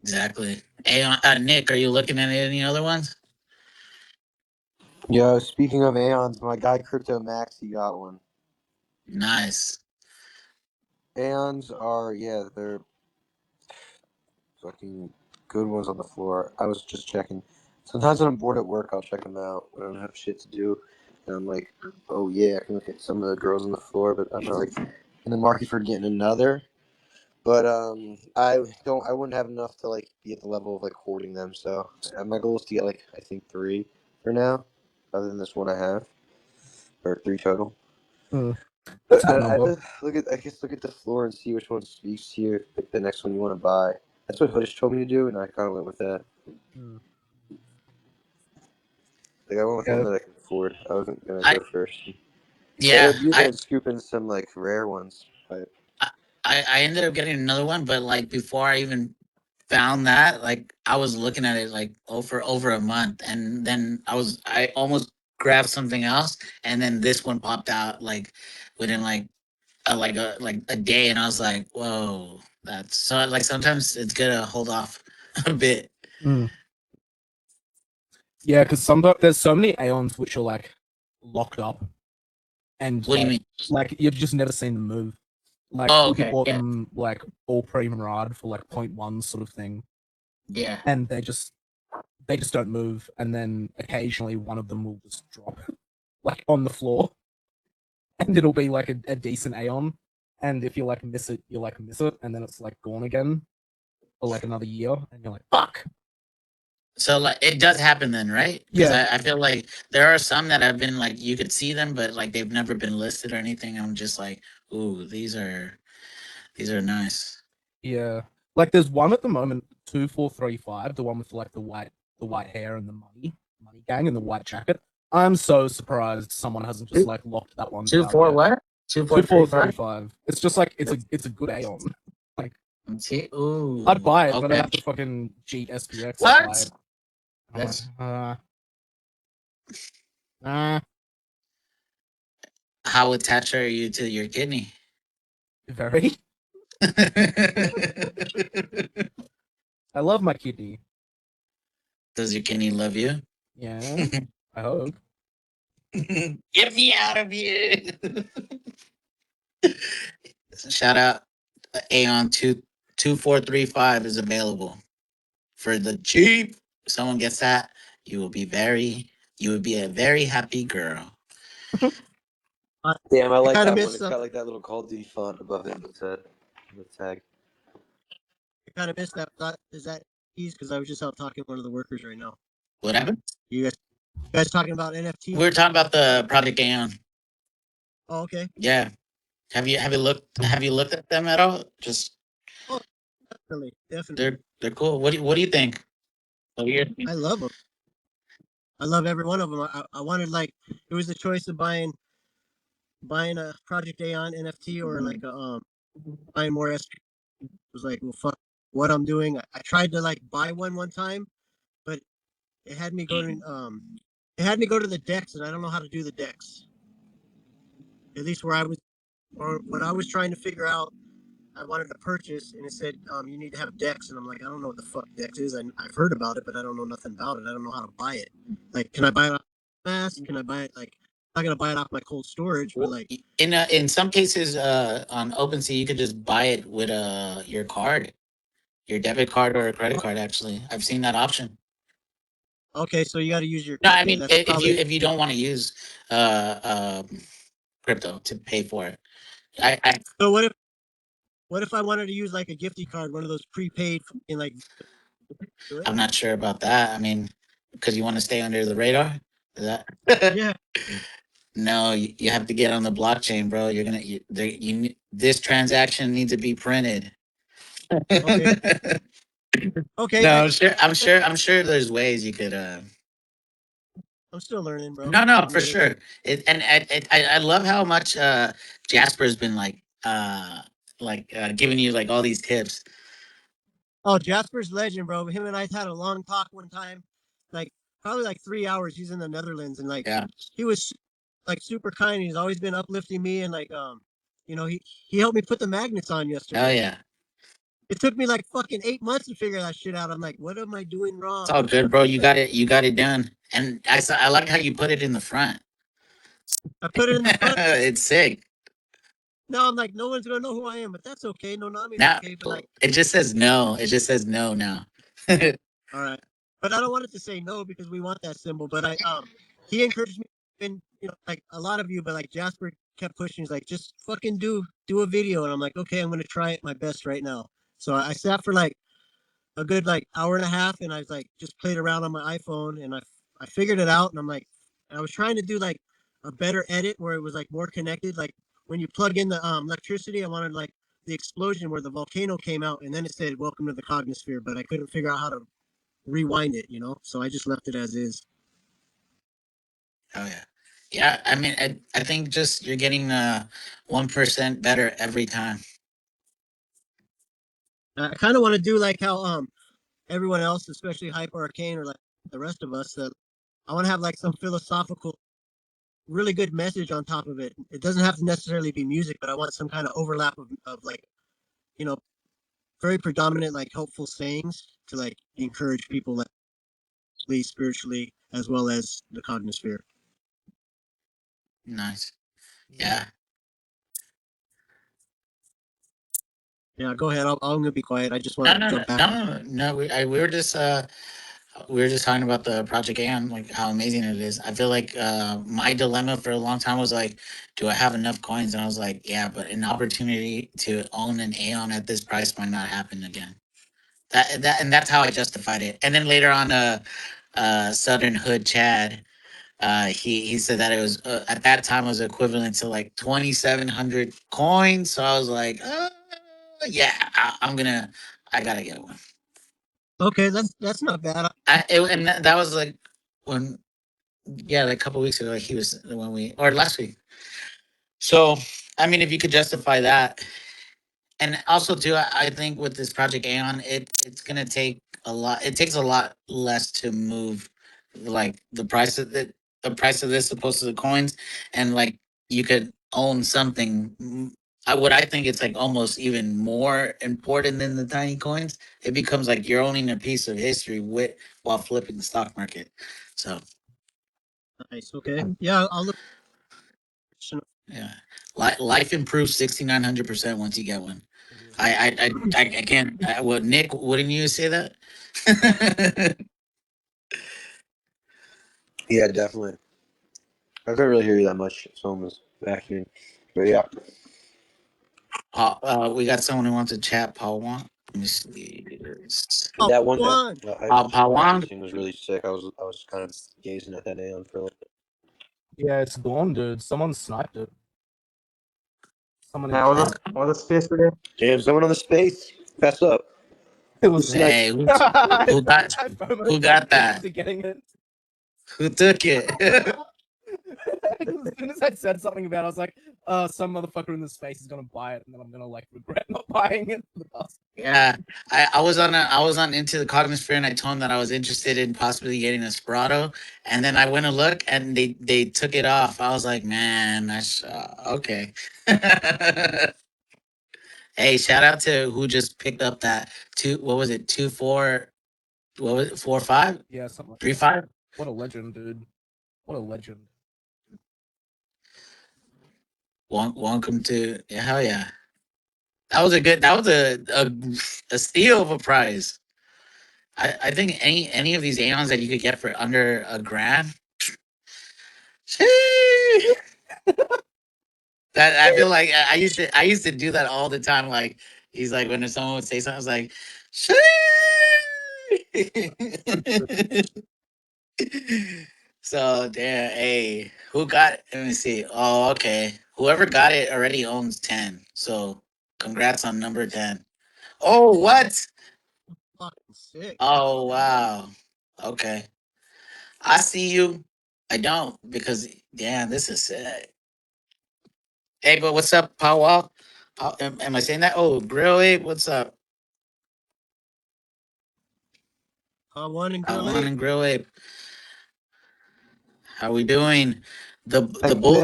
Exactly. Hey, Nick, are you looking at any other ones? Yo, speaking of Aeons, my guy Crypto Max, he got one. Nice. Aeons are, yeah, they're fucking good ones on the floor. I was just checking. Sometimes when I'm bored at work, I'll check them out when I don't have shit to do. And I'm like, oh yeah, I can look at some of the girls on the floor, but I'm not like in the market for getting another. But I wouldn't have enough to like be at the level of like hoarding them. So my goal is to get like I think 3 for now, other than this one I have, or 3 total. That's a I, good I number. just look at the floor and see which one speaks to you, like the next one you want to buy. That's what Hoodish told me to do, and I kind of went with that. Like I went with one that I can afford. I wasn't gonna go first. Yeah, It'd be then scooping some like rare ones. I ended up getting another one, but like before I even found that, like I was looking at it like over a month, and then I almost grabbed something else, and then this one popped out like within like a day, and I was like, whoa, that's so like sometimes it's good to hold off a bit. Yeah, because sometimes there's so many Aeons which are like locked up, and What do you mean? like you've just never seen them move. Like Oh, you okay, bought yeah, them like all pre-marad for like 0.1 sort of thing, yeah. and they just don't move, and then occasionally one of them will just drop like on the floor, and it'll be like a decent Aeon, and if you like miss it, you like miss it, and then it's like gone again for like another year, and you're like fuck. So like it does happen then, right? Because Yeah, I feel like there are some that have been like you could see them, but like they've never been listed or anything. I'm just like, ooh, these are nice. yeah. Like there's one at the moment, 2435, the one with like the white hair and the money gang and the white jacket. I'm so surprised someone hasn't just like locked that one Two down four yet. what? 2435. It's just like it's a good Aeon. Like Ooh, I'd buy it, but I'd okay. have to fucking cheat SPX to buy What? it. I'm like, That's how attached are you to your kidney? very. I love my kidney. Does your kidney love you? Yeah, I hope. Get me out of here! Shout out Aeon 2435 is available for the cheap. If someone gets that, you will be a very happy girl. Damn, I like kind that of one. missed It's that. got like that little Call of Duty font above it. The tag. I kind of missed that. Is that keys? Because I was just out talking to one of the workers right now. What happened? You guys talking about NFT? We were talking about the Project Aeon. Oh, okay. Yeah. Have you looked at them at all? Just Oh, definitely. they're cool. What do you think? So you're I love them. I love every one of them. I wanted like it was the choice of buying a Project Aeon NFT or like a buying more SP. Was like, well, fuck what I'm doing. I tried to like buy one time, but it had me go to the decks, and I don't know how to do the decks. At least where I was, or what I was trying to figure out. I wanted to purchase, and it said you need to have decks, and I'm like, I don't know what the fuck decks is. I've heard about it, but I don't know nothing about it. I don't know how to buy it. Like, can I buy it off Mass? Can I buy it like? I'm not gonna buy it off my cold storage, but like in some cases on OpenSea you could just buy it with your card, your debit card or a credit card. Actually, I've seen that option. okay, so you got to use your No, I okay. mean That's probably if you don't want to use crypto to pay for it, I so. What if I wanted to use like a gifty card, one of those prepaid in like do it? I'm not sure about that. I mean, because you want to stay under the radar. Is that? Yeah. No, you have to get on the blockchain, bro. You're gonna this transaction needs to be printed. Okay. Okay. No, I'm sure there's ways you could. I'm still learning, bro. No, no, for Admit it. sure. And I love how much Jasper's been giving you like all these tips. Oh, Jasper's legend, bro. Him and I had a long talk one time, like probably like 3 hours. He's in the Netherlands, and like Yeah. he was like super kind. He's always been uplifting me, and like he helped me put the magnets on Oh yesterday. yeah. It took me like fucking 8 months to figure that shit out. I'm like, what am I doing wrong? It's all good, bro. You got it. You got it done. And I like how you put it in the front. I put it in the front. It's sick. No, I'm like, no one's gonna know who I am, but that's okay. No, Nami's Now okay. But like, it just says no. It just says no now. all right. But I don't want it to say no because we want that symbol. But he encouraged me, and like a lot of you, but like Jasper kept pushing. He's like, just fucking do a video, and I'm like, okay, I'm gonna try it my best right now. So I sat for like a good like hour and a half, and I was like just played around on my iPhone, and I figured it out, and I'm like, I was trying to do like a better edit where it was like more connected. Like when you plug in the electricity, I wanted like the explosion where the volcano came out, and then it said "Welcome to the Cognosphere," but I couldn't figure out how to rewind it, so I just left it as is. Oh yeah. Yeah, I mean I think just you're getting 1% better every time. I kind of want to do like how everyone else, especially Hyper Arcane or like the rest of us, I want to have like some philosophical, really good message on top of it. It doesn't have to necessarily be music, but I want some kind of overlap of like, you know, very predominant like helpful sayings to like encourage people like spiritually as well as the cognosphere. Nice. Yeah. Yeah, go ahead. I'm gonna be quiet. I just No, want to no, no, jump back. no, no. We were just talking about the Project Aeon, like how amazing it is. I feel like my dilemma for a long time was like, do I have enough coins? And I was like, yeah, but an opportunity to own an Aeon at this price might not happen again. And that's how I justified it. And then later on, Southern Hood Chad, he said that it was at that time was equivalent to like 2,700 coins. So I was like, yeah, I gotta get one. Okay, that's not bad. And that was like when, yeah, like a couple weeks ago, like he was when we or last week. So I mean, if you could justify that, and also too, I think with this Project Aeon, it's gonna take a lot. It takes a lot less to move, like the price of this opposed to the coins, and like you could own something. What I think it's like almost even more important than the tiny coins. It becomes like you're owning a piece of history with while flipping the stock market. So Nice. Okay. Yeah, I'll look. yeah, life improves 6,900% once you get one. I can't. What Nick? Wouldn't you say that? Yeah, definitely. I couldn't really hear you that much. Someone was vacuuming, but yeah. We got someone who wants to chat. Paul want. Let me see. Oh, That one one. Pawan. scene was really sick. I was kind of gazing at that Aeon for a little bit. Yeah, it's gone, dude. Someone sniped it. Someone in Now chat. what was the space again? Damn, someone on the space. Fess up. It was Say who I got FOMO who got that? into getting it. Who took it? As soon as I said something about it, I was like, some motherfucker in the space is gonna buy it, and then I'm gonna like regret not buying it for the past. Yeah, I was on Into the Cognisphere, and I told him that I was interested in possibly getting a Serato, and then I went to look and they took it off. I was like, man, that's okay. Hey, shout out to who just picked up that two. What was it? 2 4. What was it? 4 5? Yeah, something like 3 that. 5? What a legend, dude. What a legend. Welcome to hell yeah. That was a good. That was a steal of a prize. I think any of these Aeons that you could get for under $1,000. Sheesh. That I feel like I used to do that all the time. Like he's like when someone would say something, I was like, "Sheesh." So damn, hey, who got? Let me see. Oh, okay. Whoever got it already owns 10. So congrats on number 10. Oh, what? Fucking sick. Oh, wow. Okay. I see you. I don't because damn, this is sick. Hey, but what's up, Powwow? Am I saying that? Oh, Grill Ape, what's up? One and One Grilly. and Grill Ape. How we doing? The the Like, bull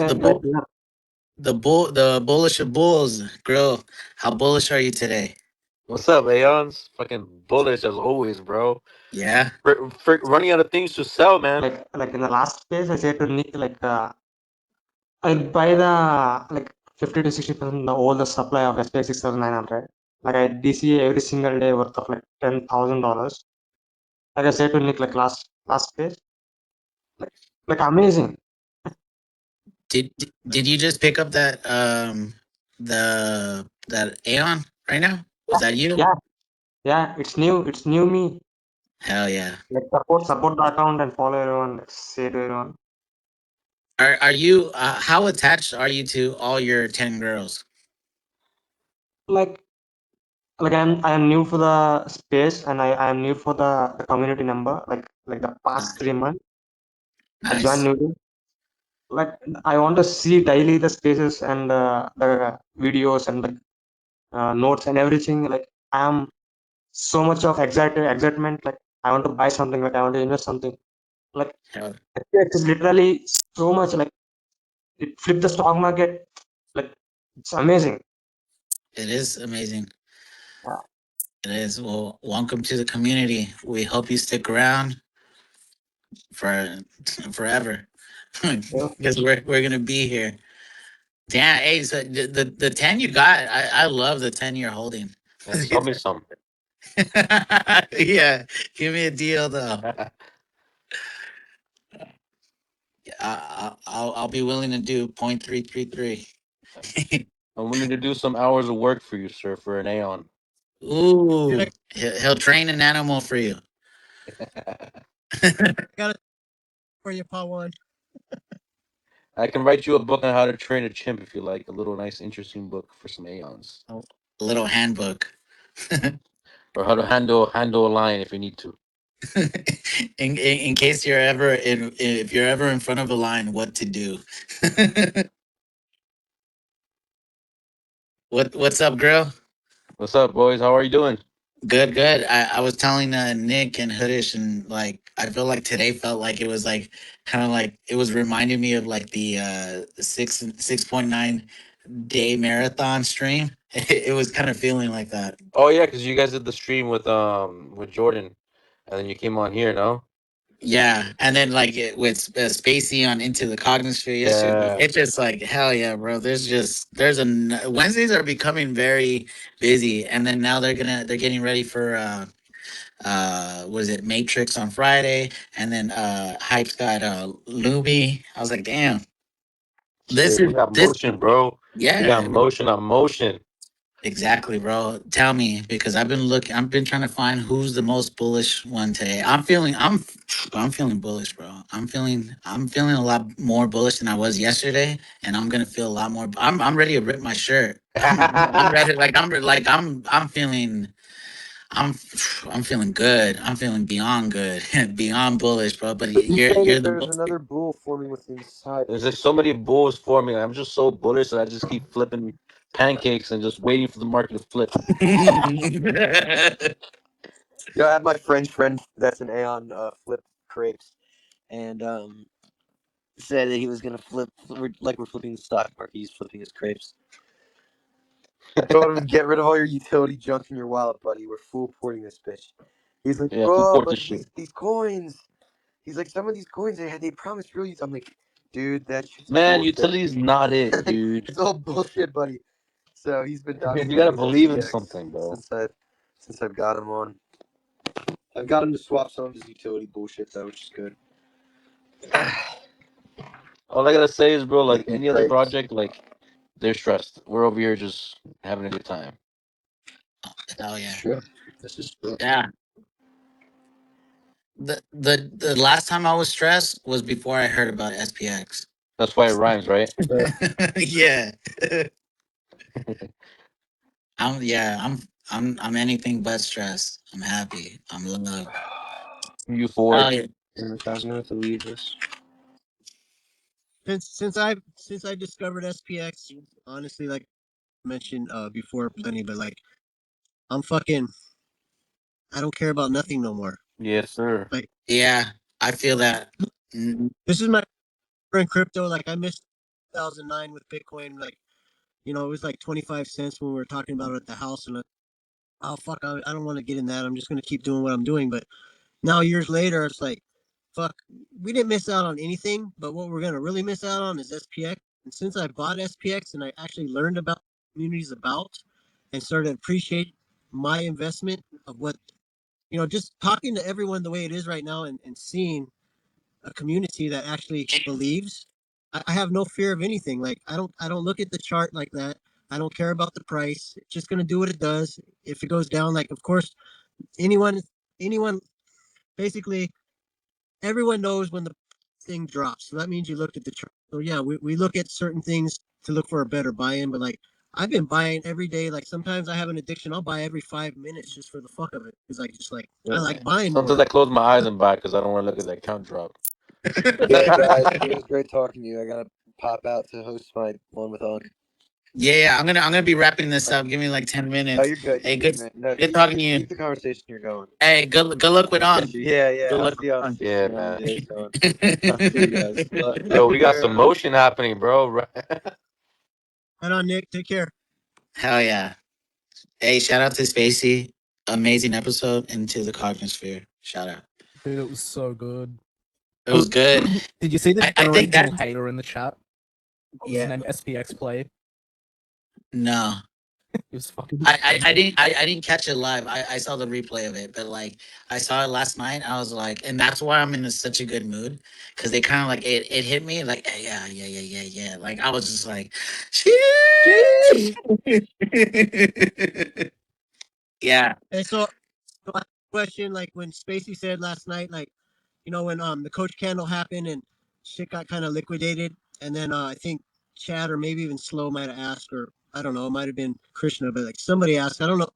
the bull yeah. the bullish of bulls. Grill. How bullish are you today? What's up, Aeons? Fucking bullish as always, bro. Yeah. Running out of things to sell, man. Like in the last phase, I said to Nick, like, I'll buy the like 50 to 60% the all the supply of SPX6900. Like I DC every single day worth of like $10,000. Like I said to Nick, like last phase, like like amazing. Did you just pick up that Aeon right now? Was that you? Yeah, yeah, it's new. It's new me. Hell yeah. Like support the account and follow everyone. Like, say to everyone. Are you how attached are you to all your 10 girls? Like I am new for the space and I am new for the community number. Like the past 3 months, I joined Nice. new. Like I want to see daily the spaces and the videos and the notes and everything. Like I am so much of excitement. Like I want to buy something. Like I want to invest something. Like Hell, it's literally so much. Like it flipped the stock market. Like it's amazing. it is amazing. Yeah. It is. Well, welcome to the community. We hope you stick around for forever. Yeah. Because we're gonna be here. Damn, hey, so the 10 you got, I love the 10 you're holding. Yeah, sell me some. Yeah, give me a deal though. I'll be willing to do 0.333. I'm willing to do some hours of work for you, sir, for an Aeon. Ooh, he'll train an animal for you. Got it for you, Paul One. I can write you a book on how to train a chimp if you like. A little nice, interesting book for some Aeons. A little handbook. Or how to handle a lion if you need to. In case you're ever if you're ever in front of a line, what to do. What's up, girl? What's up, boys? How are you doing? Good. I was telling Nick and Hoodish, and like I feel like today felt like it was like kind of like it was reminding me of like the 6.9 day marathon stream. It was kind of feeling like that. Oh yeah, because you guys did the stream with Jordan, and then you came on here, no? Yeah, and then like with Spacey on Into the Cognisphere yesterday, Yeah. it's just like hell yeah, bro. There's Wednesdays are becoming very busy, and then now they're getting ready for what is it, Matrix on Friday, and then Hype's got Luby. I was like, damn, this Shit, we is got this motion, bro. We got yeah. motion on motion. Exactly, bro. Tell me because I've been trying to find who's the most bullish one today. I'm feeling bullish, bro. I'm feeling a lot more bullish than I was yesterday, and I'm gonna feel a lot more. I'm ready to rip my shirt. I'm ready. Like I'm feeling. I'm I'm feeling good. I'm feeling beyond good, beyond bullish, bro. But He's you're saying you're that the there's another bull forming within inside. There's like so many bulls forming. I'm just so bullish that I just keep flipping pancakes and just waiting for the market to flip. Yeah, I have my French friend that's an Aeon flip crepes, and said that he was gonna we're flipping the stock market. He's flipping his crepes. Told him, get rid of all your utility junk in your wallet, buddy. We're full porting this bitch. He's like, Yeah, full bro, port but this shit. these coins. He's like, some of these coins they promised real use. I'm like, dude, that shit's Man, bullshit. utility's not it, dude. It's all bullshit, buddy. So he's been You documenting gotta his believe in SPX something, bro. since I've got him on. I've got him to swap some of his utility bullshit though, which is good. All I gotta say is, bro, like Making any other crepes. project, like they're stressed. We're over here just having a good time. hell It's yeah, true. This is true. yeah. The last time I was stressed was before I heard about SPX. That's why it rhymes, right? Yeah, I'm anything but stressed. I'm happy. I'm loved. Oh Euphoric. yeah, Damn it, guys, I'm gonna have to leave this. Since I discovered SPX, honestly, like I mentioned before, plenty, but like I'm fucking I don't care about nothing no more. Yes, sir. Like yeah. I feel that. Mm, this is my in crypto. Like I missed 2009 with Bitcoin. Like it was like 25 cents when we were talking about it at the house, and oh fuck, I don't want to get in that. I'm just gonna keep doing what I'm doing. But now years later, it's like, fuck, we didn't miss out on anything. But what we're gonna really miss out on is SPX. And since I bought SPX and I actually learned about communities about and started to appreciate my investment of what just talking to everyone the way it is right now and seeing a community that actually believes. I have no fear of anything. Like I don't look at the chart like that. I don't care about the price. It's just gonna do what it does. If it goes down, like of course anyone basically everyone knows when the thing drops. So that means you looked at the chart. So yeah, we look at certain things to look for a better buy-in, but like I've been buying every day. Like sometimes I have an addiction. I'll buy every 5 minutes just for the fuck of it. Because I like buying Sometimes more. I close my eyes and buy because I don't want to look at that count drop. Yeah, guys, it was great talking to you. I gotta pop out to host my one with Unc. yeah. I'm gonna be wrapping this up. Give me like 10 minutes. You're good. You're Hey, good, good man. No, good talking to keep you. the conversation here going. Hey, good luck with I got on. you. Yeah, yeah. Good I'll luck see you on with Yeah, 69 man. days on. See you on. guys. Yo, Love we you, got some Aaron. motion happening, bro. Head on, Nick. Take care. Hell yeah. Hey, shout out to Spacey. Amazing episode into the Cognosphere. Shout out. Dude, it was so good. It was good. Did you see the I think generational that hater in the chat? What was his yeah. name? SPX Play. No. He was fucking. I didn't catch it live. I saw the replay of it, but like I saw it last night. I was like, and that's why I'm in such a good mood because they kind of like it hit me like yeah. Like I was just like, sheesh. Yeah. Hey, so I have a question. Like when Spacey said last night, like when the coach candle happened and shit got kind of liquidated, and then I think Chad or maybe even Slow might have asked, or I don't know, it might have been Krishna, but like somebody asked, I don't know,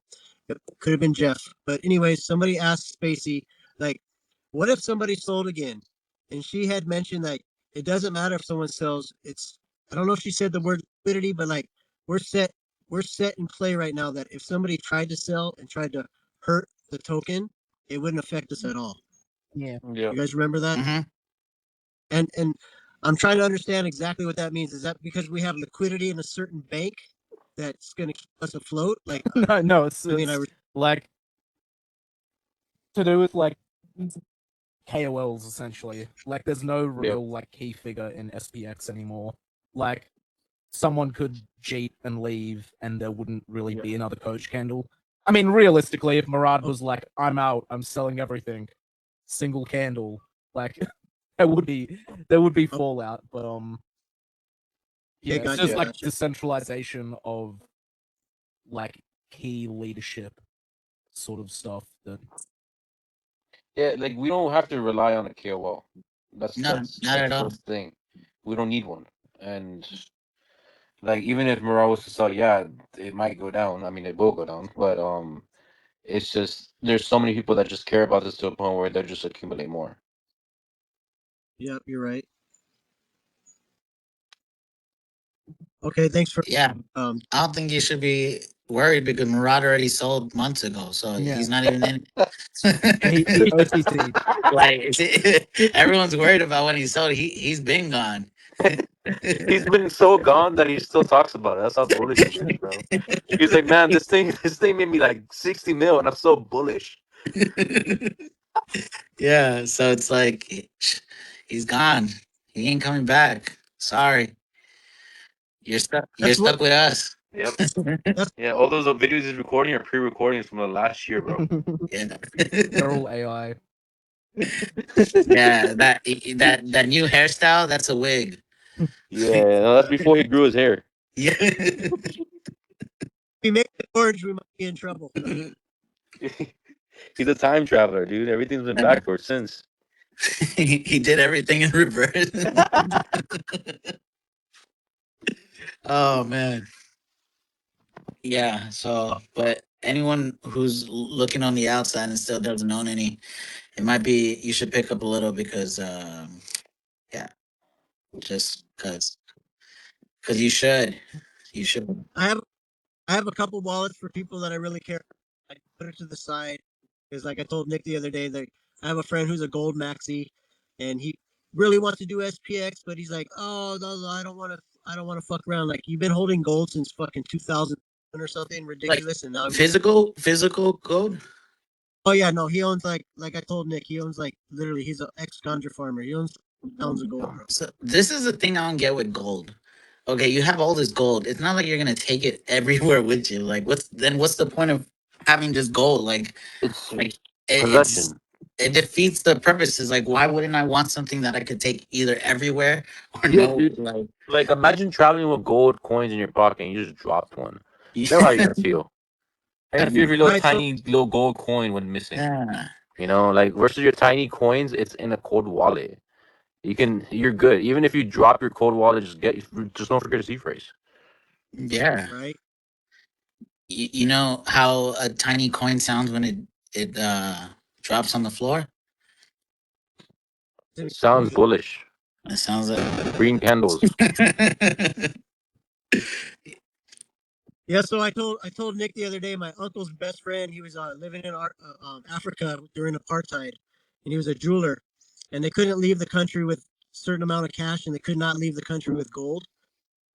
it could have been Jeff, but anyways, somebody asked Spacey, like, what if somebody sold again? And she had mentioned that it doesn't matter if someone sells. I don't know if she said the word liquidity, but like we're set, we're set in play right now that if somebody tried to sell and tried to hurt the token, it wouldn't affect us at all. Yeah. Yeah. You guys remember that? Hmm. And I'm trying to understand exactly what that means. Is that because we have liquidity in a certain bank that's going to keep us afloat? Like, No, it's I mean, like to do with like KOLs essentially. Like, there's no real like key figure in SPX anymore. Like, someone could cheat and leave, and there wouldn't really be another coach candle. I mean, realistically, if Murad was like, "I'm out, I'm selling everything," single candle, like there would be fallout. But yeah, okay, it's gotcha, just like gotcha. decentralization of like key leadership sort of stuff that Yeah, like we don't have to rely on a KOL. That's No, that's not that's at the all. first thing. We don't need one. And like even if Morale was to sell, yeah, it might go down. I mean, it will go down. But It's just there's so many people that just care about this to a point where they'll just accumulate more. Yep, you're right. Okay, thanks for Yeah, um. I don't think you should be worried because Murad already sold months ago, so Yeah. he's not even in He OTC. like everyone's worried about when he sold. He's been gone. He's been so gone that he still talks about it. That's how bullish he is, bro. He's like, man, this thing made me like 60 mil, and I'm so bullish. Yeah, so it's like he's gone. He ain't coming back. Sorry, you're stuck. You're That's what. stuck with us. Yep. That's Yeah, all those videos he's recording are pre-recordings from the last year, bro. Yeah. They're all AI. Yeah, that new hairstyle, that's a wig. Yeah, no, that's before he grew his hair. Yeah. we make it orange, we might be in trouble. He's a time traveler, dude. Everything's been backwards since. He did everything in reverse. Oh man. Yeah, so but anyone who's looking on the outside and still doesn't own any, it might be you should pick up a little because yeah, just because you should. I have I have a couple wallets for people that I really care. I put it to the side because, like I told Nick the other day, that I have a friend who's a gold maxi, and he really wants to do SPX, but he's like, "Oh, no, I don't want to. I don't want to fuck around. Like you've been holding gold since fucking 2000 or something Like ridiculous, and now physical code. oh yeah, no, he owns like I told Nick, he owns like literally he's an ex ganja farmer. He owns pounds of gold, bro. So this is the thing I don't get with gold. Okay, you have all this gold. It's not like you're gonna take it everywhere with you. Like, what's the point of having just gold? It's Like it's possession. it defeats the purpose. Is like, why wouldn't I want something that I could take either everywhere or Yeah, no? dude. Like, Like, imagine traveling with gold coins in your pocket and you just dropped one. Then how are you yeah, gonna feel? How you gonna feel if your All little right, so tiny little gold coin went missing? yeah, You know, like versus your tiny coins, it's in a cold wallet. You're good. Even if you drop your cold wallet, just don't forget to seed phrase. yeah. right, You know how a tiny coin sounds when it drops on the floor? Sounds bullish. It sounds like. Green candles. yeah. So I told Nick the other day, my uncle's best friend, he was living in Africa during apartheid, and he was a jeweler, and they couldn't leave the country with a certain amount of cash, and they could not leave the country with gold.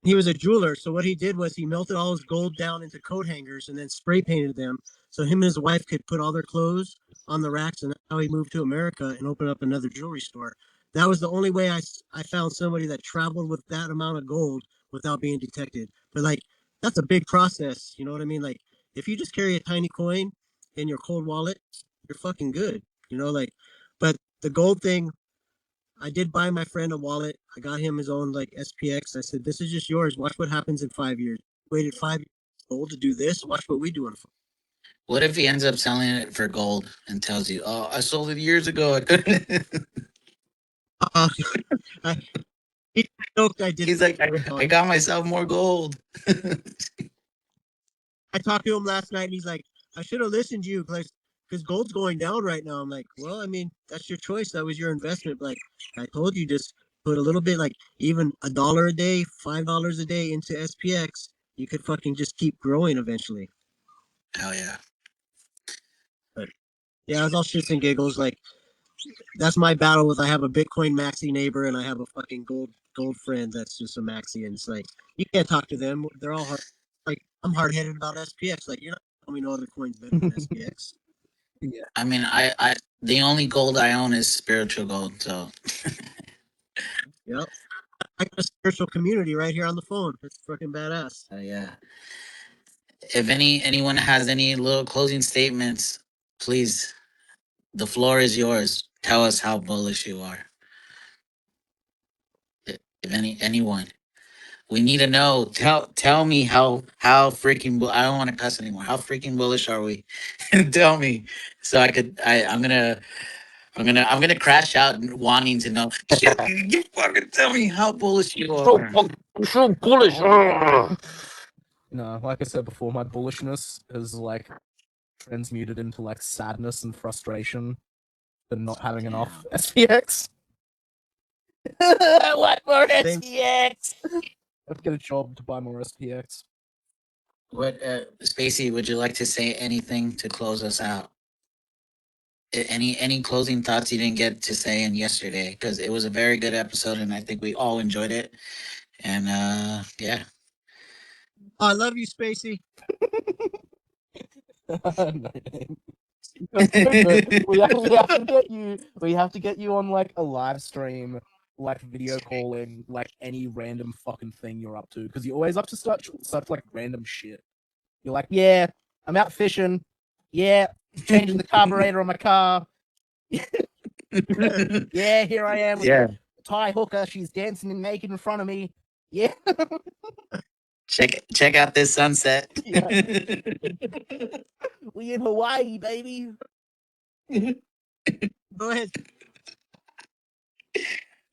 He was a jeweler, so what he did was he melted all his gold down into coat hangers and then spray painted them, so him and his wife could put all their clothes on the racks. And that's how he moved to America and opened up another jewelry store. That was the only way I found somebody that traveled with that amount of gold without being detected. But like that's a big process, you know what I mean? Like if you just carry a tiny coin in your cold wallet, you're fucking good, you know. Like, but the gold thing, I did buy my friend a wallet. I got him his own like SPX. I said, "This is just yours. Watch what happens in 5 years." Waited 5 years old to do this. Watch what we do in. What if he ends up selling it for gold and tells you, "Oh, I sold it years ago. I couldn't." Uh, I, he joked I did. He's like, So I got myself more gold." I talked to him last night, and he's like, "I should have listened to you because gold's going down right now." I'm like, "Well, I mean, that's your choice. That was your investment. Like I told you, just put a little bit, like even $1 a day, $5 a day into SPX. You could fucking just keep growing eventually." Hell yeah. But yeah, it was all shits and giggles. Like that's my battle with I have a Bitcoin maxi neighbor and I have a fucking gold friend that's just a maxi, and it's like you can't talk to them. They're all hard. Like I'm hard headed about SPX. Like you're not telling me no other coins better than SPX. Yeah. I mean, I the only gold I own is spiritual gold. So Yep. I got a spiritual community right here on the phone. It's fucking badass. yeah. If anyone has any little closing statements, please, the floor is yours. Tell us how bullish you are. If anyone, we need to know. Tell me how freaking. I don't want to cuss anymore. How freaking bullish are we? Tell me, so I could. I'm gonna crash out wanting to know. Shit, you fucking tell me how bullish you are. So bullish. No, like I said before, my bullishness is like transmuted into like sadness and frustration for not having enough Damn. SPX. What more Same. SPX? I have to get a job to buy more SPX. What, Spacey? Would you like to say anything to close us out? Any closing thoughts you didn't get to say in yesterday? Because it was a very good episode, and I think we all enjoyed it. And yeah, I love you, Spacey. We have to get you on like a live stream, like video calling, like any random fucking thing you're up to, because you're always up to such like random shit. You're like, yeah, I'm out fishing. Yeah, changing the carburetor on my car. Yeah, here I am with yeah. the Thai hooker. She's dancing and naked in front of me. Yeah, Check out this sunset. yeah. We in Hawaii, baby. Go ahead.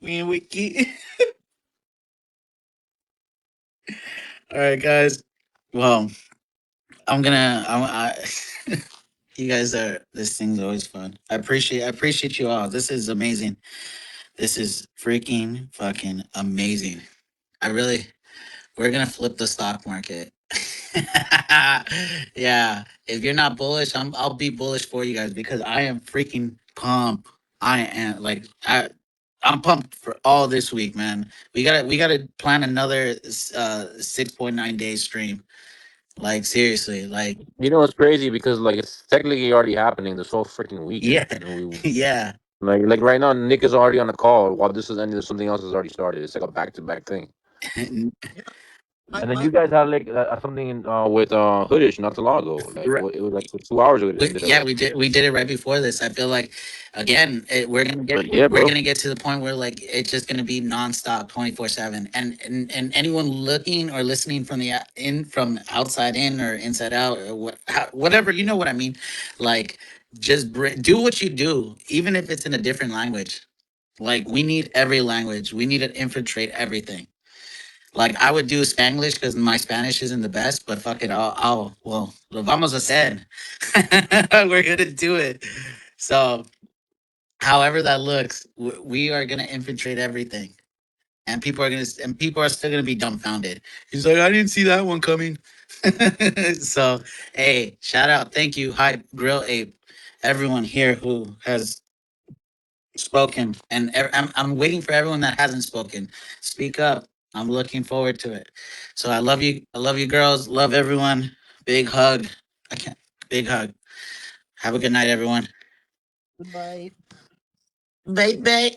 Me and Wiki. All right, guys. Well, I'm gonna. You guys are. This thing's always fun. I appreciate you all. This is amazing. This is freaking fucking amazing. I really. We're gonna flip the stock market. Yeah. If you're not bullish, I'll be bullish for you guys because I am freaking pumped. I am like I'm pumped for all this week, man. We gotta plan another 6.9 day stream. Like seriously, like You know it's crazy because like it's technically already happening this whole freaking week, yeah, and we yeah. like right now Nick is already on the call while this is ending. Something else has already started. It's like a back to back thing. Yeah, I, And then I you guys had like something with Hoodish not too long ago. Like Right. it was like 2 hours ago it ended Yeah, up. we did it right before this. I feel like again But yeah, we're bro. gonna get to the point where like it's just gonna be nonstop 24/7. And anyone looking or listening from the in from outside in or inside out or whatever, you know what I mean. Like just do what you do, even if it's in a different language. Like we need every language. We need to infiltrate everything. Like I would do Spanglish because my Spanish isn't the best, but fuck it, well, lo vamos a hacer. We're gonna do it. So, however that looks, we are gonna infiltrate everything, and people are still gonna be dumbfounded. He's like, I didn't see that one coming. So, hey, shout out, thank you, hi, Grill Ape, everyone here who has spoken, and I'm waiting for everyone that hasn't spoken. Speak up. I'm looking forward to it. So I love you. I love you, girls. Love everyone. Big hug. I can't. Big hug. Have a good night, everyone. Goodbye. Bye bye.